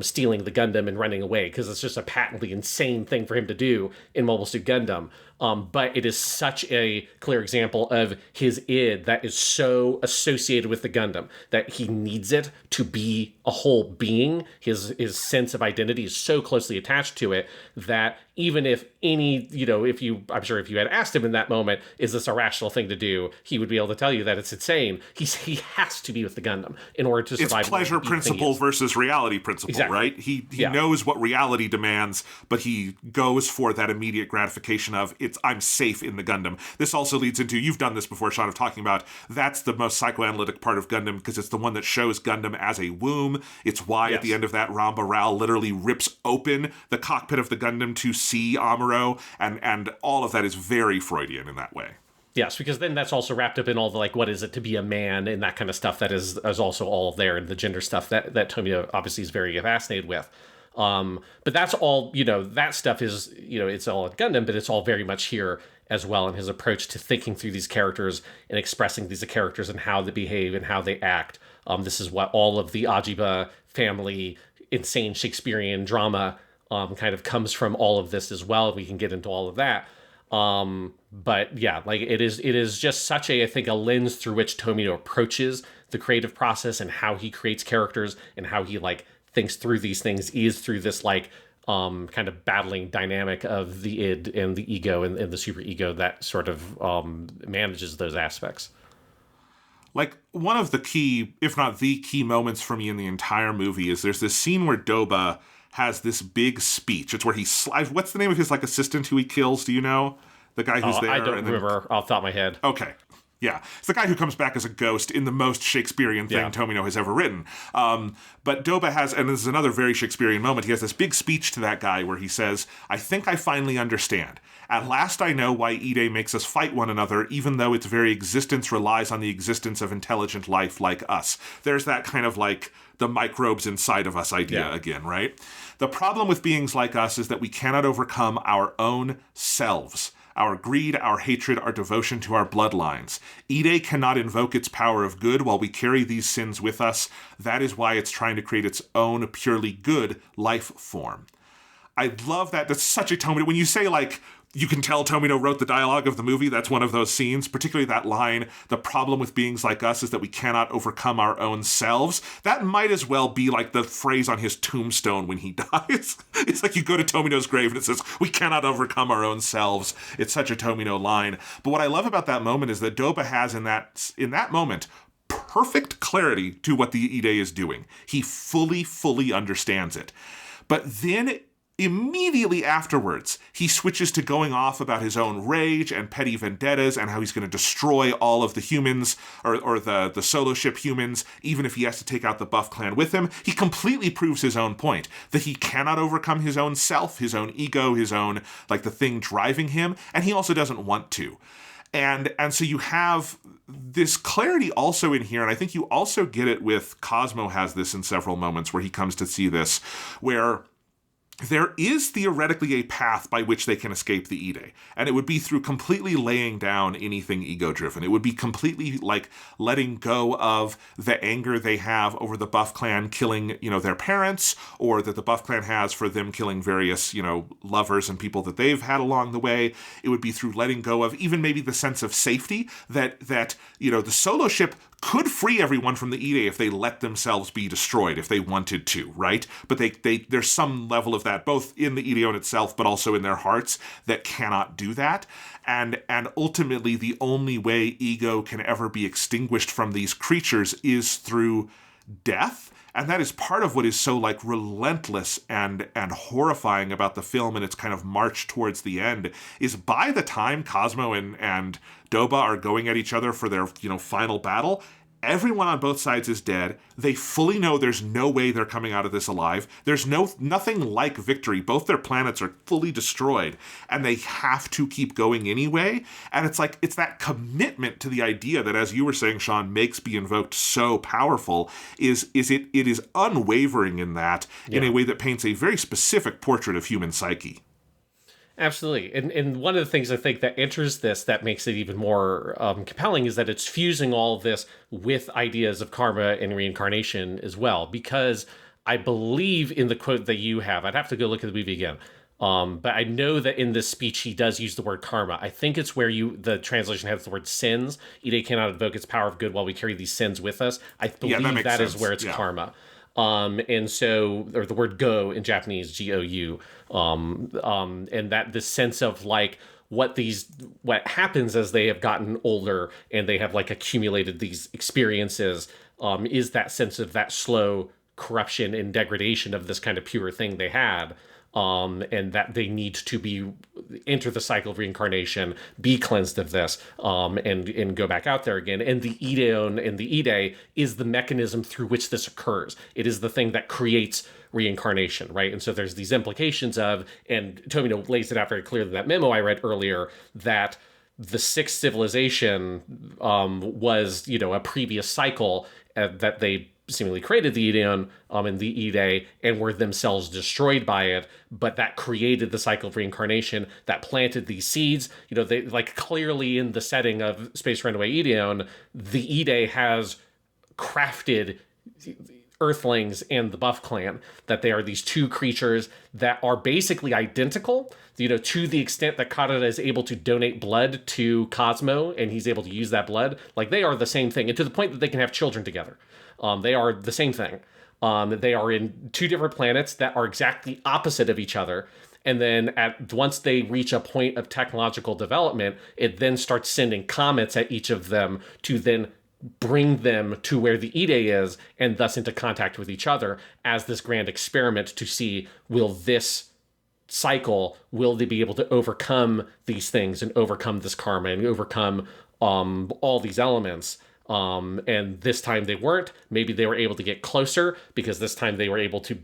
stealing the Gundam and running away, because it's just a patently insane thing for him to do in Mobile Suit Gundam. But it is such a clear example of his id that is so associated with the Gundam that he needs it to be a whole being. His sense of identity is so closely attached to it that even if I'm sure if you had asked him in that moment, is this a rational thing to do, he would be able to tell you that it's insane. He has to be with the Gundam in order to survive. It's pleasure principle versus reality principle, exactly. Right? He knows what reality demands, but he goes for that immediate gratification of I'm safe in the Gundam. This also leads into, you've done this before, Sean, of talking about that's the most psychoanalytic part of Gundam because it's the one that shows Gundam as a womb. It's why at the end of that, Ramba Rao literally rips open the cockpit of the Gundam to see Amuro, and all of that is very Freudian in that way. Yes, because then that's also wrapped up in all the, like, what is it to be a man and that kind of stuff that is also all there, and the gender stuff that Tomino obviously is very fascinated with. But that's all, that stuff is, it's all in Gundam, but it's all very much here as well in his approach to thinking through these characters and expressing these characters and how they behave and how they act. This is what all of the Ajiba family, insane Shakespearean drama kind of comes from all of this as well. We can get into all of that. But yeah, like it is just such a lens through which Tomino approaches the creative process and how he creates characters and how he thinks through these things is through this kind of battling dynamic of the id and the ego and the super ego that sort of manages those aspects. Like, one of the key, if not the key moments for me in the entire movie is there's this scene where Doba has this big speech. It's where he what's the name of his assistant who he kills? Do you know? The guy who's there? I don't remember off the top of my head. Okay. Yeah. It's the guy who comes back as a ghost in the most Shakespearean thing Tomino has ever written. But Doba has, and this is another very Shakespearean moment, he has this big speech to that guy where he says, "I think I finally understand. At last I know why Ide makes us fight one another, even though its very existence relies on the existence of intelligent life like us." There's that kind of the microbes inside of us idea again, right? The problem with beings like us is that we cannot overcome our own selves. Our greed, our hatred, our devotion to our bloodlines. Ide cannot invoke its power of good while we carry these sins with us. That is why it's trying to create its own purely good life form. I love that. That's such a Tomino. When you say, you can tell Tomino wrote the dialogue of the movie, that's one of those scenes, particularly that line, "The problem with beings like us is that we cannot overcome our own selves." That might as well be the phrase on his tombstone when he dies. It's you go to Tomino's grave and it says, "We cannot overcome our own selves." It's such a Tomino line. But what I love about that moment is that Doba has in that moment perfect clarity to what the Ide is doing. He fully understands it. But then immediately afterwards, he switches to going off about his own rage and petty vendettas and how he's going to destroy all of the humans or the solo ship humans, even if he has to take out the Buff clan with him. He completely proves his own point, that he cannot overcome his own self, his own ego, his own, the thing driving him, and he also doesn't want to. And so you have this clarity also in here, and I think you also get it with Cosmo has this in several moments where he comes to see this, where there is theoretically a path by which they can escape the Ide, and it would be through completely laying down anything ego-driven. It would be completely letting go of the anger they have over the Buff clan killing, their parents, or that the Buff clan has for them killing various, lovers and people that they've had along the way. It would be through letting go of even maybe the sense of safety that the solo ship could free everyone from the Ide if they let themselves be destroyed, if they wanted to, right? But there's some level of that, both in the Ideon itself, but also in their hearts, that cannot do that. And ultimately, the only way ego can ever be extinguished from these creatures is through death. And that is part of what is so relentless and horrifying about the film and its kind of march towards the end, is by the time Cosmo and Doba are going at each other for their final battle, everyone on both sides is dead. They fully know there's no way they're coming out of this alive. There's nothing like victory. Both their planets are fully destroyed, and they have to keep going anyway. And it's that commitment to the idea that, as you were saying, Sean, makes Be Invoked so powerful. It is unwavering in that, in a way that paints a very specific portrait of human psyche. Absolutely. And one of the things I think that enters this that makes it even more compelling is that it's fusing all of this with ideas of karma and reincarnation as well. Because I believe in the quote that you have, I'd have to go look at the movie again. But I know that in this speech, he does use the word karma. I think it's where the translation has the word sins. Ide cannot invoke its power of good while we carry these sins with us. I believe that is where it's karma. And so, or the word go in Japanese, G-O-U, and that the sense of what happens as they have gotten older and they have accumulated these experiences, is that sense of that slow corruption and degradation of this kind of pure thing they had. and that they need to be enter the cycle of reincarnation, be cleansed of this, and go back out there again. And the Ideon and the Ide is the mechanism through which this occurs. It is the thing that creates reincarnation, right? And so there's these implications of, and Tomino lays it out very clearly in that memo I read earlier, that the sixth civilization was, a previous cycle that they seemingly created the Ideon and the Ide and were themselves destroyed by it, but that created the cycle of reincarnation that planted these seeds. They like clearly in the setting of Space Runaway Ideon, the Ide has crafted Earthlings and the Buff Clan, that they are these two creatures that are basically identical, to the extent that Karada is able to donate blood to Cosmo and he's able to use that blood. Like, they are the same thing, and to the point that they can have children together. They are the same thing. They are in two different planets that are exactly opposite of each other. And then once they reach a point of technological development, it then starts sending comets at each of them to then bring them to where the Ide is, and thus into contact with each other as this grand experiment to see, will this cycle, will they be able to overcome these things and overcome this karma and overcome all these elements. And this time they weren't. Maybe they were able to get closer because this time they were able to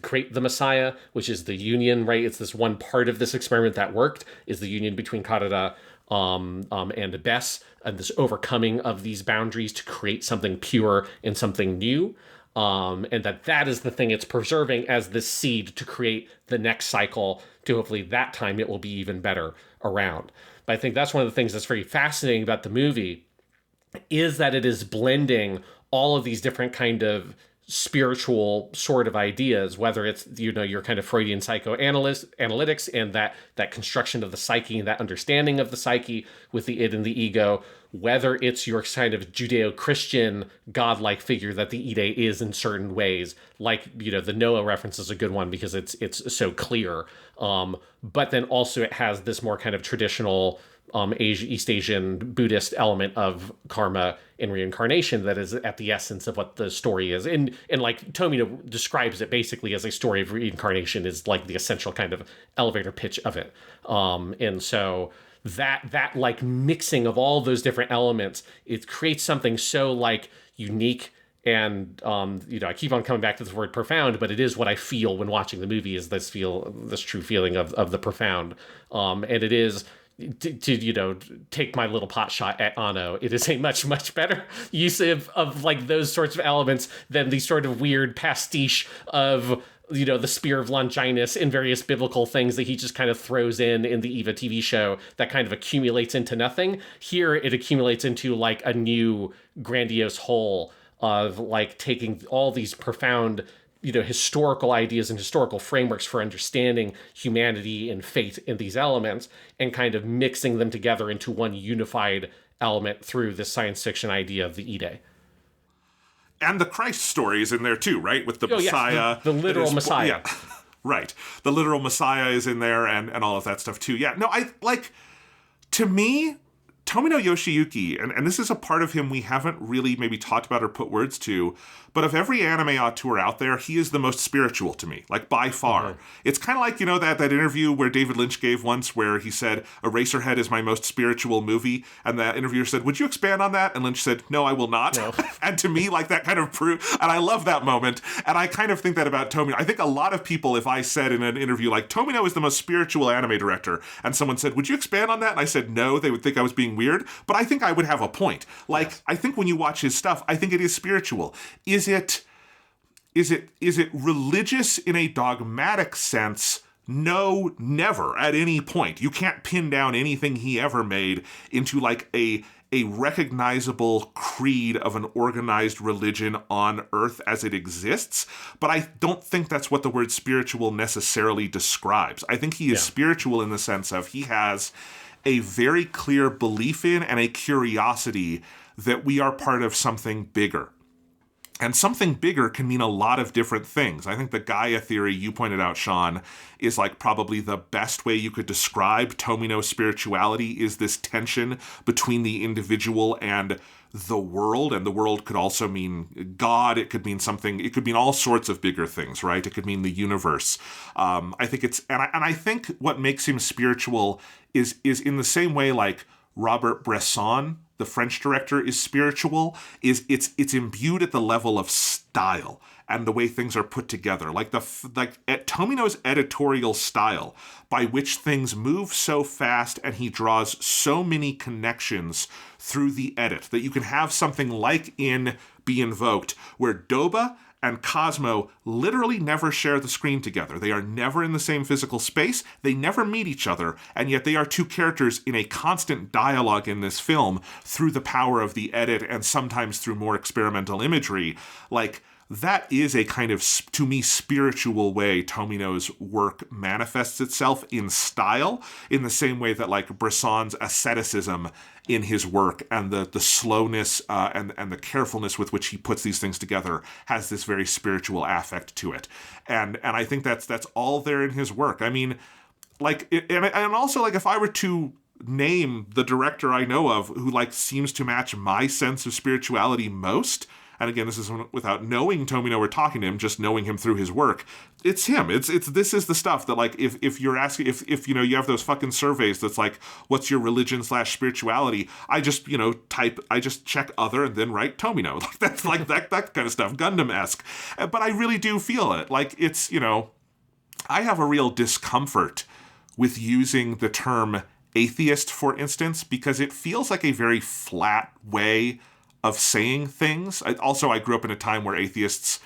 create the Messiah, which is the union, right? It's this one part of this experiment that worked, is the union between Karada and Bess, and this overcoming of these boundaries to create something pure and something new. And that is the thing it's preserving as this seed to create the next cycle, to hopefully that time it will be even better around. But I think that's one of the things that's very fascinating about the movie, is that it is blending all of these different kind of spiritual sort of ideas, whether it's, your kind of Freudian psychoanalytics and that construction of the psyche and that understanding of the psyche with the id and the ego, whether it's your kind of Judeo-Christian godlike figure that the Ide is in certain ways, like, the Noah reference is a good one because it's so clear. But then also it has this more kind of traditional East Asian Buddhist element of karma and reincarnation that is at the essence of what the story is. And like Tomino describes it basically as a story of reincarnation is like the essential kind of elevator pitch of it. And so that like mixing of all those different elements, it creates something so like unique. And, I keep on coming back to this word profound, but it is what I feel when watching the movie, is this true feeling of the profound. And it is, to take my little pot shot at Anno, it is a much, much better use of like those sorts of elements than the sort of weird pastiche of, the spear of Longinus and various biblical things that he just kind of throws in the Eva TV show that kind of accumulates into nothing. Here, it accumulates into like a new grandiose whole of like taking all these profound, historical ideas and historical frameworks for understanding humanity and fate in these elements and kind of mixing them together into one unified element through this science fiction idea of the Ide. And the Christ story is in there too, right? With the Messiah. Yes, the literal Messiah. Yeah, right. The literal Messiah is in there and all of that stuff too. Yeah, no, to me, Tomino Yoshiyuki, and this is a part of him we haven't really maybe talked about or put words to, but of every anime auteur out there, he is the most spiritual to me, like by far. Mm-hmm. It's kind of like, that interview where David Lynch gave once where he said, Eraserhead is my most spiritual movie, and the interviewer said, would you expand on that? And Lynch said, no, I will not. No. And to me, like, that kind of and I love that moment, and I kind of think that about Tomino. I think a lot of people, if I said in an interview, like, Tomino is the most spiritual anime director, and someone said, would you expand on that? And I said, no, they would think I was being weird, but I think I would have a point. Like, yes. I think when you watch his stuff, I think it is spiritual. Is it religious in a dogmatic sense? No, never at any point. You can't pin down anything he ever made into like a recognizable creed of an organized religion on Earth as it exists. But I don't think that's what the word spiritual necessarily describes. I think he is spiritual in the sense of he has a very clear belief in and a curiosity that we are part of something bigger. And something bigger can mean a lot of different things. I think the Gaia theory you pointed out, Sean, is like probably the best way you could describe Tomino spirituality, is this tension between the individual and the world. And the world could also mean God. It could mean something. It could mean all sorts of bigger things, right? It could mean the universe. I think it's, and I think what makes him spiritual is in the same way like Robert Bresson, the French director, is spiritual, is it's imbued at the level of style and the way things are put together. Like Tomino's editorial style, by which things move so fast and he draws so many connections through the edit, that you can have something like in Be Invoked, where Doba and Cosmo literally never share the screen together. They are never in the same physical space. They never meet each other. And yet they are two characters in a constant dialogue in this film through the power of the edit and sometimes through more experimental imagery. Like, that is a kind of, to me, spiritual way Tomino's work manifests itself in style, in the same way that like Bresson's asceticism in his work and the slowness and the carefulness with which he puts these things together has this very spiritual affect to it. And I think that's all there in his work. I mean, like, and also like if I were to name the director I know of who like seems to match my sense of spirituality most, and again, this is without knowing Tomino or talking to him, just knowing him through his work, it's him. This is the stuff that like if you're asking, if you know, you have those fucking surveys that's like, what's your religion / spirituality? I just, you know, I just check other and then write Tomino. Like that's like that kind of stuff, Gundam-esque. But I really do feel it. Like it's, you know, I have a real discomfort with using the term atheist, for instance, because it feels like a very flat way of saying things. I grew up in a time where atheists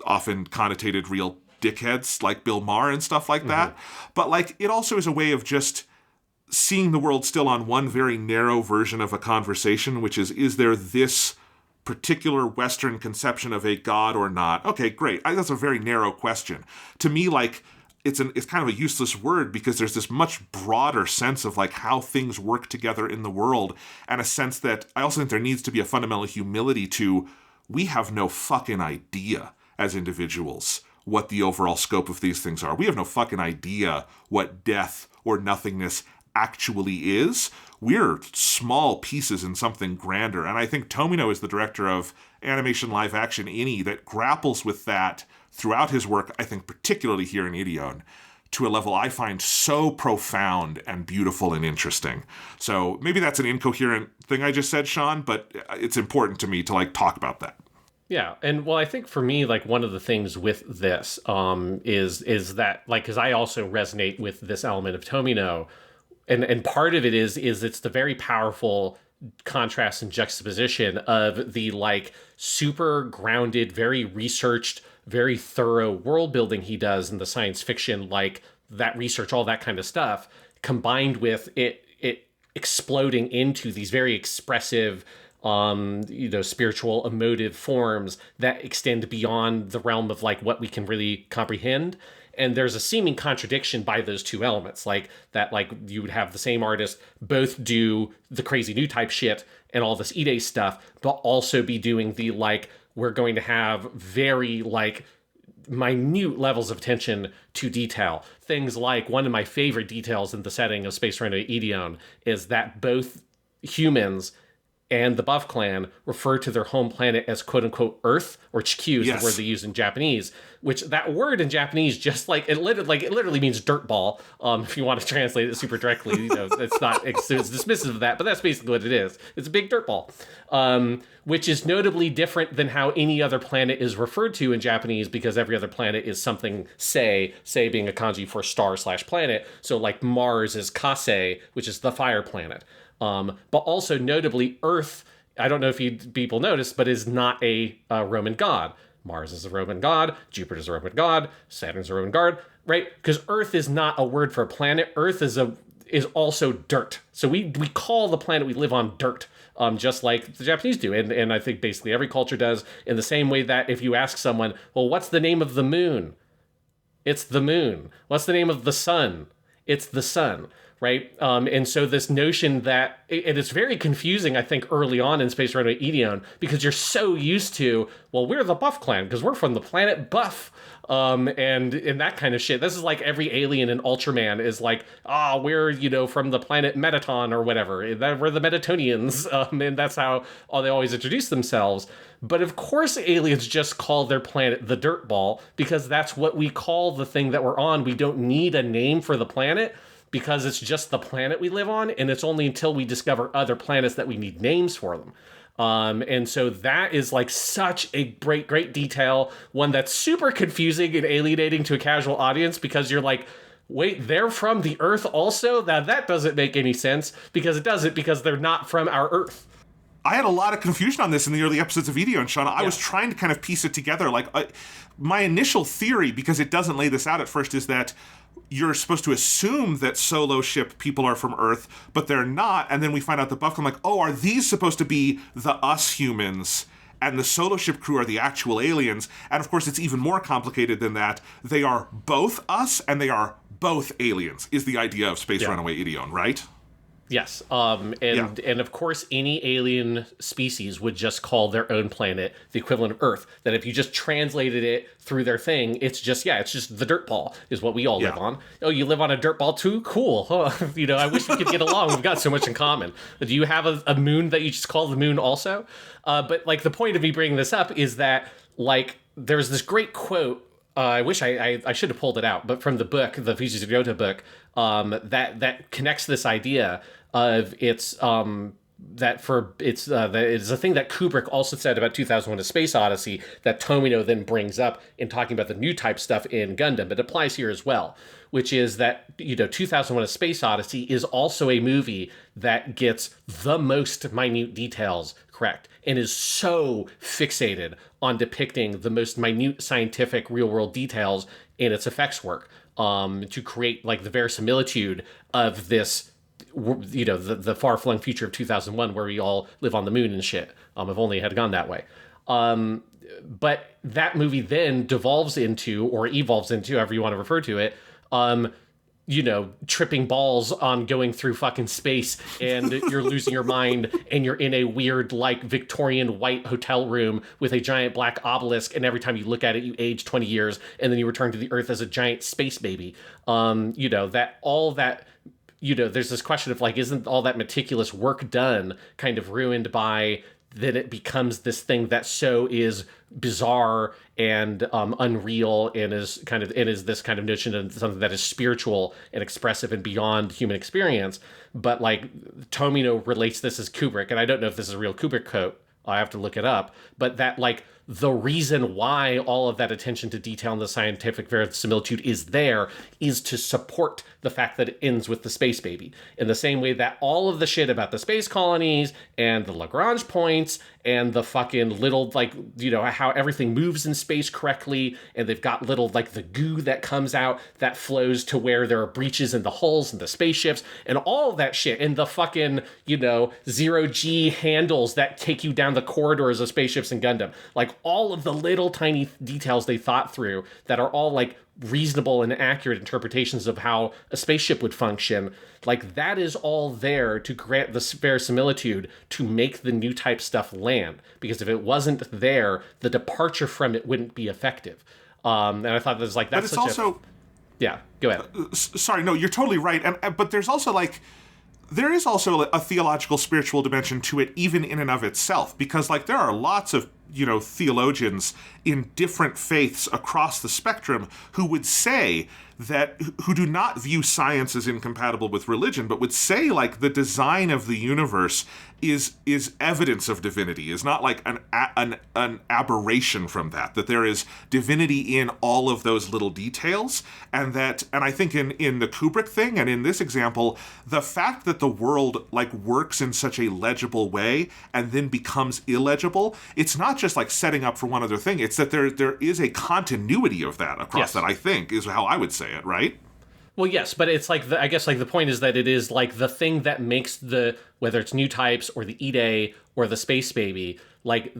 often connotated real dickheads like Bill Maher and stuff like that. But like, it also is a way of just seeing the world still on one very narrow version of a conversation, which is there this particular Western conception of a God or not? Okay, great. That's a very narrow question. To me, like, it's kind of a useless word because there's this much broader sense of like how things work together in the world, and a sense that I also think there needs to be a fundamental humility to, we have no fucking idea as individuals what the overall scope of these things are. We have no fucking idea what death or nothingness actually is. We're small pieces in something grander. And I think Tomino is the director of animation live action any that grapples with that throughout his work, I think particularly here in Ideon, to a level I find so profound and beautiful and interesting. So maybe that's an incoherent thing I just said, Sean, but it's important to me to like talk about that. Yeah, and well, I think for me, like one of the things with this is that, like, because I also resonate with this element of Tomino, and part of it is it's the very powerful contrast and juxtaposition of the like super grounded, very researched, very thorough world building he does in the science fiction, like that research, all that kind of stuff, combined with it exploding into these very expressive, spiritual, emotive forms that extend beyond the realm of like what we can really comprehend. And there's a seeming contradiction by those two elements, like that, like you would have the same artist both do the crazy new type shit and all this Ide stuff, but also be doing the like, we're going to have very like minute levels of attention to detail. Things like one of my favorite details in the setting of Space Runaway Ideon is that both humans and the Buff Clan refer to their home planet as quote-unquote Earth, or Chikyu is the word they use in Japanese, which that word in Japanese just it literally means dirt ball. If you want to translate it super directly, you know, it's dismissive of that, but that's basically what it is. It's a big dirt ball, which is notably different than how any other planet is referred to in Japanese, because every other planet is something, say being a kanji for star/planet. So like Mars is Kase, which is the fire planet. But also notably, Earth, I don't know if people noticed, but is not a Roman god. Mars is a Roman god, Jupiter's a Roman god, Saturn's a Roman god, right? Because Earth is not a word for a planet. Earth is also dirt. So we call the planet we live on dirt, just like the Japanese do. And I think basically every culture does, in the same way that if you ask someone, well, what's the name of the moon? It's the moon. What's the name of the sun? It's the sun. right? And so this notion that, and it's very confusing, I think, early on in Space Runaway Ideon, because you're so used to, well, we're the Buff clan, because we're from the planet Buff, and that kind of shit. This is like every alien in Ultraman is like, we're, from the planet Metaton or whatever. We're the Metatonians, and that's how they always introduce themselves. But of course aliens just call their planet the Dirt Ball, because that's what we call the thing that we're on. We don't need a name for the planet, because it's just the planet we live on, and it's only until we discover other planets that we need names for them. And so that is like such a great detail, one that's super confusing and alienating to a casual audience, because you're like, wait, they're from the Earth also? Now that doesn't make any sense, because it doesn't, because they're not from our Earth. I had a lot of confusion on this in the early episodes of Ideon, Sean. I was trying to kind of piece it together. Like, my initial theory, because it doesn't lay this out at first, is that you're supposed to assume that solo ship people are from Earth, but they're not. And then we find out the Buff, I'm like, are these supposed to be the us humans? And the solo ship crew are the actual aliens. And of course, it's even more complicated than that. They are both us and they are both aliens, is the idea of Space Runaway Ideon, right? Yes, and of course any alien species would just call their own planet the equivalent of Earth. That if you just translated it through their thing, it's just the dirt ball is what we all live on. Oh, you live on a dirt ball too? Cool. Oh, I wish we could get along. We've got so much in common. Do you have a moon that you just call the moon also? But like the point of me bringing this up is that like there's this great quote. I wish I should have pulled it out, but from the book, the Fujitsu book, that connects this idea of that is a thing that Kubrick also said about 2001: A Space Odyssey that Tomino then brings up in talking about the new type stuff in Gundam. It applies here as well, which is that 2001: A Space Odyssey is also a movie that gets the most minute details correct and is so fixated on depicting the most minute scientific real world details in its effects work to create like the verisimilitude of this. The far-flung future of 2001 where we all live on the moon and shit. If only it had gone that way. But that movie then evolves into, however you want to refer to it, tripping balls on going through fucking space and you're losing your mind and you're in a weird, like, Victorian white hotel room with a giant black obelisk, and every time you look at it, you age 20 years, and then you return to the Earth as a giant space baby. There's this question of, like, isn't all that meticulous work done kind of ruined by that it becomes this thing that so is bizarre and unreal and is this kind of notion of something that is spiritual and expressive and beyond human experience. But like Tomino relates this as Kubrick, and I don't know if this is a real Kubrick quote. I have to look it up. But that like the reason why all of that attention to detail and the scientific verisimilitude is there is to support the fact that it ends with the space baby. In the same way that all of the shit about the space colonies and the Lagrange points and the fucking little, like, how everything moves in space correctly, and they've got little, like, the goo that comes out that flows to where there are breaches in the hulls and the spaceships, and all of that shit, and the fucking, zero-G handles that take you down the corridors of spaceships and Gundam. Like, all of the little tiny details they thought through that are all, like, reasonable and accurate interpretations of how a spaceship would function, like that is all there to grant the verisimilitude to make the new type stuff land, because if it wasn't there, the departure from it wouldn't be effective. And I thought that's like, that's go ahead. Sorry, no, you're totally right. But there's also like, there is also a theological, spiritual dimension to it, even in and of itself, because like there are lots of theologians in different faiths across the spectrum who would say that, who do not view science as incompatible with religion, but would say like the design of the universe is evidence of divinity, is not like an aberration from that there is divinity in all of those little details, and I think in the Kubrick thing and in this example, the fact that the world like works in such a legible way and then becomes illegible, it's not just like setting up for one other thing, it's that there is a continuity of that across that, I think, is how I would say it, right? Well, yes, but it's like, I guess like the point is that it is like the thing that makes whether it's new types or the Ide or the space baby, like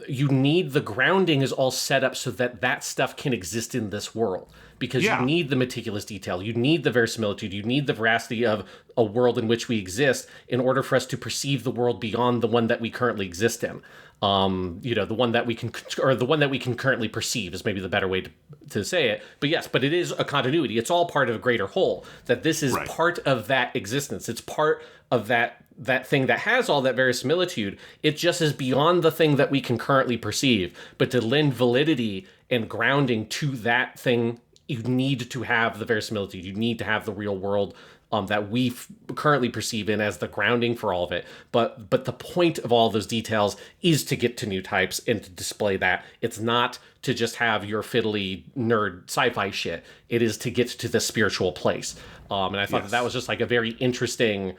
you need the grounding is all set up so that stuff can exist in this world, because you need the meticulous detail, you need the verisimilitude, you need the veracity of a world in which we exist in order for us to perceive the world beyond the one that we currently exist in. The one that we can, or the one that we can currently perceive is maybe the better way to say it. But yes, but it is a continuity. It's all part of a greater whole, that this is part of that existence. It's part of that thing that has all that verisimilitude. It just is beyond the thing that we can currently perceive. But to lend validity and grounding to that thing, you need to have the verisimilitude. You need to have the real world that we currently perceive in as the grounding for all of it. But the point of all those details is to get to new types and to display that. It's not to just have your fiddly nerd sci-fi shit. It is to get to the spiritual place. And I thought that was just like a very interesting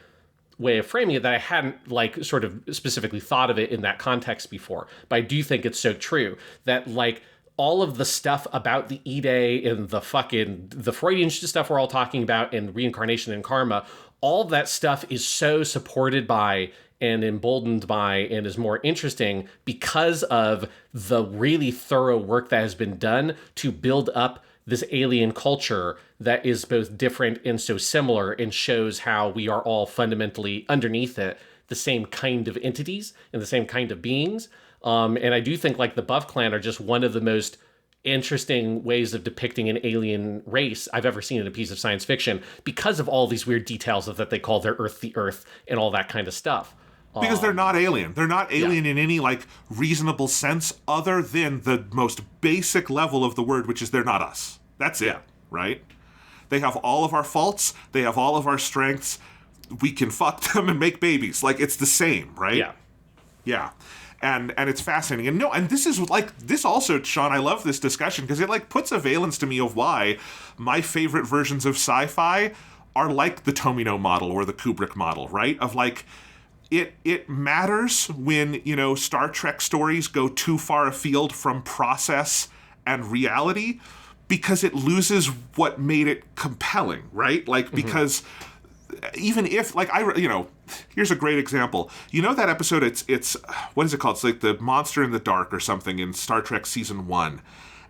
way of framing it, that I hadn't like sort of specifically thought of it in that context before. But I do think it's so true that like all of the stuff about the Ide and the Freudian stuff we're all talking about, and reincarnation and karma, all that stuff is so supported by and emboldened by and is more interesting because of the really thorough work that has been done to build up this alien culture that is both different and so similar, and shows how we are all fundamentally underneath it the same kind of entities and the same kind of beings. And I do think like the Buff Clan are just one of the most interesting ways of depicting an alien race I've ever seen in a piece of science fiction, because of all these weird details of that they call their Earth the Earth and all that kind of stuff. Because they're not alien. They're not alien in any like reasonable sense other than the most basic level of the word, which is they're not us. That's it, right? They have all of our faults. They have all of our strengths. We can fuck them and make babies. Like, it's the same, right? Yeah. Yeah. And it's fascinating. And this is like, this also, Sean, I love this discussion because it like puts a valence to me of why my favorite versions of sci-fi are like the Tomino model or the Kubrick model, right? Of like, it matters when, Star Trek stories go too far afield from process and reality, because it loses what made it compelling, right? Like, because even if, like, here's a great example. You know that episode, it's what is it called? It's like the Monster in the Dark or something in Star Trek Season 1.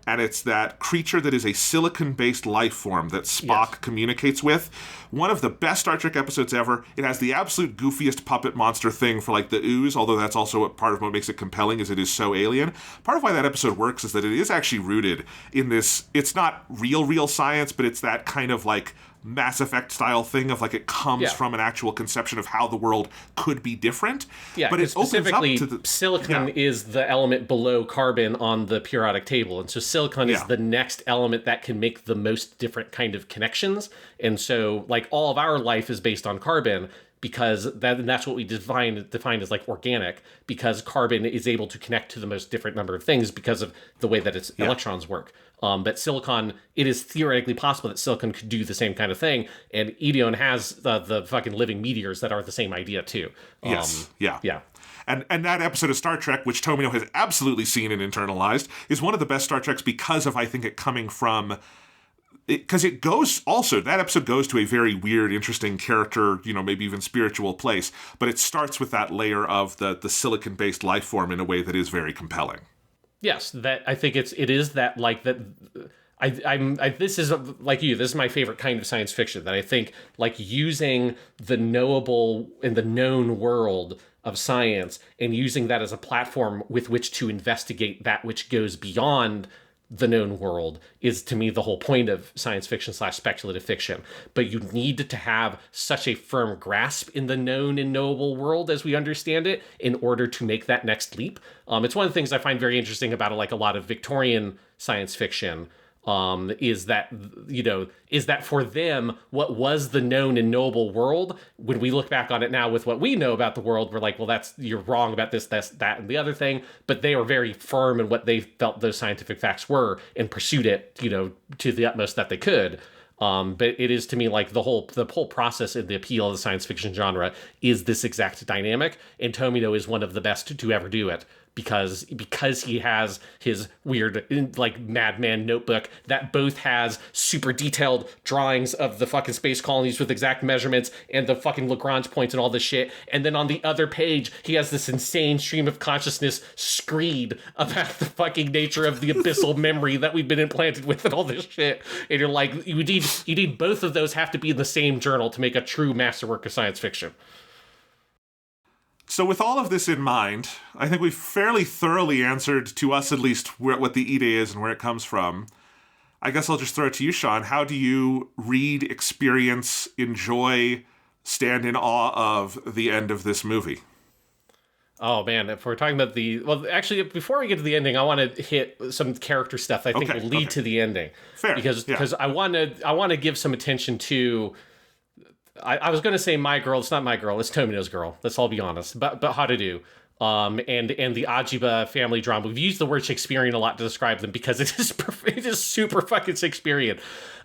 And it's that creature that is a silicon-based life form that Spock communicates with. One of the best Star Trek episodes ever. It has the absolute goofiest puppet monster thing for like the ooze, although that's also part of what makes it compelling, is it is so alien. Part of why that episode works is that it is actually rooted in this, it's not real science, but it's that kind of like Mass Effect style thing of like it comes from an actual conception of how the world could be different. Yeah, but it specifically, opens up to silicon is the element below carbon on the periodic table. And so silicon is the next element that can make the most different kind of connections. And so like all of our life is based on carbon, because that's what we define as like organic, because carbon is able to connect to the most different number of things because of the way that its electrons work. But silicon, it is theoretically possible that silicon could do the same kind of thing, and Ideon has the fucking living meteors that are the same idea too. Yeah. And that episode of Star Trek, which Tomino has absolutely seen and internalized, is one of the best Star Treks because of, I think, it coming from... Because it goes also, that episode goes to a very weird, interesting character, maybe even spiritual place. But it starts with that layer of the silicon-based life form in a way that is very compelling. Yes, that I think it is that like that. This is like you. This is my favorite kind of science fiction. That I think like using the knowable and the known world of science and using that as a platform with which to investigate that which goes beyond the known world is, to me, the whole point of science fiction / speculative fiction. But you need to have such a firm grasp in the known and knowable world as we understand it in order to make that next leap. It's one of the things I find very interesting about like a lot of Victorian science fiction, is that for them, what was the known and knowable world, when we look back on it now with what we know about the world, we're like, well, you're wrong about this, that, and the other thing. But they were very firm in what they felt those scientific facts were and pursued it, to the utmost that they could. But it is, to me, like the whole process and the appeal of the science fiction genre is this exact dynamic, and Tomino is one of the best to ever do it, because he has his weird like madman notebook that both has super detailed drawings of the fucking space colonies with exact measurements and the fucking Lagrange points and all this shit. And then on the other page, he has this insane stream of consciousness screed about the fucking nature of the abyssal memory that we've been implanted with and all this shit. And you're like, you need both of those have to be in the same journal to make a true masterwork of science fiction. So with all of this in mind, I think we've fairly thoroughly answered, to us at least, what the Ide is and where it comes from. I guess I'll just throw it to you, Sean. How do you read, experience, enjoy, stand in awe of the end of this movie? Oh, man, if we're talking about well, actually, before we get to the ending, I want to hit some character stuff that I think will lead to the ending. Fair. Because I want to give some attention to... I was going to say my girl. It's not my girl. It's Tomino's girl. Let's all be honest. But Harudu, and the Ajiba family drama. We've used the word Shakespearean a lot to describe them because it is super fucking Shakespearean.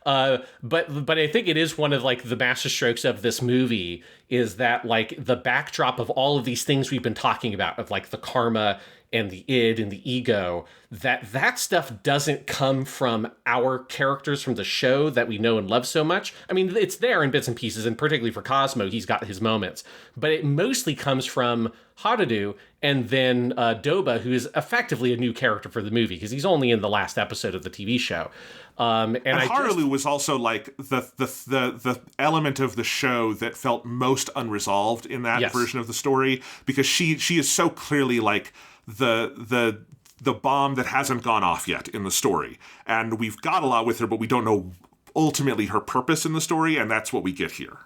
But I think it is one of like the masterstrokes of this movie is that like the backdrop of all of these things we've been talking about of like the karma and the id and the ego, that stuff doesn't come from our characters from the show that we know and love so much. I mean, it's there in bits and pieces, and particularly for Cosmo, he's got his moments. But it mostly comes from Harudu and then Doba, who is effectively a new character for the movie, because he's only in the last episode of the TV show. And Harudu was also like the element of the show that felt most unresolved in that version of the story, because she is so clearly like the bomb that hasn't gone off yet in the story. And we've got a lot with her, but we don't know ultimately her purpose in the story, and that's what we get here.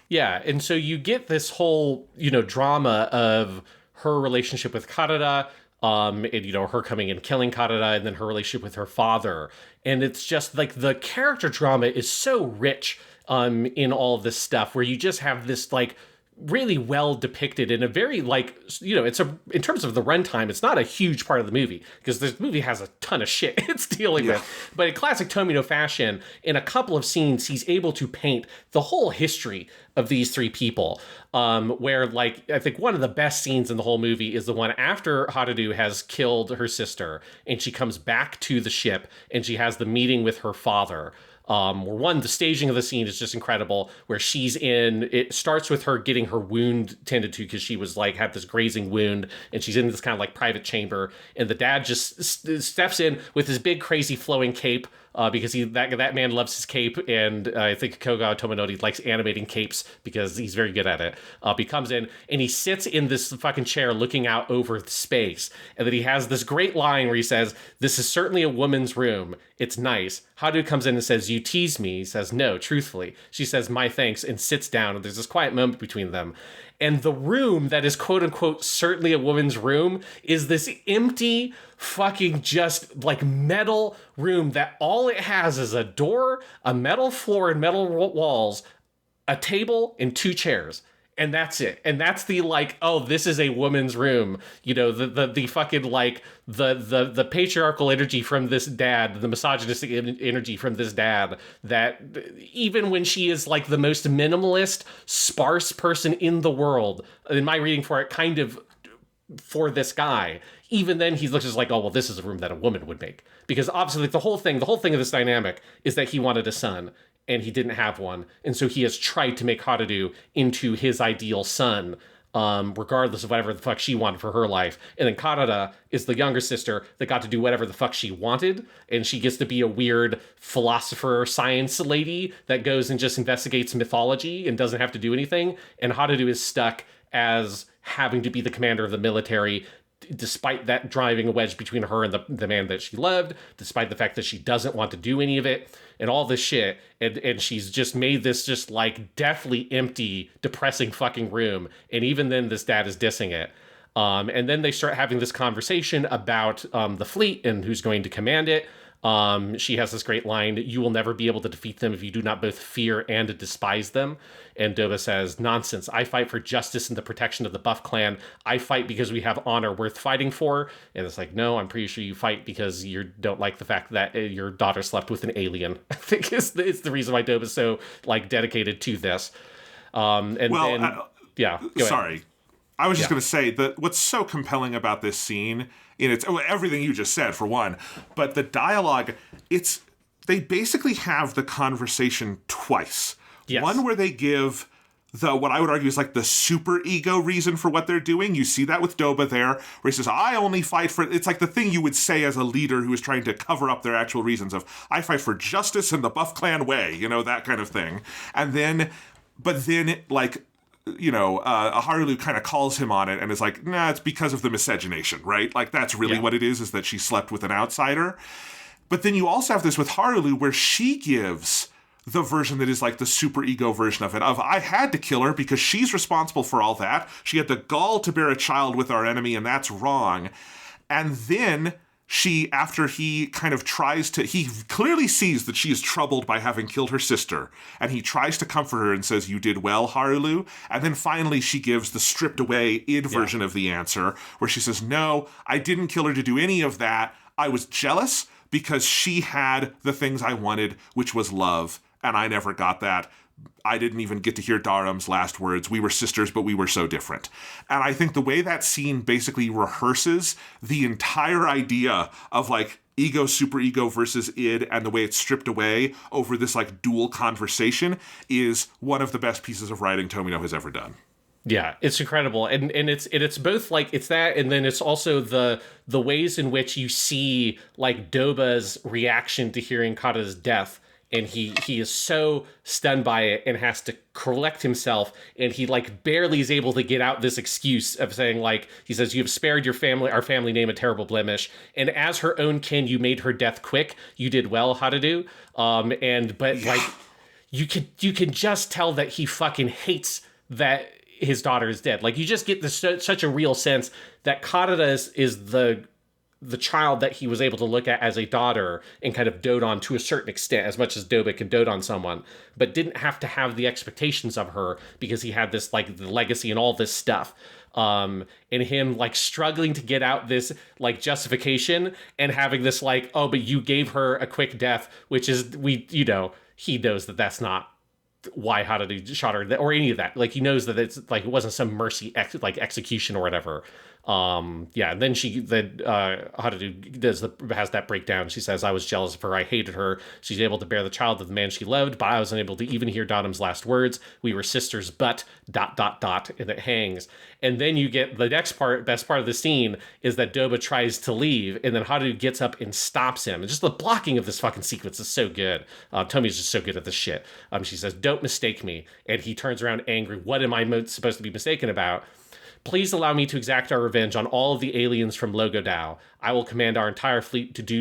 Yeah, and so you get this whole, drama of her relationship with Karada, and, her coming and killing Karada, and then her relationship with her father. And it's just like the character drama is so rich in all of this stuff, where you just have this like really well depicted in a very like, it's in terms of the runtime, it's not a huge part of the movie because this movie has a ton of shit it's dealing with. But in classic Tomino fashion, in a couple of scenes, he's able to paint the whole history of these three people, where like, I think one of the best scenes in the whole movie is the one after Harudu has killed her sister and she comes back to the ship and she has the meeting with her father. Where the staging of the scene is just incredible, where it starts with her getting her wound tended to because she was like, had this grazing wound and she's in this kind of like private chamber, and the dad just steps in with his big crazy flowing cape, because that man loves his cape, and I think Koga Tominori likes animating capes because he's very good at it. He comes in and he sits in this fucking chair looking out over space, and then he has this great line where he says, "This is certainly a woman's room. It's nice." Haru comes in and says, "You tease me." He says, "No, truthfully." She says, "My thanks," and sits down, and there's this quiet moment between them. And the room that is quote unquote certainly a woman's room is this empty fucking just like metal room that all it has is a door, a metal floor and metal walls, a table and two chairs. And that's it. And that's the like, oh, this is a woman's room. The fucking like the patriarchal energy from this dad, the misogynistic energy from this dad, that even when she is like the most minimalist, sparse person in the world, in my reading for it, kind of for this guy, even then he looks just like, oh, well, this is a room that a woman would make. Because obviously like, the whole thing of this dynamic is that he wanted a son and he didn't have one. And so he has tried to make Harudu into his ideal son, regardless of whatever the fuck she wanted for her life. And then Karada is the younger sister that got to do whatever the fuck she wanted. And she gets to be a weird philosopher science lady that goes and just investigates mythology and doesn't have to do anything. And Harudu is stuck as having to be the commander of the military, despite that driving a wedge between her and the man that she loved, despite the fact that she doesn't want to do any of it and all this shit. And she's just made this just like deathly empty, depressing fucking room. And even then this dad is dissing it. And then they start having this conversation about the fleet and who's going to command it. She has this great line, "You will never be able to defeat them if you do not both fear and despise them." And Doba says, "Nonsense. I fight for justice and the protection of the Buff clan. I fight because we have honor worth fighting for." And it's like, no, I'm pretty sure you fight because you don't like the fact that your daughter slept with an alien. I think it's the reason why Doba's so like dedicated to this. Go sorry. ahead. I was just going to say that what's so compelling about this scene, everything you just said, for one, but the dialogue, they basically have the conversation twice. Yes. One where they give what I would argue is like the super ego reason for what they're doing. You see that with Doba there, where he says, I only fight for, it's like the thing you would say as a leader who is trying to cover up their actual reasons of, I fight for justice in the Buff Clan way, that kind of thing. And then, Harulu kind of calls him on it and is like, nah, it's because of the miscegenation, right? Like, that's really what it is that she slept with an outsider. But then you also have this with Harulu where she gives the version that is like the super ego version of it, I had to kill her because she's responsible for all that. She had the gall to bear a child with our enemy, and that's wrong. And then after he kind of he clearly sees that she is troubled by having killed her sister, and he tries to comfort her and says, you did well, Harulu. And then finally she gives the stripped away id version of the answer, where she says, no, I didn't kill her to do any of that. I was jealous because she had the things I wanted, which was love. And I never got that. I didn't even get to hear Dharam's last words. We were sisters, but we were so different. And I think the way that scene basically rehearses the entire idea of like ego, super ego versus id, and the way it's stripped away over this like dual conversation is one of the best pieces of writing Tomino has ever done. Yeah, it's incredible. And it's both like it's that, and then it's also the ways in which you see like Doba's reaction to hearing Kata's death. And he is so stunned by it and has to collect himself, and he like barely is able to get out this excuse of saying, like, he says, you have spared our family name a terrible blemish, and as her own kin you made her death quick. You did well, Haradu. Like you can just tell that he fucking hates that his daughter is dead. Like, you just get such a real sense that Karada is the child that he was able to look at as a daughter and kind of dote on to a certain extent, as much as Doba can dote on someone, but didn't have to have the expectations of her because he had this, like, the legacy and all this stuff. And him, like, struggling to get out this, like, justification and having this, like, oh, but you gave her a quick death, which is, he knows that that's not why Haradu shot her, or any of that. Like, he knows that it's, like, it wasn't some mercy, execution or whatever. And then Haradu has that breakdown. She says, I was jealous of her. I hated her. She's able to bear the child of the man she loved, but I was unable to even hear Dharam's last words. We were sisters, but ... and it hangs. And then you get the next best part of the scene is that Doba tries to leave, and then Haradu gets up and stops him. And just the blocking of this fucking sequence is so good. Tomi's just so good at this shit. She says, don't mistake me. And he turns around angry. What am I supposed to be mistaken about? Please allow me to exact our revenge on all of the aliens from Logodao. I will command our entire fleet to do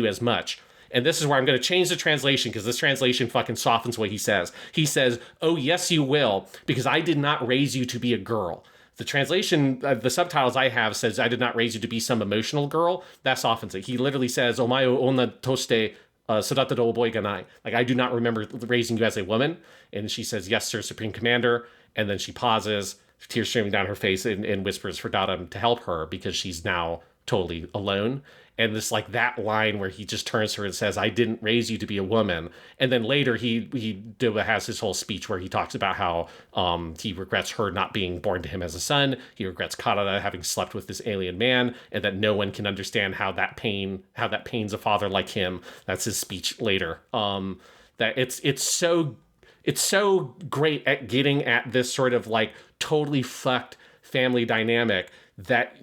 as much. And this is where I'm going to change the translation, because this translation fucking softens what he says. He says, oh, yes, you will, because I did not raise you to be a girl. The translation, the subtitles I have says, I did not raise you to be some emotional girl. That softens it. He literally says, omae o onna toshite sodata do oboi ga nai. Like, I do not remember raising you as a woman. And she says, yes, sir, Supreme Commander. And then she pauses, tears streaming down her face, and whispers for Dharam to help her because she's now totally alone. And this, like, that line where he just turns to her and says, I didn't raise you to be a woman. And then later Doba has his whole speech where he talks about how he regrets her not being born to him as a son. He regrets Karada having slept with this alien man, and that no one can understand how that pains a father like him. That's his speech later. That it's so great at getting at this sort of, like, totally fucked family dynamic that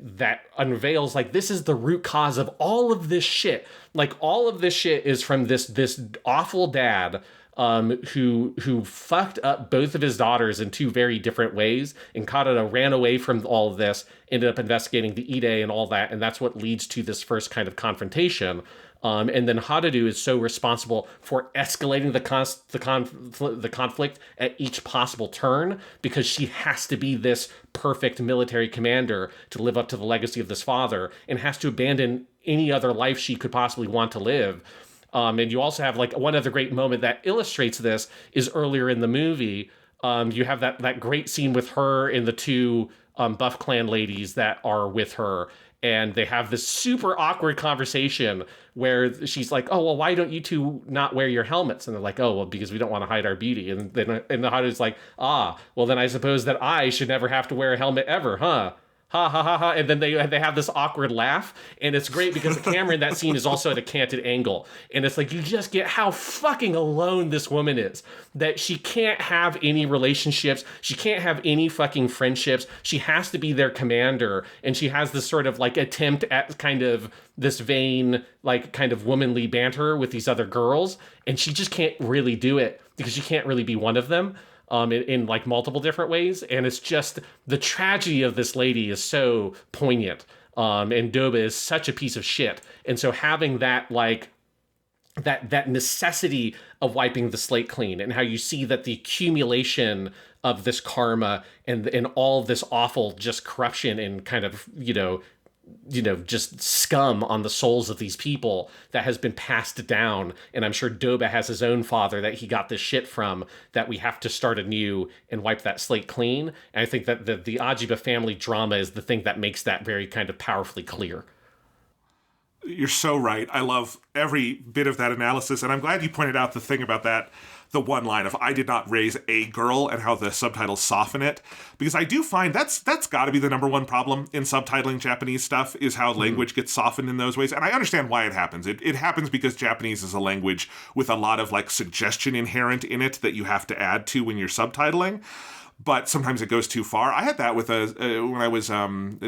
unveils, like, this is the root cause of all of this shit. Like, all of this shit is from this awful dad who fucked up both of his daughters in two very different ways. And Karada ran away from all of this, ended up investigating the Ide and all that, and that's what leads to this first kind of confrontation. And then Haradu is so responsible for escalating the conflict at each possible turn, because she has to be this perfect military commander to live up to the legacy of this father, and has to abandon any other life she could possibly want to live. And you also have, like, one other great moment that illustrates this is earlier in the movie. You have that great scene with her and the two Buff Clan ladies that are with her. And they have this super awkward conversation where she's like, oh, well, why don't you two not wear your helmets? And they're like, oh, well, because we don't want to hide our beauty. And then and the Haru's like, well, then I suppose that I should never have to wear a helmet ever, huh? Ha ha ha ha. And then they have this awkward laugh. And it's great because the camera in that scene is also at a canted angle. And it's like, you just get how fucking alone this woman is. That she can't have any relationships. She can't have any fucking friendships. She has to be their commander. And she has this sort of like attempt at kind of this vain, like kind of womanly banter with these other girls. And she just can't really do it because she can't really be one of them. In like multiple different ways. And it's just the tragedy of this lady is so poignant. And Doba is such a piece of shit. And so having that like that necessity of wiping the slate clean and how you see that the accumulation of this karma and all this awful just corruption and kind of, just scum on the souls of these people that has been passed down. And I'm sure Doba has his own father that he got this shit from, that we have to start anew and wipe that slate clean. And I think that the Ajiba family drama is the thing that makes that very kind of powerfully clear. You're so right. I love every bit of that analysis. And I'm glad you pointed out the thing about that, the one line of I did not raise a girl and how the subtitles soften it. Because I do find that's got to be the number one problem in subtitling Japanese stuff is how language gets softened in those ways. And I understand why it happens. It happens because Japanese is a language with a lot of like suggestion inherent in it that you have to add to when you're subtitling. But sometimes it goes too far. I had that with when I was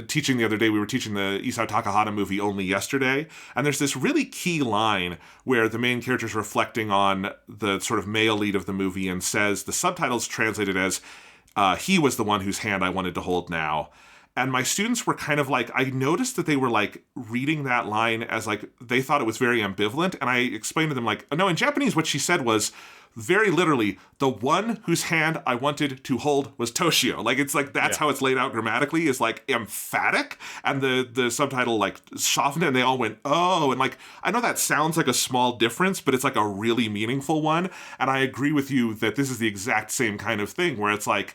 teaching the other day. We were teaching the Isao Takahata movie Only Yesterday, and there's this really key line where the main character's reflecting on the sort of male lead of the movie and says, the subtitles translated as, he was the one whose hand I wanted to hold now. And my students were kind of like, I noticed that they were like reading that line as like, they thought it was very ambivalent. And I explained to them like, no, in Japanese, what she said was, very literally, the one whose hand I wanted to hold was Toshio. Like, it's like, that's how it's laid out grammatically, is like emphatic. And the subtitle like softened it and they all went, oh. And like, I know that sounds like a small difference, but it's like a really meaningful one. And I agree with you that this is the exact same kind of thing where it's like,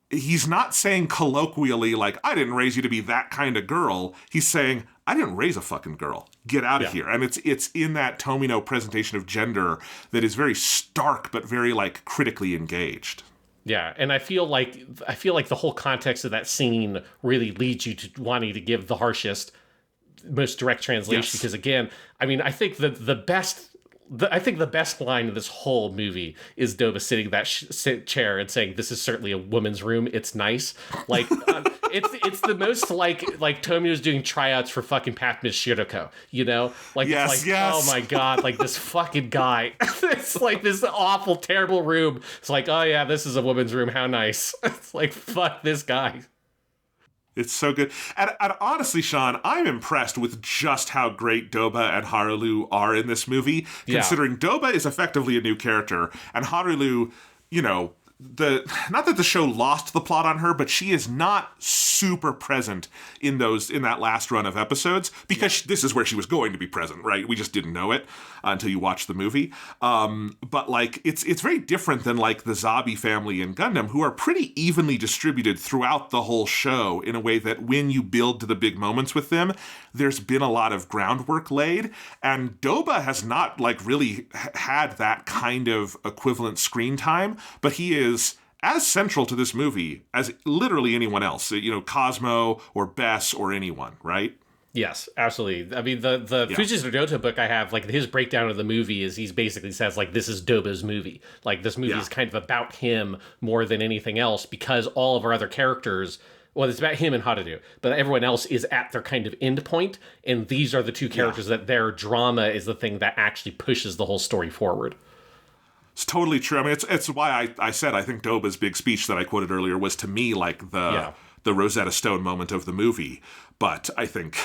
he's not saying colloquially like, I didn't raise you to be that kind of girl. He's saying, I didn't raise a fucking girl. Get out of here. And it's in that Tomino presentation of gender that is very stark, but very like critically engaged. Yeah, and I feel like the whole context of that scene really leads you to wanting to give the harshest, most direct translation. Because again, I mean, I think the best line in this whole movie is Doba sitting in that chair and saying, "This is certainly a woman's room. It's nice." Like, it's the most like Tomio's doing tryouts for fucking Pat Miss Shiroko, Like, it's like, oh my god, like this fucking guy. It's like this awful, terrible room. It's like, oh yeah, this is a woman's room. How nice. It's like, fuck this guy. It's so good. And honestly, Sean, I'm impressed with just how great Doba and Harulu are in this movie, considering Doba is effectively a new character, and Harulu, not that the show lost the plot on her, but she is not super present in that last run of episodes, because this is where she was going to be present, right? We just didn't know it until you watch the movie. But like, it's very different than like the Zabi family in Gundam, who are pretty evenly distributed throughout the whole show in a way that when you build to the big moments with them, there's been a lot of groundwork laid. And Doba has not like really had that kind of equivalent screen time, but he is as central to this movie as literally anyone else, Cosmo or Bess or anyone, right? Yes, absolutely. I mean, the Fujitsu Noto book I have, like, his breakdown of the movie is he basically says, like, this is Doba's movie. Like, this movie is kind of about him more than anything else, because all of our other characters, well, it's about him and Harudu, but everyone else is at their kind of end point, and these are the two characters that their drama is the thing that actually pushes the whole story forward. It's totally true. I mean, it's why I said I think Doba's big speech that I quoted earlier was to me like the Rosetta Stone moment of the movie. But I think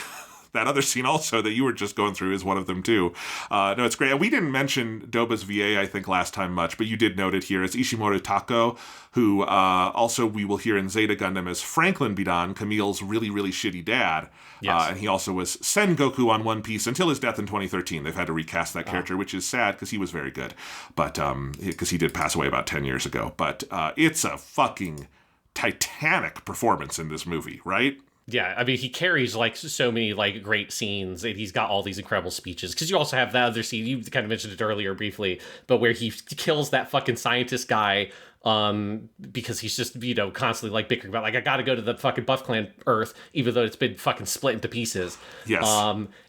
that other scene also that you were just going through is one of them too. No, it's great. And we didn't mention Doba's VA, I think, last time much, but you did note it here. It's Ishimori Tako, who also we will hear in Zeta Gundam as Franklin Bidan, Camille's really, really shitty dad. Yes. And he also was Sengoku on One Piece until his death in 2013. They've had to recast that character, which is sad because he was very good. But because he did pass away about 10 years ago. But it's a fucking titanic performance in this movie, right? Yeah, I mean, he carries, like, so many, like, great scenes, and he's got all these incredible speeches. Because you also have that other scene, you kind of mentioned it earlier briefly, but where he kills that fucking scientist guy, because he's just, you know, constantly, like, bickering about, like, I gotta go to the fucking Buff Clan Earth, even though it's been fucking split into pieces. Yes.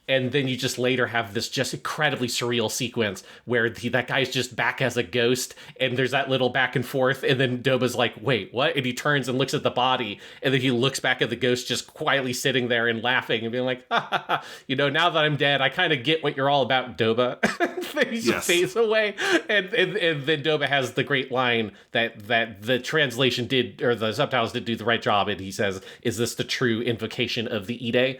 And then you just later have this just incredibly surreal sequence where that guy's just back as a ghost, and there's that little back and forth, and then Doba's like, wait, what? And he turns and looks at the body, and then he looks back at the ghost just quietly sitting there and laughing and being like, ha, ha, ha. You know, now that I'm dead, I kind of get what you're all about, Doba. Then he just fades away, and then Doba has the great line that the translation did, or the subtitles did do the right job, and he says, is this the true invocation of the Ide?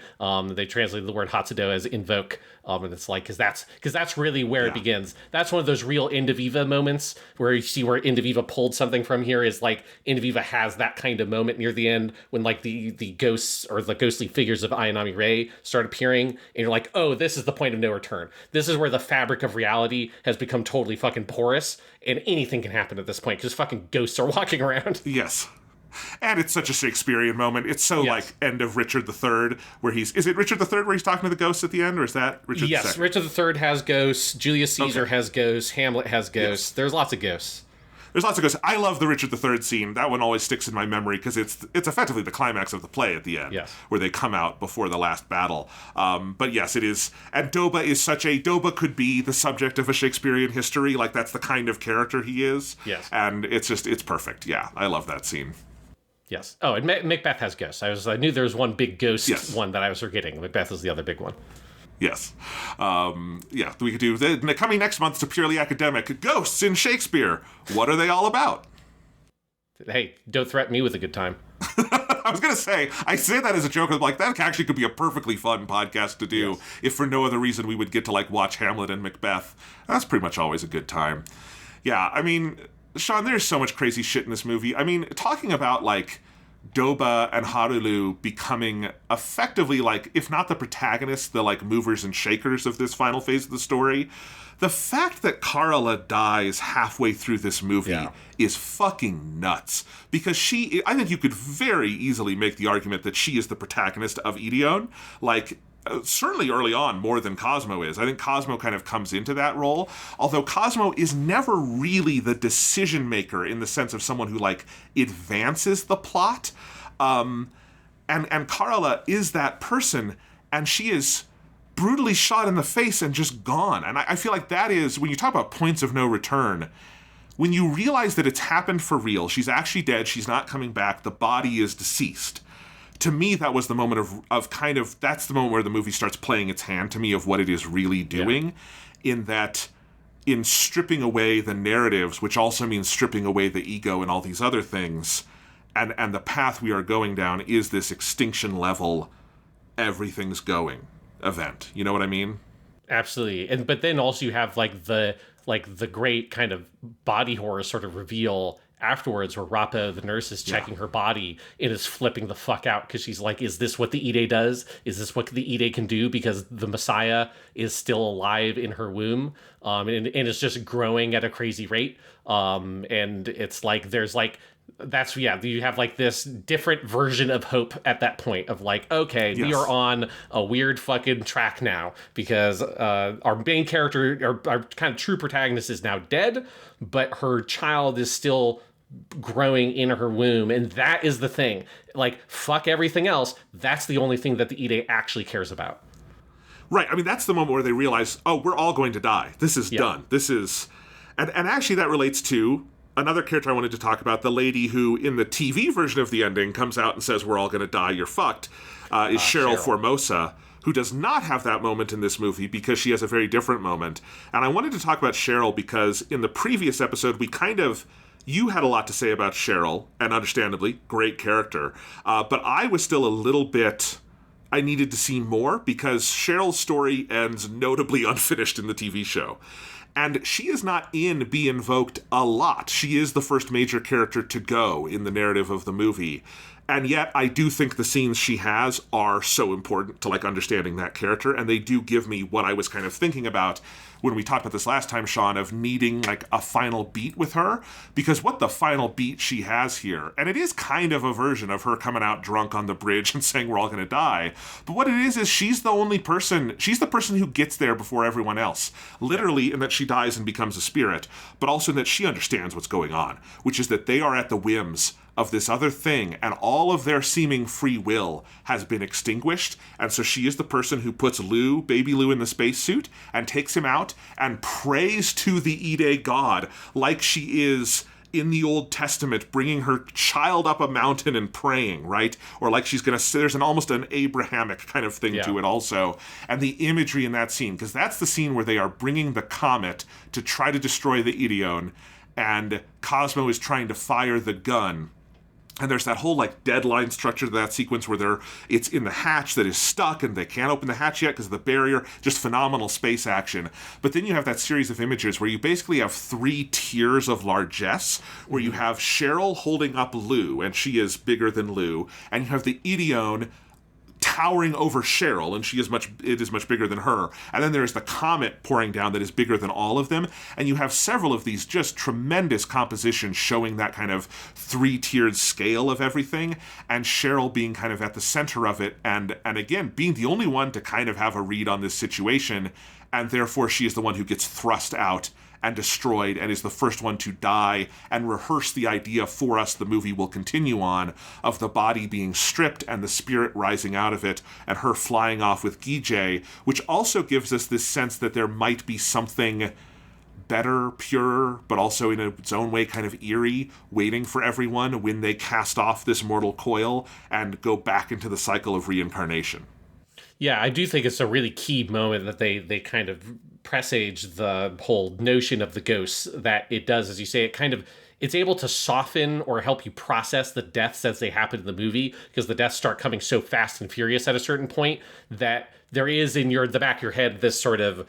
They translated the word Hatsudo as invoke, and it's like, because that's really where it begins. That's one of those real End of Eva moments where you see where End of Eva pulled something from here, is like End of Eva has that kind of moment near the end when like the ghosts or the ghostly figures of Ayanami Rei start appearing, and you're like, oh, this is the point of no return. This is where the fabric of reality has become totally fucking porous, and anything can happen at this point because fucking ghosts are walking around. Yes. And it's such a Shakespearean moment. It's so like end of Richard III, where is it Richard III where he's talking to the ghosts at the end, or is that Richard Yes, II? Richard III has ghosts, Julius Caesar has ghosts, Hamlet has ghosts. Yes. There's lots of ghosts. There's lots of ghosts. I love the Richard III scene. That one always sticks in my memory because it's effectively the climax of the play at the end, where they come out before the last battle. But yes, it is. And Doba is Doba could be the subject of a Shakespearean history. Like, that's the kind of character he is. Yes. And it's perfect. Yeah, I love that scene. Yes. Oh, and Macbeth has ghosts. I knew there was one big ghost one that I was forgetting. Macbeth is the other big one. Yes. We could do coming next month to Purely Academic, Ghosts in Shakespeare. What are they all about? Hey, don't threaten me with a good time. I was going to say, I say that as a joke. Like, that actually could be a perfectly fun podcast to do if for no other reason we would get to, like, watch Hamlet and Macbeth. That's pretty much always a good time. Yeah, I mean, Sean, there's so much crazy shit in this movie. I mean, talking about, like, Doba and Harulu becoming effectively, like, if not the protagonists, the, like, movers and shakers of this final phase of the story. The fact that Karala dies halfway through this movie is fucking nuts. Because I think you could very easily make the argument that she is the protagonist of Ideon. Like, certainly early on, more than Cosmo is. I think Cosmo kind of comes into that role, although Cosmo is never really the decision maker in the sense of someone who, like, advances the plot. And Karala is that person, and she is brutally shot in the face and just gone. And I feel like that is, when you talk about points of no return, when you realize that it's happened for real, she's actually dead, she's not coming back, the body is deceased. To me, that was the moment of kind of, that's the moment where the movie starts playing its hand to me of what it is really doing, in that, in stripping away the narratives, which also means stripping away the ego and all these other things, and the path we are going down is this extinction level, everything's going event. You know what I mean? Absolutely. But then also you have the great kind of body horror sort of reveal afterwards, where Rappa, the nurse, is checking her body and is flipping the fuck out because she's like, is this what the Ide does? Is this what the Ide can do? Because the Messiah is still alive in her womb, and it's just growing at a crazy rate. And it's like, there's like, you have like this different version of hope at that point of like, okay, we are on a weird fucking track now because our main character, our kind of true protagonist, is now dead, but her child is still growing in her womb, and that is the thing. Like, fuck everything else. That's the only thing that the Ide actually cares about. Right. I mean, that's the moment where they realize, oh, we're all going to die. This is done. This is... And actually that relates to another character I wanted to talk about, the lady who, in the TV version of the ending, comes out and says, we're all going to die, you're fucked, is Cheryl Formosa, who does not have that moment in this movie because she has a very different moment. And I wanted to talk about Cheryl because in the previous episode, you had a lot to say about Cheryl, and understandably, great character. But I was still a little bit... I needed to see more because Cheryl's story ends notably unfinished in the TV show. And she is not in Be Invoked a lot. She is the first major character to go in the narrative of the movie. And yet, I do think the scenes she has are so important to, like, understanding that character, and they do give me what I was kind of thinking about when we talked about this last time, Sean, of needing, like, a final beat with her, because what the final beat she has here, and it is kind of a version of her coming out drunk on the bridge and saying we're all going to die, but what it is she's the person who gets there before everyone else, literally in that she dies and becomes a spirit, but also in that she understands what's going on, which is that they are at the whims of this other thing, and all of their seeming free will has been extinguished, and so she is the person who puts baby Lou in the spacesuit, and takes him out, and prays to the Ide god, like she is in the Old Testament, bringing her child up a mountain and praying, right? Or like she's gonna, there's almost an Abrahamic kind of thing to it also. And the imagery in that scene, because that's the scene where they are bringing the comet to try to destroy the Ideon, and Cosmo is trying to fire the gun. And there's that whole, like, deadline structure to that sequence where it's in the hatch that is stuck and they can't open the hatch yet because of the barrier. Just phenomenal space action. But then you have that series of images where you basically have 3 tiers of largesse, where you have Cheryl holding up Lou, and she is bigger than Lou, and you have the Ideon towering over Cheryl, and it is much bigger than her. And then there's the comet pouring down that is bigger than all of them. And you have several of these just tremendous compositions showing that kind of 3-tiered scale of everything, and Cheryl being kind of at the center of it, and again, being the only one to kind of have a read on this situation, and therefore she is the one who gets thrust out and destroyed, and is the first one to die, and rehearse the idea for us the movie will continue on, of the body being stripped and the spirit rising out of it, and her flying off with Gijay, which also gives us this sense that there might be something better, purer, but also in its own way kind of eerie, waiting for everyone when they cast off this mortal coil and go back into the cycle of reincarnation. Yeah, I do think it's a really key moment that they kind of presage the whole notion of the ghosts, that it does, as you say, it's able to soften or help you process the deaths as they happen in the movie, because the deaths start coming so fast and furious at a certain point that there is in the back of your head this sort of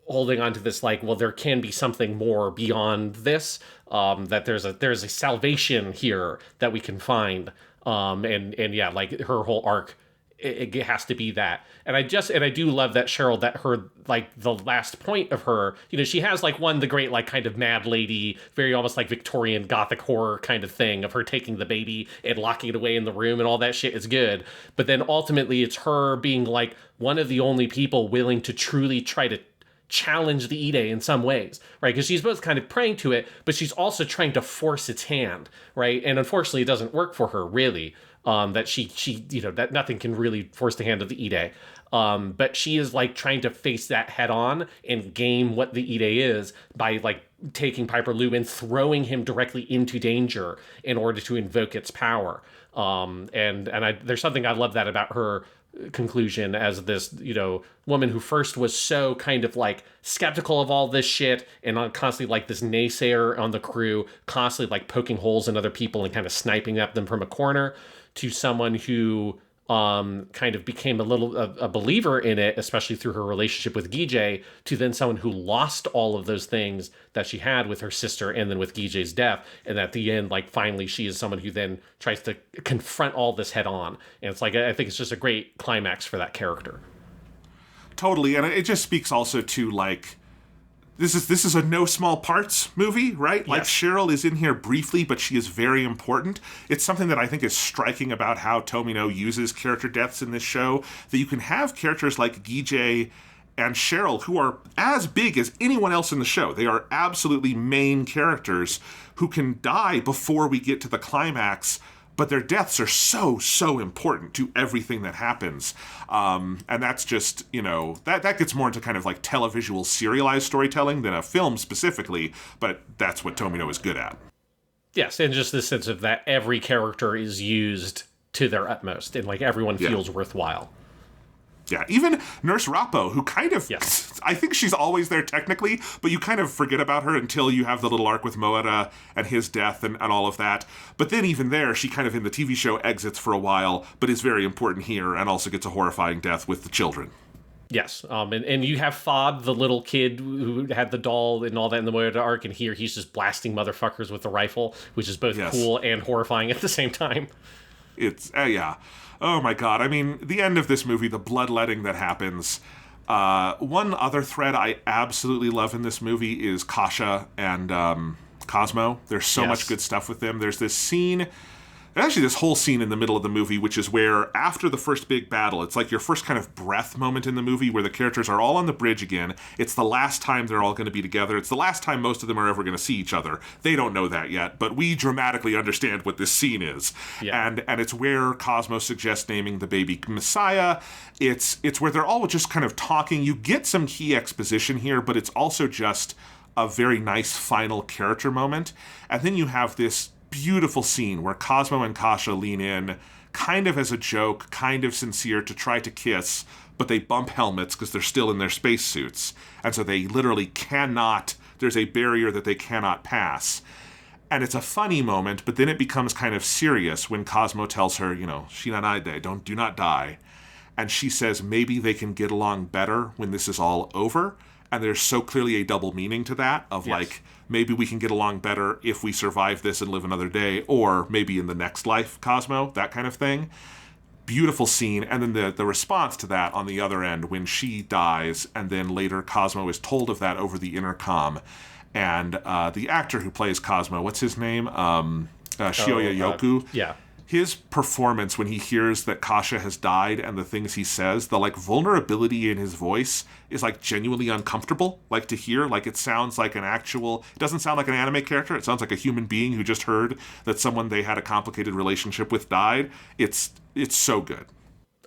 holding on to this, like, well, there can be something more beyond this, that there's a salvation here that we can find, and yeah, like her whole arc, it has to be that. And I do love that Cheryl, that her, like, the last point of her, she has, like, the great, like, kind of mad lady, very almost like Victorian Gothic horror kind of thing of her taking the baby and locking it away in the room, and all that shit is good. But then ultimately it's her being, like, one of the only people willing to truly try to challenge the Ide in some ways, right? Because she's both kind of praying to it, but she's also trying to force its hand, right? And unfortunately, it doesn't work for her, really. That she that nothing can really force the hand of the Ide. But she is, like, trying to face that head on and game what the Ide is by, like, taking Piper Lou and throwing him directly into danger in order to invoke its power. There's something I love that about her conclusion as this, woman who first was so kind of, like, skeptical of all this shit and constantly, like, this naysayer on the crew, constantly, like, poking holes in other people and kind of sniping at them from a corner, to someone who kind of became a believer in it, especially through her relationship with Gijay, to then someone who lost all of those things that she had with her sister and then with Gijay's death. And at the end, like, finally she is someone who then tries to confront all this head on. And it's like, I think it's just a great climax for that character. Totally. And it just speaks also to, like, this is a no small parts movie, right? Like, yes. Cheryl is in here briefly, but she is very important. It's something that I think is striking about how Tomino uses character deaths in this show, that you can have characters like Gijay and Cheryl, who are as big as anyone else in the show. They are absolutely main characters who can die before we get to the climax, but their deaths are so important to everything that happens. And that's just, that gets more into kind of like televisual serialized storytelling than a film specifically, but that's what Tomino is good at. Yes, and just the sense of that every character is used to their utmost, and, like, everyone feels worthwhile. Yeah, even Nurse Rappo, who kind of, yes. I think she's always there technically, but you kind of forget about her until you have the little arc with Moira and his death and all of that. But then even there, she kind of in the TV show exits for a while, but is very important here and also gets a horrifying death with the children. Yes, and you have Fob, the little kid who had the doll and all that in the Moira arc, and here he's just blasting motherfuckers with a rifle, which is both cool and horrifying at the same time. It's yeah. Oh my god. I mean, the end of this movie, the bloodletting that happens. One other thread I absolutely love in this movie is Kasha and Cosmo. There's so much good stuff with them. There's this scene, and actually this whole scene in the middle of the movie, which is where after the first big battle, it's like your first kind of breath moment in the movie where the characters are all on the bridge again. It's the last time they're all going to be together. It's the last time most of them are ever going to see each other. They don't know that yet, but we dramatically understand what this scene is. Yeah. And it's where Cosmo suggests naming the baby Messiah. It's where they're all just kind of talking. You get some key exposition here, but it's also just a very nice final character moment. And then you have this beautiful scene where Cosmo and Kasha lean in, kind of as a joke, kind of sincere, to try to kiss, but they bump helmets because they're still in their spacesuits. And so they literally cannot, there's a barrier that they cannot pass. And it's a funny moment, but then it becomes kind of serious when Cosmo tells her, Shinanaide, do not die. And she says maybe they can get along better when this is all over. And there's so clearly a double meaning to that of like, maybe we can get along better if we survive this and live another day, or maybe in the next life, Cosmo, that kind of thing. Beautiful scene. And then the response to that on the other end when she dies, and then later Cosmo is told of that over the intercom. And the actor who plays Cosmo, what's his name? Shioya Yoku. Yeah. His performance when he hears that Kasha has died and the things he says, the like vulnerability in his voice is like genuinely uncomfortable, like to hear. Like it sounds like it doesn't sound like an anime character. It sounds like a human being who just heard that someone they had a complicated relationship with died. It's so good.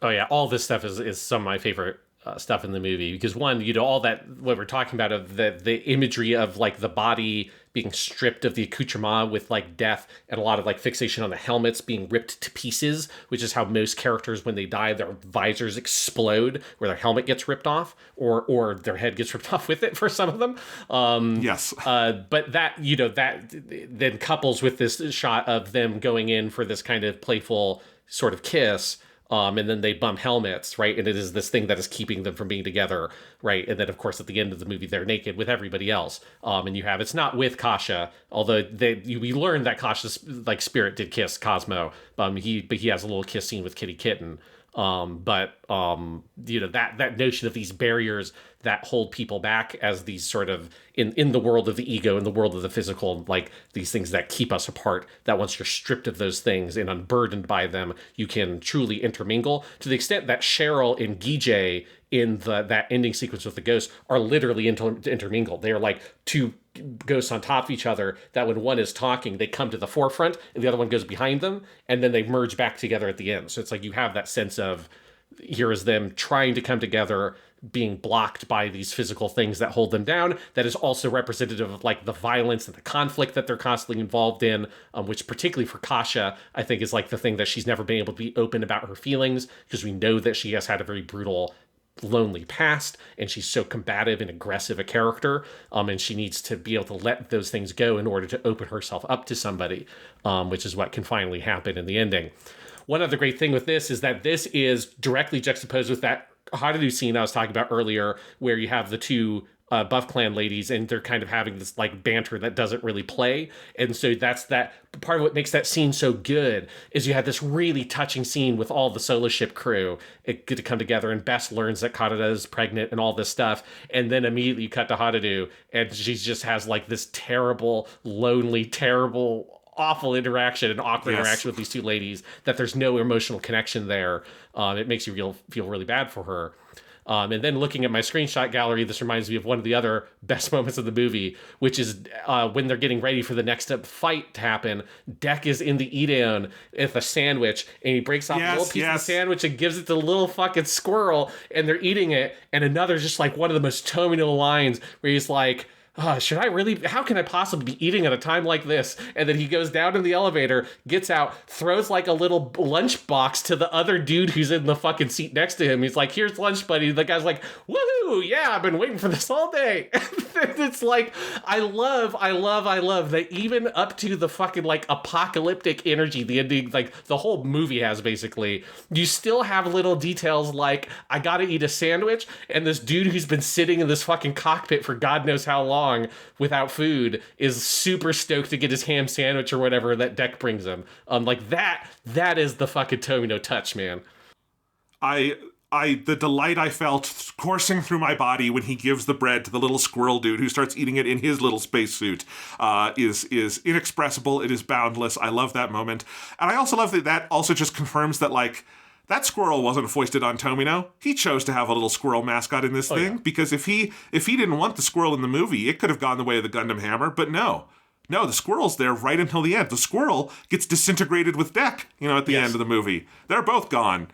Oh yeah, all this stuff is some of my favorite stuff in the movie, because one, all that what we're talking about of the imagery of like the body being stripped of the accoutrement with like death, and a lot of like fixation on the helmets being ripped to pieces, which is how most characters when they die their visors explode, where their helmet gets ripped off or their head gets ripped off with it for some of them. Yes. But that that then couples with this shot of them going in for this kind of playful sort of kiss. And then they bump helmets, right? And it is this thing that is keeping them from being together, right? And then, of course, at the end of the movie, they're naked with everybody else. And it's not with Kasha, although we learned that Kasha's like spirit did kiss Cosmo. He has a little kiss scene with Kitty Kitten. That notion of these barriers that hold people back as these sort of in the world of the ego, in the world of the physical, like these things that keep us apart, that once you're stripped of those things and unburdened by them, you can truly intermingle, to the extent that Cheryl and Gijay in that ending sequence with the ghosts are literally intermingled. They are like two ghosts on top of each other that when one is talking, they come to the forefront and the other one goes behind them, and then they merge back together at the end. So it's like you have that sense of here is them trying to come together, being blocked by these physical things that hold them down. That is also representative of like the violence and the conflict that they're constantly involved in, which particularly for Kasha, I think is like the thing that she's never been able to be open about her feelings, because we know that she has had a very brutal, lonely past, and she's so combative and aggressive a character, and she needs to be able to let those things go in order to open herself up to somebody, which is what can finally happen in the ending. One other great thing with this is that this is directly juxtaposed with that Harudu scene I was talking about earlier, where you have the two Buff Clan ladies, and they're kind of having this like banter that doesn't really play. And so that's that part of what makes that scene so good, is you have this really touching scene with all the solo ship crew get to come together, and Bess learns that Karada is pregnant and all this stuff. And then immediately you cut to Harudu, and she just has like this terrible, lonely, terrible, awful interaction and awkward interaction with these two ladies, that there's no emotional connection there. It makes you feel really bad for her. And then looking at my screenshot gallery, this reminds me of one of the other best moments of the movie, which is when they're getting ready for the next fight to happen. Deck is in the Ideon with a sandwich, and he breaks off a little piece of the sandwich and gives it to the little fucking squirrel, and they're eating it. And another, just like one of the most Tomino lines, where he's like, how can I possibly be eating at a time like this? And then he goes down in the elevator, gets out, throws like a little lunch box to the other dude who's in the fucking seat next to him. He's like, here's lunch, buddy. The guy's like, woohoo, yeah, I've been waiting for this all day. It's like, I love that even up to the fucking like apocalyptic energy the ending, like the whole movie has basically, you still have little details like, I gotta eat a sandwich, and this dude who's been sitting in this fucking cockpit for God knows how long without food is super stoked to get his ham sandwich or whatever that Deck brings him. Like that is the fucking Tomino touch, man. The delight I felt coursing through my body when he gives the bread to the little squirrel dude who starts eating it in his little spacesuit is inexpressible. It is boundless. I love that moment. And I also love that also just confirms that, like, that squirrel wasn't foisted on Tomino. He chose to have a little squirrel mascot in this thing, because if he didn't want the squirrel in the movie, it could have gone the way of the Gundam Hammer, but no. No, the squirrel's there right until the end. The squirrel gets disintegrated with Deck, at the end of the movie. They're both gone.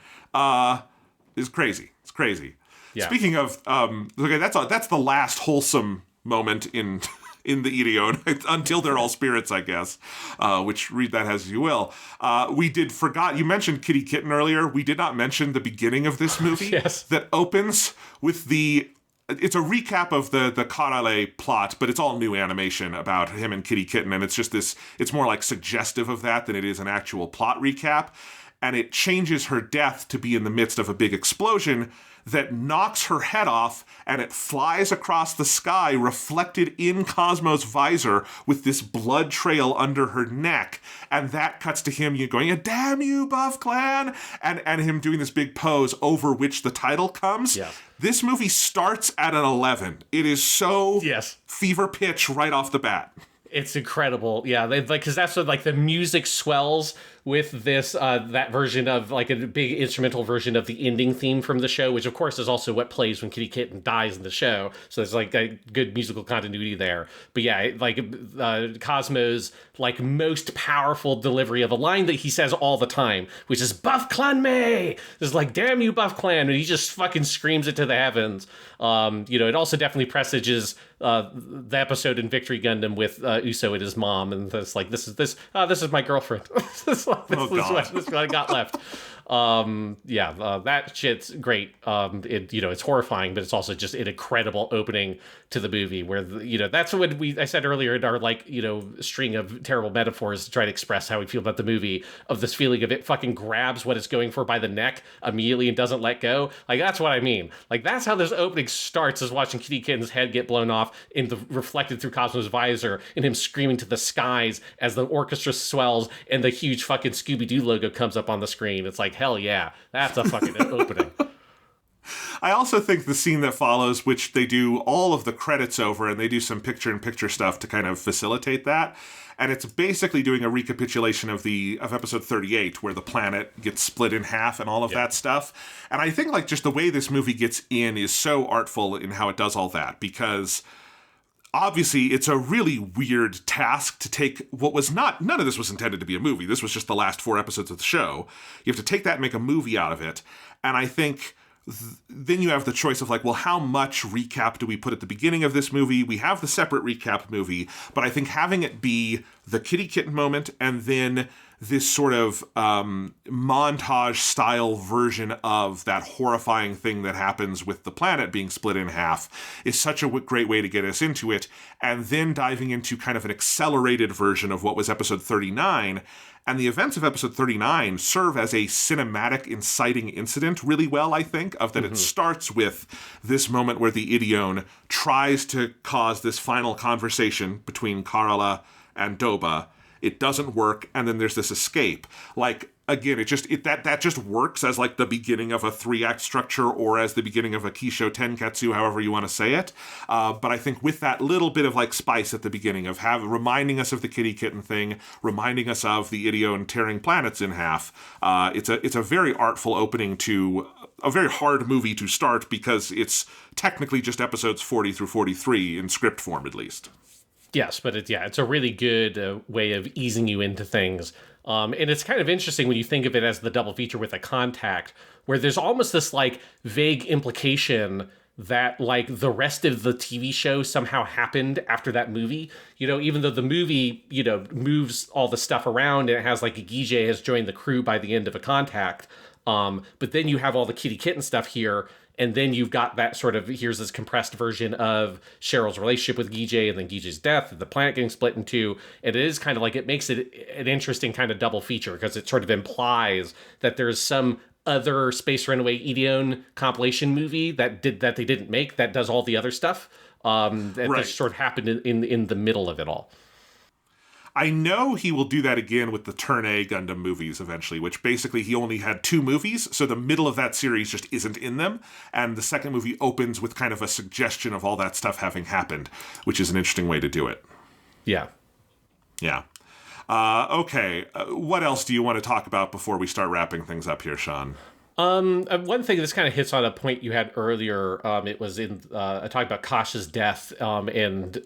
It's crazy. It's crazy. Yeah. Speaking of, okay, that's the last wholesome moment in the Ideon until they're all spirits, I guess. Which read that as you will. You mentioned Kitty Kitten earlier. We did not mention the beginning of this movie. Yes. That opens with it's a recap of the Karale plot, but it's all new animation about him and Kitty Kitten, and it's more like suggestive of that than it is an actual plot recap. And it changes her death to be in the midst of a big explosion that knocks her head off, and it flies across the sky reflected in Cosmo's visor with this blood trail under her neck. And that cuts to him going, "Damn you, Buff Clan!" and him doing this big pose over which the title comes. Yeah. This movie starts at an 11. It is so fever pitch right off the bat. It's incredible. Yeah, because that's what, like, the music swells with this, that version of, like, a big instrumental version of the ending theme from the show, which, of course, is also what plays when Kitty Kitten dies in the show. So there's, like, a good musical continuity there. But yeah, like, Cosmo's, like, most powerful delivery of a line that he says all the time, which is, "Buff Clan me!" It's like, "Damn you, Buff Clan!" And he just fucking screams it to the heavens. It also definitely presages the episode in Victory Gundam with Uso and his mom, and it's like, this is my girlfriend. This is what I got left. That shit's great. It's horrifying, but it's also just an incredible opening to the movie where, that's what I said earlier in our, string of terrible metaphors to try to express how we feel about the movie, of this feeling of it fucking grabs what it's going for by the neck immediately and doesn't let go. Like, that's what I mean. Like, that's how this opening starts, is watching Kitty Kitten's head get blown off reflected through Cosmo's visor, and him screaming to the skies as the orchestra swells and the huge fucking Scooby-Doo logo comes up on the screen. It's like, hell yeah, that's a fucking opening. I also think the scene that follows, which they do all of the credits over, and they do some picture-in-picture stuff to kind of facilitate that, and it's basically doing a recapitulation of episode 38, where the planet gets split in half and all of that stuff. And I think, like, just the way this movie gets in is so artful in how it does all that, because obviously it's a really weird task to take what was none of this was intended to be a movie. This was just the last 4 episodes of the show. You have to take that and make a movie out of it. And I think then you have the choice of, like, well, how much recap do we put at the beginning of this movie? We have the separate recap movie, but I think having it be the Kitty Kitten moment and then this sort of montage-style version of that horrifying thing that happens with the planet being split in half is such a great way to get us into it, and then diving into kind of an accelerated version of what was episode 39. And the events of episode 39 serve as a cinematic inciting incident really well, I think, of that it starts with this moment where the Ideon tries to cause this final conversation between Karala and Doba. It doesn't work, and then there's this escape. Like, again, that just works as, like, the beginning of a 3-act structure, or as the beginning of a Kisho Tenketsu, however you want to say it. But I think with that little bit of, like, spice at the beginning of reminding us of the Kitty Kitten thing, reminding us of the Ideon tearing planets in half, it's a very artful opening to a very hard movie to start, because it's technically just episodes 40 through 43 in script form, at least. Yes, but it's a really good way of easing you into things. And it's kind of interesting when you think of it as the double feature with a Contact, where there's almost this, like, vague implication that, like, the rest of the TV show somehow happened after that movie. Even though the movie, moves all the stuff around and it has, like, Gige has joined the crew by the end of a Contact. But then you have all the kitty kitten stuff here. And then you've got that sort of, here's this compressed version of Cheryl's relationship with Gijay, and then Gijay's death, and the planet getting split in two. And it is kind of like, it makes it an interesting kind of double feature, because it sort of implies that there's some other Space Runaway Ideon compilation movie that they didn't make, that does all the other stuff. That just sort of happened in the middle of it all. I know he will do that again with the Turn A Gundam movies eventually, which basically he only had 2 movies, so the middle of that series just isn't in them, and the second movie opens with kind of a suggestion of all that stuff having happened, which is an interesting way to do it. Yeah. Yeah. Okay, what else do you want to talk about before we start wrapping things up here, Sean? One thing this kind of hits on a point you had earlier. It was in I talked about Kasha's death and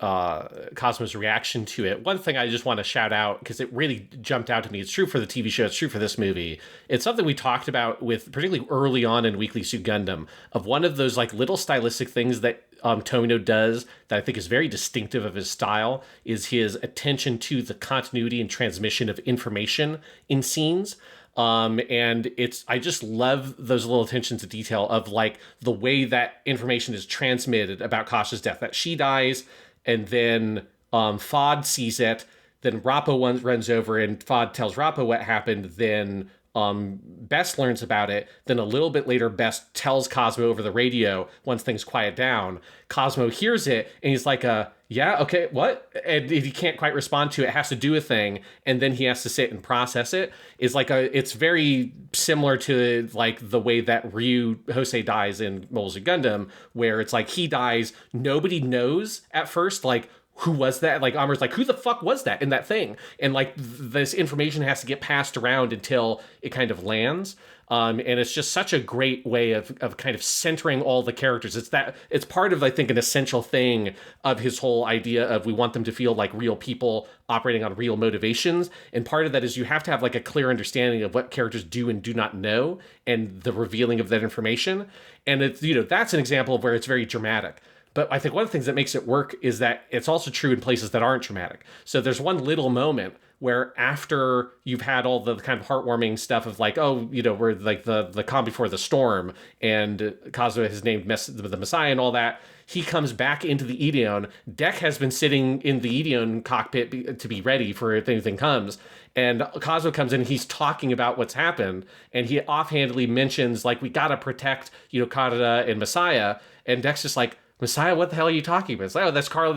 Cosmo's reaction to it. One thing I just want to shout out, because it really jumped out to me. It's true for the TV show. It's true for this movie. It's something we talked about with particularly early on in Weekly Suit Gundam, of one of those like little stylistic things that Tomino does that I think is very distinctive of his style, is his attention to the continuity and transmission of information in scenes. And I just love those little attentions to detail of like the way that information is transmitted about Kasha's death, that she dies and then Fod sees it, then Rappo runs over and Fod tells Rappo what happened, then Best learns about it. Then a little bit later, Best tells Cosmo over the radio once things quiet down. Cosmo hears it and he's like, yeah, okay, what? And he can't quite respond to it, has to do a thing, and then he has to sit and process it. It's very similar to like the way that Ryu Hosei dies in Moles of Gundam, where it's like he dies, nobody knows at first, like, who was that? Like, Amur's like, who the fuck was that in that thing? And like, this information has to get passed around until it kind of lands. And it's just such a great way of kind of centering all the characters. It's part of, I think, an essential thing of his whole idea of we want them to feel like real people operating on real motivations. And part of that is you have to have like a clear understanding of what characters do and do not know, and the revealing of that information. And it's, that's an example of where it's very dramatic. But I think one of the things that makes it work is that it's also true in places that aren't dramatic. So there's one little moment where after you've had all the kind of heartwarming stuff of like, we're like the calm before the storm, and Cosmo has named the Messiah and all that, he comes back into the Ideon. Deck has been sitting in the Ideon cockpit to be ready for if anything comes. And Cosmo comes in, he's talking about what's happened, and he offhandedly mentions, like, we gotta protect, Karada and Messiah. And Deck's just like, Messiah, what the hell are you talking about? It's like,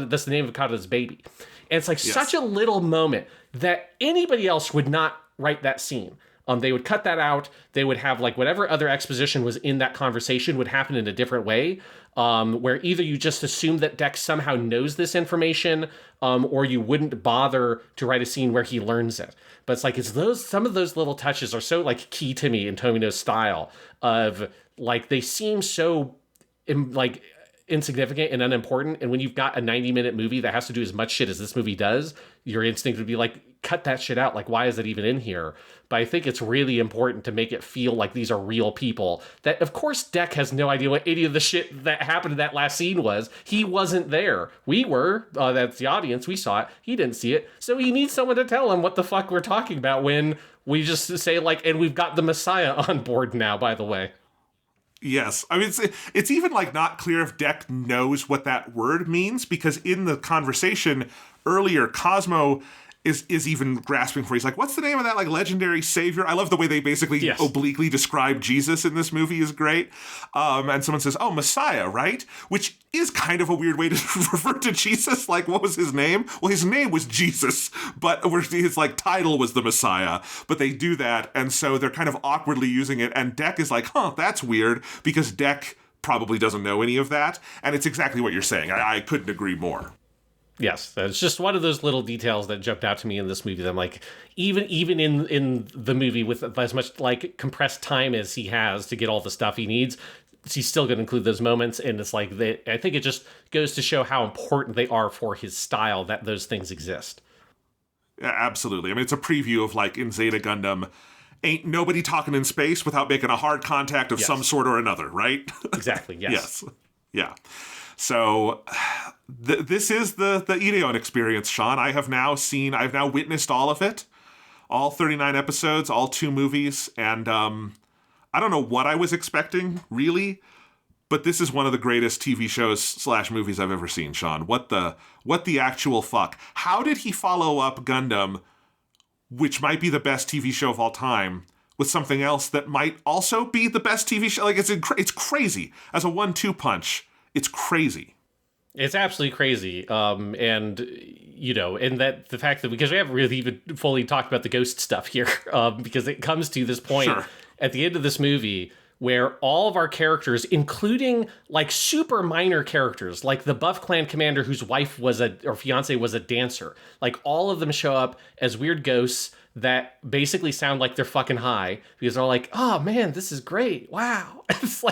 that's the name of Karada's baby. And it's like such a little moment that anybody else would not write that scene. They would cut that out. They would have like whatever other exposition was in that conversation would happen in a different way, where either you just assume that Dex somehow knows this information, or you wouldn't bother to write a scene where he learns it. But it's like, some of those little touches are so like key to me in Tomino's style of like, they seem so like insignificant and unimportant, and when you've got a 90-minute movie that has to do as much shit as this movie does, your instinct would be like, cut that shit out, like, why is it even in here? But I think it's really important to make it feel like these are real people, that of course Deck has no idea what any of the shit that happened in that last scene was. He wasn't there. We were, that's the audience, we saw it, he didn't see it, so he needs someone to tell him what the fuck we're talking about when we just say like, and we've got the Messiah on board now, by the way. Yes. I mean, it's even like not clear if Deck knows what that word means, because in the conversation earlier, Cosmo is even grasping for, he's like, what's the name of that like legendary savior? I love the way they basically obliquely describe Jesus in this movie is great. And someone says, oh, Messiah, right? Which is kind of a weird way to refer to Jesus. Like, what was his name? Well, his name was Jesus, but his like title was the Messiah. But they do that, and so they're kind of awkwardly using it. And Deck is like, that's weird, because Deck probably doesn't know any of that. And it's exactly what you're saying. I couldn't agree more. Yes, it's just one of those little details that jumped out to me in this movie that I'm like, even in the movie with as much like compressed time as he has to get all the stuff he needs, he's still going to include those moments. And it's like, I think it just goes to show how important they are for his style, that those things exist. Yeah, absolutely. I mean, it's a preview of like in Zeta Gundam, ain't nobody talking in space without making a hard contact of some sort or another, right? Exactly, yes. Yes. Yeah. So this is the Ideon experience, Sean. I've now witnessed all of it, all 39 episodes, all 2 movies, and I don't know what I was expecting, really, but this is one of the greatest TV shows / movies I've ever seen, Sean. What the actual fuck? How did he follow up Gundam, which might be the best TV show of all time, with something else that might also be the best TV show? Like, it's crazy. As a 1-2 punch, it's crazy. It's absolutely crazy. And, you know, and that the fact that, because we haven't really even fully talked about the ghost stuff here, because it comes to this point at the end of this movie where all of our characters, including like super minor characters, like the Buff Clan commander whose wife was or fiance was a dancer, like all of them show up as weird ghosts that basically sound like they're fucking high because they're like, oh man, this is great. Wow. It's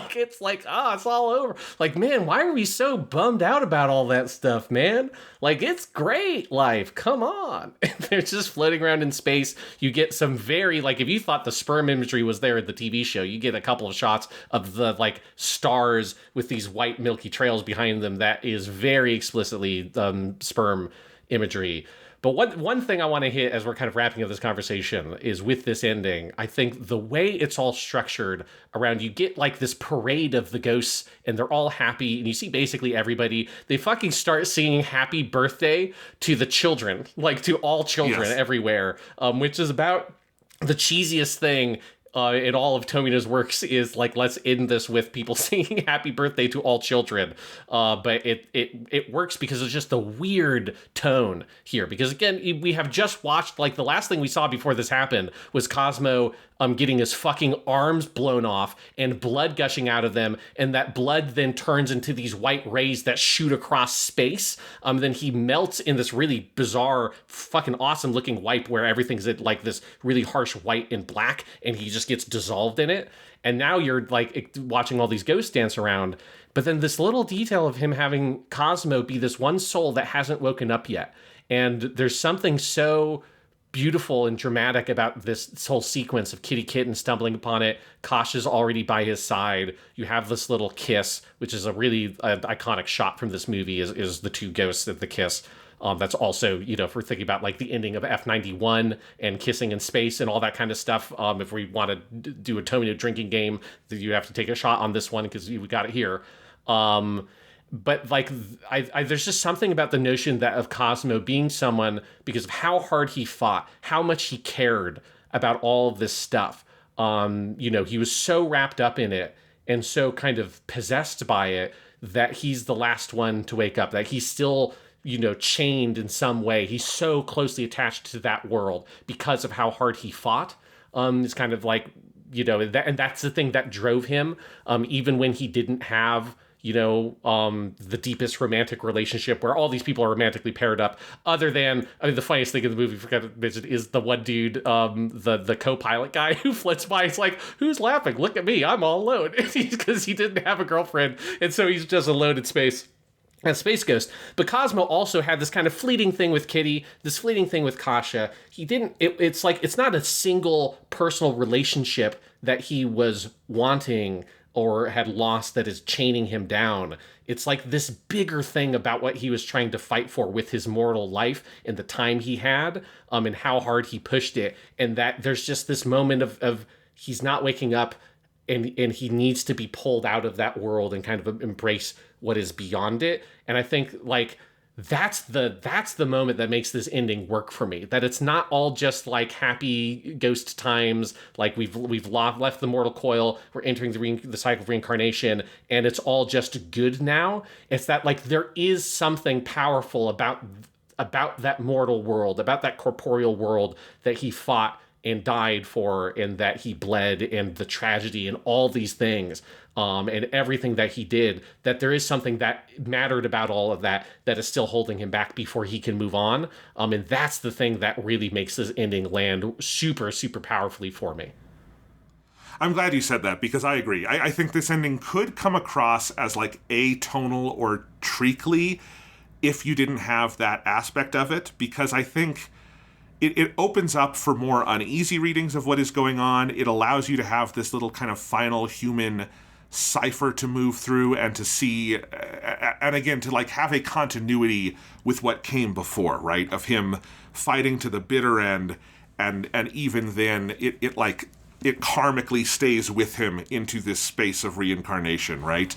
like, oh, it's all over. Like, man, why are we so bummed out about all that stuff, man? Like, it's great life. Come on. And they're just floating around in space. You get some very, like, if you thought the sperm imagery was there at the TV show, you get a couple of shots of the, like, stars with these white milky trails behind them that is very explicitly sperm imagery. But one thing I want to hit as we're kind of wrapping up this conversation is with this ending, I think the way it's all structured around, you get like this parade of the ghosts and they're all happy and you see basically everybody, they fucking start singing happy birthday to the children, like to all children everywhere, which is about the cheesiest thing in all of Tomino's works is like, let's end this with people singing happy birthday to all children. But it works because it's just the weird tone here. Because again, we have just watched, like the last thing we saw before this happened was Cosmo getting his fucking arms blown off and blood gushing out of them. And that blood then turns into these white rays that shoot across space. Then he melts in this really bizarre, fucking awesome looking wipe where everything's like this really harsh white and black. And he just gets dissolved in it. And now you're like watching all these ghosts dance around. But then this little detail of him having Cosmo be this one soul that hasn't woken up yet. And there's something so beautiful and dramatic about this whole sequence of Kitty Kitten stumbling upon it. Kasha's already by his side. You have this little kiss, which is a really iconic shot from this movie, is the two ghosts at the kiss. That's also, you know, if we're thinking about like the ending of F91 and kissing in space and all that kind of stuff. If we want to do a Tomino drinking game, you have to take a shot on this one because we got it here. But like, there's just something about the notion that of Cosmo being someone, because of how hard he fought, how much he cared about all of this stuff. You know, he was so wrapped up in it and so kind of possessed by it that he's the last one to wake up, that he's still, you know, chained in some way. He's so closely attached to that world because of how hard he fought. It's kind of like, you know, and that's the thing that drove him, even when he didn't have, you know, the deepest romantic relationship where all these people are romantically paired up, other than, I mean, the funniest thing in the movie, forgot to mention, is the one dude, the co-pilot guy who floats by. It's like, who's laughing? Look at me, I'm all alone. Because he didn't have a girlfriend, and so he's just alone in space. And Space Ghost. But Cosmo also had this kind of fleeting thing with Kitty, this fleeting thing with Kasha. He didn't, it's like, it's not a single personal relationship that he was wanting or had lost that is chaining him down. It's like this bigger thing about what he was trying to fight for with his mortal life and the time he had, and how hard he pushed it. And that there's just this moment of he's not waking up and he needs to be pulled out of that world and kind of embrace what is beyond it. And I think like that's the moment that makes this ending work for me. That it's not all just like happy ghost times, like we've left the mortal coil, we're entering the cycle of reincarnation, and it's all just good now. It's that like there is something powerful about that mortal world, about that corporeal world that he fought and died for, and that he bled, and the tragedy and all these things, and everything that he did, that there is something that mattered about all of that that is still holding him back before he can move on. And that's the thing that really makes this ending land super, super powerfully for me. I'm glad you said that, because I agree. I think this ending could come across as like atonal or treacly if you didn't have that aspect of it, because I think it opens up for more uneasy readings of what is going on. It allows you to have this little kind of final human cipher to move through and to see, and again, to like have a continuity with what came before, right? Of him fighting to the bitter end, and even then it like it karmically stays with him into this space of reincarnation, right?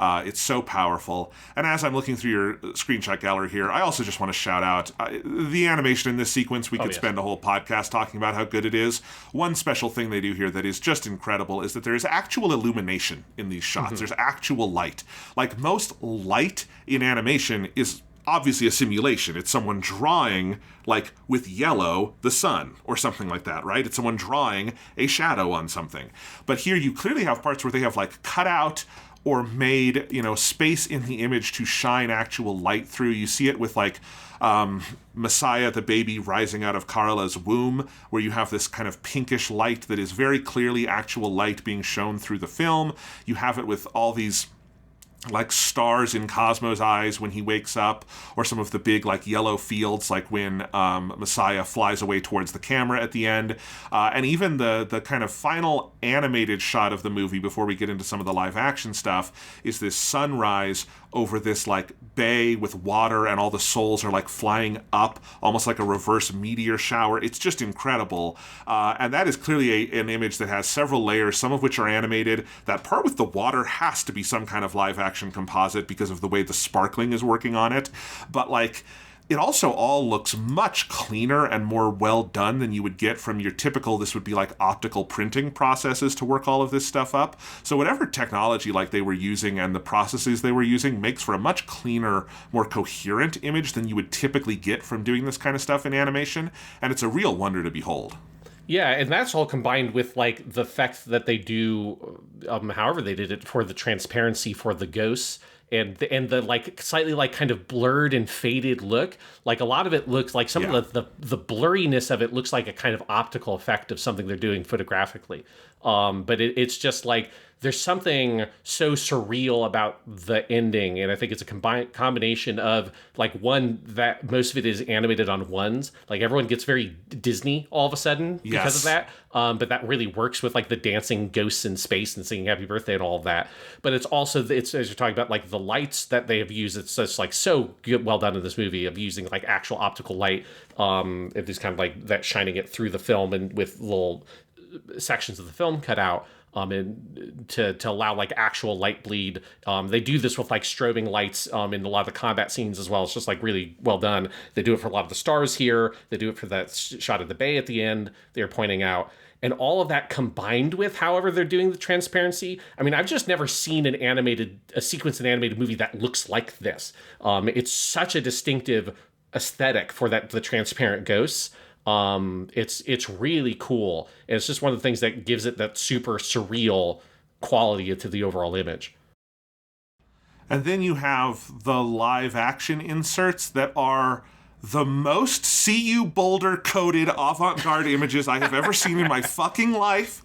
It's so powerful. And as I'm looking through your screenshot gallery here, I also just want to shout out the animation in this sequence. We could spend a whole podcast talking about how good it is. One special thing they do here that is just incredible is that there is actual illumination in these shots. There's actual light. Like, most light in animation is obviously a simulation. It's someone drawing, like, with yellow, the sun, or something like that, right? It's someone drawing a shadow on something. But here you clearly have parts where they have, like, cut out or made, space in the image to shine actual light through. You see it with, like, Messiah, the baby rising out of Carla's womb, where you have this kind of pinkish light that is very clearly actual light being shown through the film. You have it with all these, like, stars in Cosmo's eyes when he wakes up, or some of the big, like, yellow fields, like when Messiah flies away towards the camera at the end. And even the kind of final animated shot of the movie before we get into some of the live action stuff is this sunrise over this, like, bay with water, and all the souls are, like, flying up, almost like a reverse meteor shower. It's just incredible. And that is clearly an image that has several layers, some of which are animated. That part with the water has to be some kind of live action composite because of the way the sparkling is working on it. But, like, it also all looks much cleaner and more well done than you would get from your typical, this would be like optical printing processes to work all of this stuff up. So whatever technology, like, they were using and the processes they were using makes for a much cleaner, more coherent image than you would typically get from doing this kind of stuff in animation. And it's a real wonder to behold. Yeah, and that's all combined with, like, the fact that they do, however they did it, for the transparency for the ghosts, and the like slightly, like, kind of blurred and faded look. Like, a lot of it looks like some of the blurriness of it looks like a kind of optical effect of something they're doing photographically. But it's just like there's something so surreal about the ending, and I think it's a combination of, like, one, that most of it is animated on ones. Like, everyone gets very Disney all of a sudden because of that. But that really works with, like, the dancing ghosts in space and singing Happy Birthday and all of that. But it's also, it's, as you're talking about, like, the lights that they have used, it's just, like, so good, well done in this movie of using, like, actual optical light. It is kind of like that, shining it through the film and with little sections of the film cut out. And to allow, like, actual light bleed. They do this with, like, strobing lights in a lot of the combat scenes as well. It's just, like, really well done. They do it for a lot of the stars here. They do it for that shot of the bay at the end they're pointing out. And all of that combined with however they're doing the transparency. I mean, I've just never seen a sequence in an animated movie that looks like this. It's such a distinctive aesthetic for the transparent ghosts. It's really cool. And it's just one of the things that gives it that super surreal quality to the overall image. And then you have the live action inserts that are the most CU Boulder coded avant-garde images I have ever seen in my fucking life.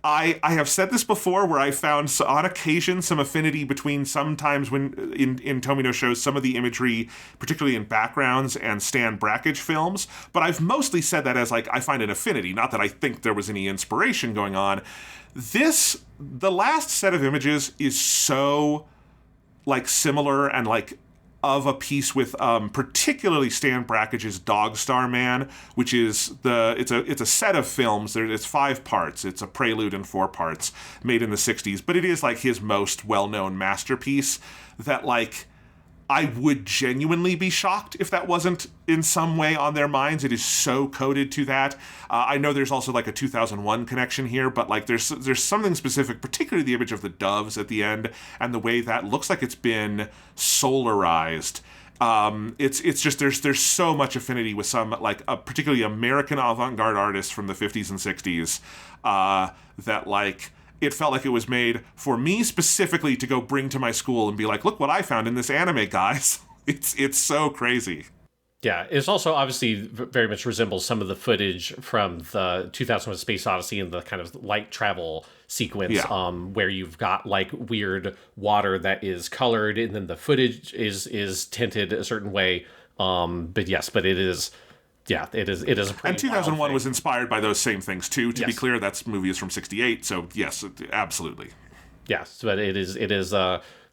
I have said this before, where I found, on occasion, some affinity between sometimes when in Tomino shows some of the imagery, particularly in backgrounds and Stan Brakhage films, but I've mostly said that as, like, I find an affinity, not that I think there was any inspiration going on. The last set of images is so, like, similar and, like, of a piece with particularly Stan Brakhage's Dog Star Man, which is it's a set of films. It's 5 parts. It's a prelude in 4 parts made in the 60s, but it is, like, his most well-known masterpiece that, like, I would genuinely be shocked if that wasn't in some way on their minds. It is so coded to that. I know there's also, like, a 2001 connection here, but, like, there's something specific, particularly the image of the doves at the end and the way that looks like it's been solarized. It's just there's so much affinity with some, like, a particularly American avant-garde artists from the 50s and 60s that, like, it felt like it was made for me specifically to go bring to my school and be like, look what I found in this anime, guys. It's so crazy. Yeah, it's also obviously very much resembles some of the footage from the 2001 Space Odyssey and the kind of light travel sequence, where you've got, like, weird water that is colored and then the footage is tinted a certain way. But it is... Yeah, it is a pretty. And 2001 was inspired by those same things too. To be clear, that movie is from '68, so yes, absolutely. Yes, but it is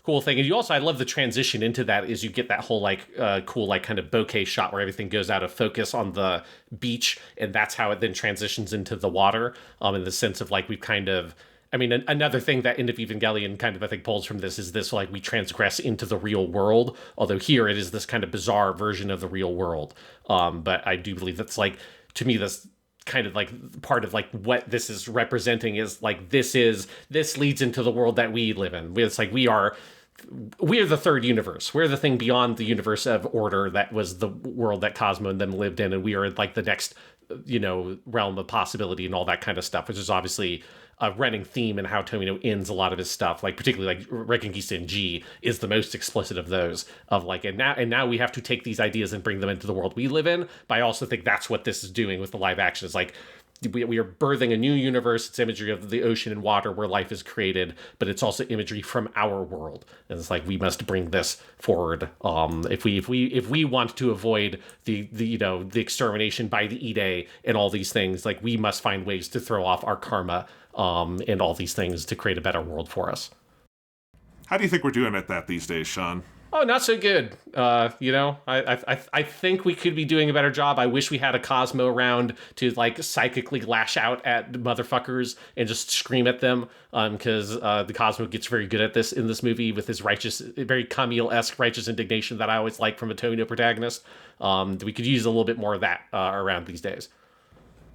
cool thing. And you also, I love the transition into that is you get that whole like cool like kind of bokeh shot where everything goes out of focus on the beach, and that's how it then transitions into the water. In the sense of like we've kind of, I mean, another thing that End of Evangelion kind of, I think, pulls from this is this, like, we transgress into the real world, although here it is this kind of bizarre version of the real world. But I do believe that's, like, to me, this kind of, like, part of, like, what this is representing is, like, this leads into the world that we live in. It's like we are the third universe. We're the thing beyond the universe of order that was the world that Cosmo and them lived in, and we are, like, the next, realm of possibility and all that kind of stuff, which is obviously a running theme in how Tomino ends a lot of his stuff, like particularly like Reconquista G is the most explicit of those, of like, and now we have to take these ideas and bring them into the world we live in. But I also think that's what this is doing with the live action, is like we are birthing a new universe. It's imagery of the ocean and water where life is created, but it's also imagery from our world. And it's like we must bring this forward. If we want to avoid the extermination by the Ide and all these things, like we must find ways to throw off our karma and all these things to create a better world for us. How do you think we're doing at that these days, Sean? Oh, not so good. I think we could be doing a better job. I wish we had a Cosmo around to like psychically lash out at motherfuckers and just scream at them. Because the Cosmo gets very good at this in this movie with his righteous, very Camille-esque righteous indignation that I always like from a Tomino protagonist. We could use a little bit more of that around these days.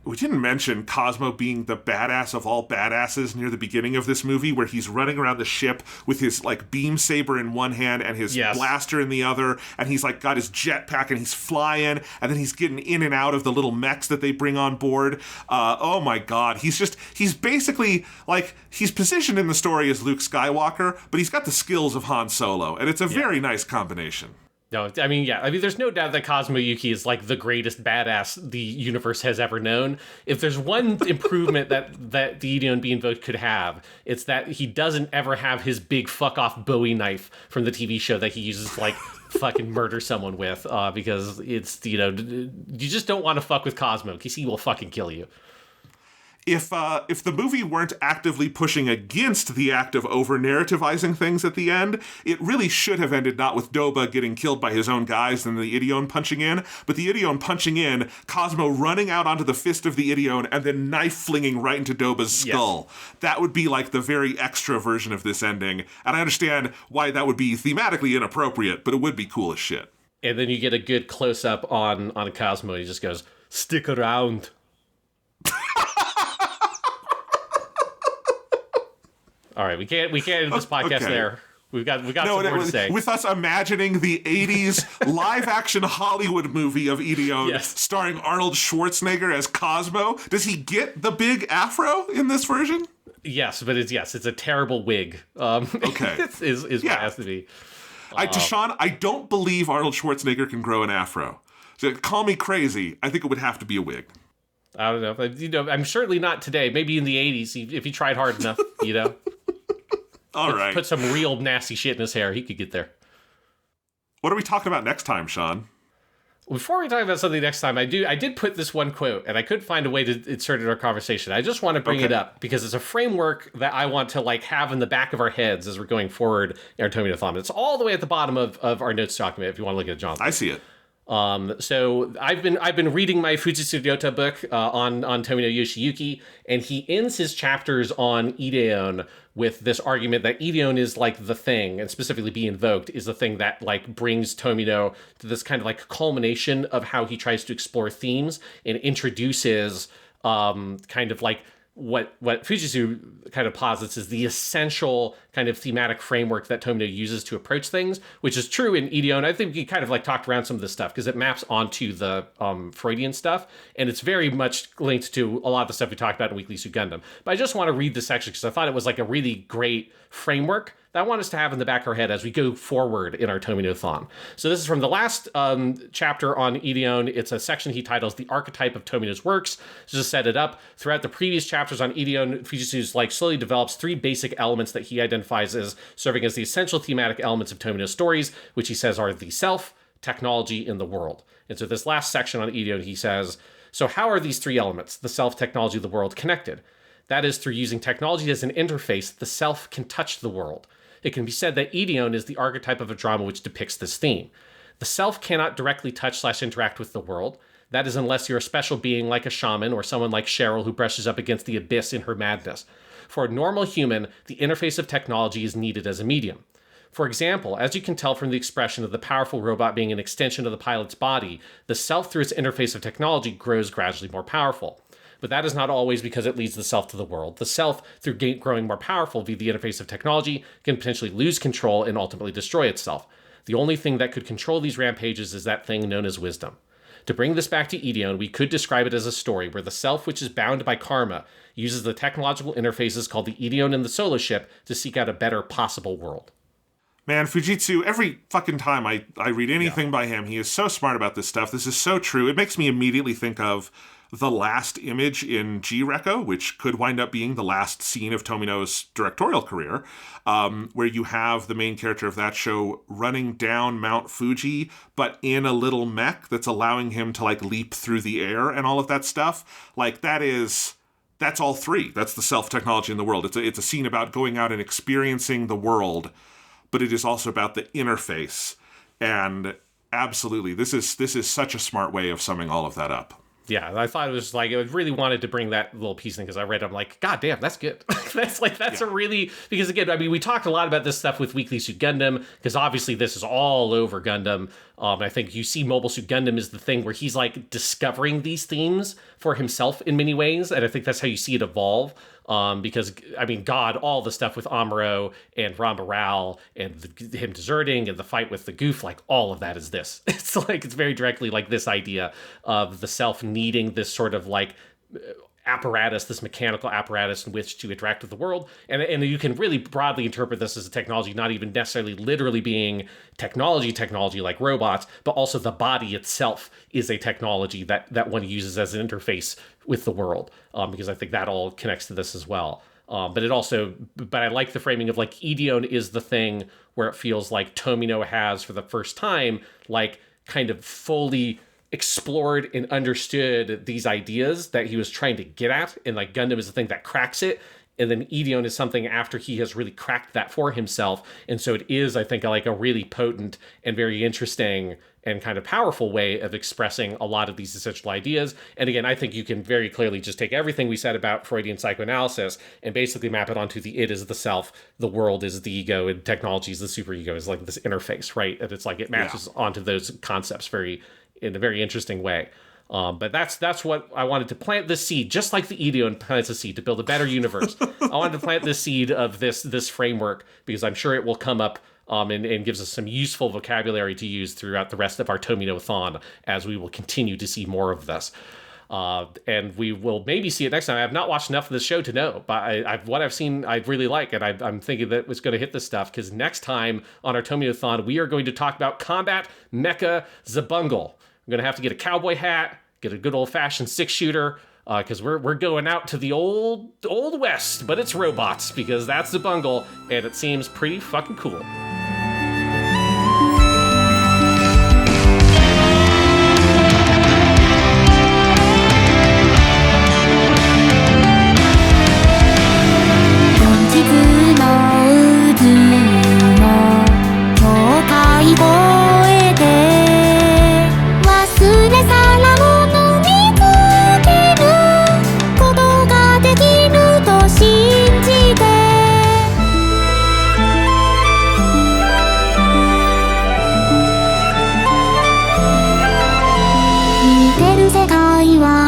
We didn't mention Cosmo being the badass of all badasses near the beginning of this movie, where he's running around the ship with his like beam saber in one hand and his blaster in the other, and he's like got his jetpack and he's flying, and then he's getting in and out of the little mechs that they bring on board. Oh my god, he's basically like, he's positioned in the story as Luke Skywalker, but he's got the skills of Han Solo, and it's a very nice combination. No, I mean, there's no doubt that Cosmo Yuki is like the greatest badass the universe has ever known. If there's one improvement that the Ideon being Invoked could have, it's that he doesn't ever have his big fuck off Bowie knife from the TV show that he uses to like fucking murder someone with, because it's, you just don't want to fuck with Cosmo because he will fucking kill you. If the movie weren't actively pushing against the act of over-narrativizing things at the end, it really should have ended not with Doba getting killed by his own guys and the Ideon punching in, but the Ideon punching in, Cosmo running out onto the fist of the Ideon, and then knife-flinging right into Doba's skull. Yes. That would be like the very extra version of this ending, and I understand why that would be thematically inappropriate, but it would be cool as shit. And then you get a good close-up on Cosmo, and he just goes, "Stick around." All right, we can't end this podcast there. We've got some more to say. With us imagining the 80s live-action Hollywood movie of Ideon starring Arnold Schwarzenegger as Cosmo. Does he get the big afro in this version? Yes, but it's a terrible wig. Okay. is what it has to be. Sean, I don't believe Arnold Schwarzenegger can grow an afro. So call me crazy. I think it would have to be a wig. I don't know. I'm certainly not today. Maybe in the 80s, if he tried hard enough, All right. Put some real nasty shit in his hair, he could get there. What are we talking about next time, Sean? Before we talk about something next time, I did put this one quote, and I couldn't find a way to insert it in our conversation. I just want to bring it up because it's a framework that I want to like have in the back of our heads as we're going forward in our TOMINO-THON. It's all the way at the bottom of our notes document if you want to look at it, Jonathan. I see it. So I've been reading my Fujitsu Ryota book on Tomino Yoshiyuki, and he ends his chapters on Ideon with this argument that Ideon is like the thing, and specifically Be Invoked is the thing that like brings Tomino to this kind of like culmination of how he tries to explore themes and introduces kind of like what Fujitsu kind of posits is the essential kind of thematic framework that Tomino uses to approach things, which is true in Ideon. I think we kind of like talked around some of this stuff because it maps onto the Freudian stuff, and it's very much linked to a lot of the stuff we talked about in Weekly Suit Gundam. But I just want to read this section because I thought it was like a really great framework that I want us to have in the back of our head as we go forward in our Tomino-THON. So this is from the last chapter on Ideon. It's a section he titles The Archetype of Tomino's Works. Just to set it up, throughout the previous chapters on Ideon, Fujitsu's like slowly develops three basic elements that he identifies as serving as the essential thematic elements of Tomino's stories, which he says are the self, technology, and the world. And so this last section on Ideon, he says, so how are these three elements, the self, technology, the world, connected? That is, through using technology as an interface, the self can touch the world. it can be said that Ideon is the archetype of a drama which depicts this theme. The self cannot directly touch/interact with the world. That is unless you're a special being like a shaman or someone like Cheryl who brushes up against the abyss in her madness. For a normal human, the interface of technology is needed as a medium. For example, as you can tell from the expression of the powerful robot being an extension of the pilot's body, the self through its interface of technology grows gradually more powerful. But that is not always because it leads the self to the world. The self, through growing more powerful via the interface of technology, can potentially lose control and ultimately destroy itself. The only thing that could control these rampages is that thing known as wisdom. To bring this back to Ideon, we could describe it as a story where the self, which is bound by karma, uses the technological interfaces called the Ideon and the Solo Ship to seek out a better possible world. Man, Fujitsu, every fucking time I read anything by him, he is so smart about this stuff. This is so true. It makes me immediately think of the last image in G-Reco, which could wind up being the last scene of Tomino's directorial career, where you have the main character of that show running down Mount Fuji, but in a little mech that's allowing him to, like, leap through the air and all of that stuff. Like, that's all three. That's the self-technology in the world. It's a scene about going out and experiencing the world, but it is also about the interface. And absolutely, this is such a smart way of summing all of that up. Yeah, I thought it was like, I really wanted to bring that little piece in because I read it, I'm like, God damn, that's good. That's a really, because again, I mean, we talked a lot about this stuff with Weekly Suit Gundam, because obviously this is all over Gundam. I think you see Mobile Suit Gundam is the thing where he's like discovering these themes for himself in many ways, and I think that's how you see it evolve. Because, I mean, God, all the stuff with Amuro and Rambaral and him deserting and the fight with the goof, like, all of that is this. It's like, it's very directly like this idea of the self needing this sort of like apparatus, this mechanical apparatus in which to interact with the world. And you can really broadly interpret this as a technology, not even necessarily literally being technology like robots, but also the body itself is a technology that one uses as an interface with the world, because I think that all connects to this as well. But I like the framing of like Ideon is the thing where it feels like Tomino has for the first time, like kind of fully explored and understood these ideas that he was trying to get at. And like Gundam is the thing that cracks it. And then Ideon is something after he has really cracked that for himself. And so it is, I think, like a really potent and very interesting and kind of powerful way of expressing a lot of these essential ideas. And again, I think you can very clearly just take everything we said about Freudian psychoanalysis and basically map it onto the id is the self, the world is the ego, and technology is the superego, is like this interface, right? And it's like it matches onto those concepts in a very interesting way. But that's what I wanted to plant this seed, just like the Ideon plants a seed to build a better universe. I wanted to plant this seed of this framework because I'm sure it will come up and gives us some useful vocabulary to use throughout the rest of our Tomino-thon as we will continue to see more of this. And we will maybe see it next time. I have not watched enough of this show to know, but what I've seen I really like, and I'm thinking that it's going to hit this stuff because next time on our Tomino-thon, we are going to talk about Combat Mecha Zabungle. I'm going to have to get a cowboy hat, get a good old-fashioned six-shooter, because we're going out to the old west, but it's robots, because that's the bungle, and it seems pretty fucking cool.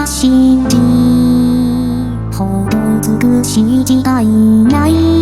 Shinji ほど美しい時代ない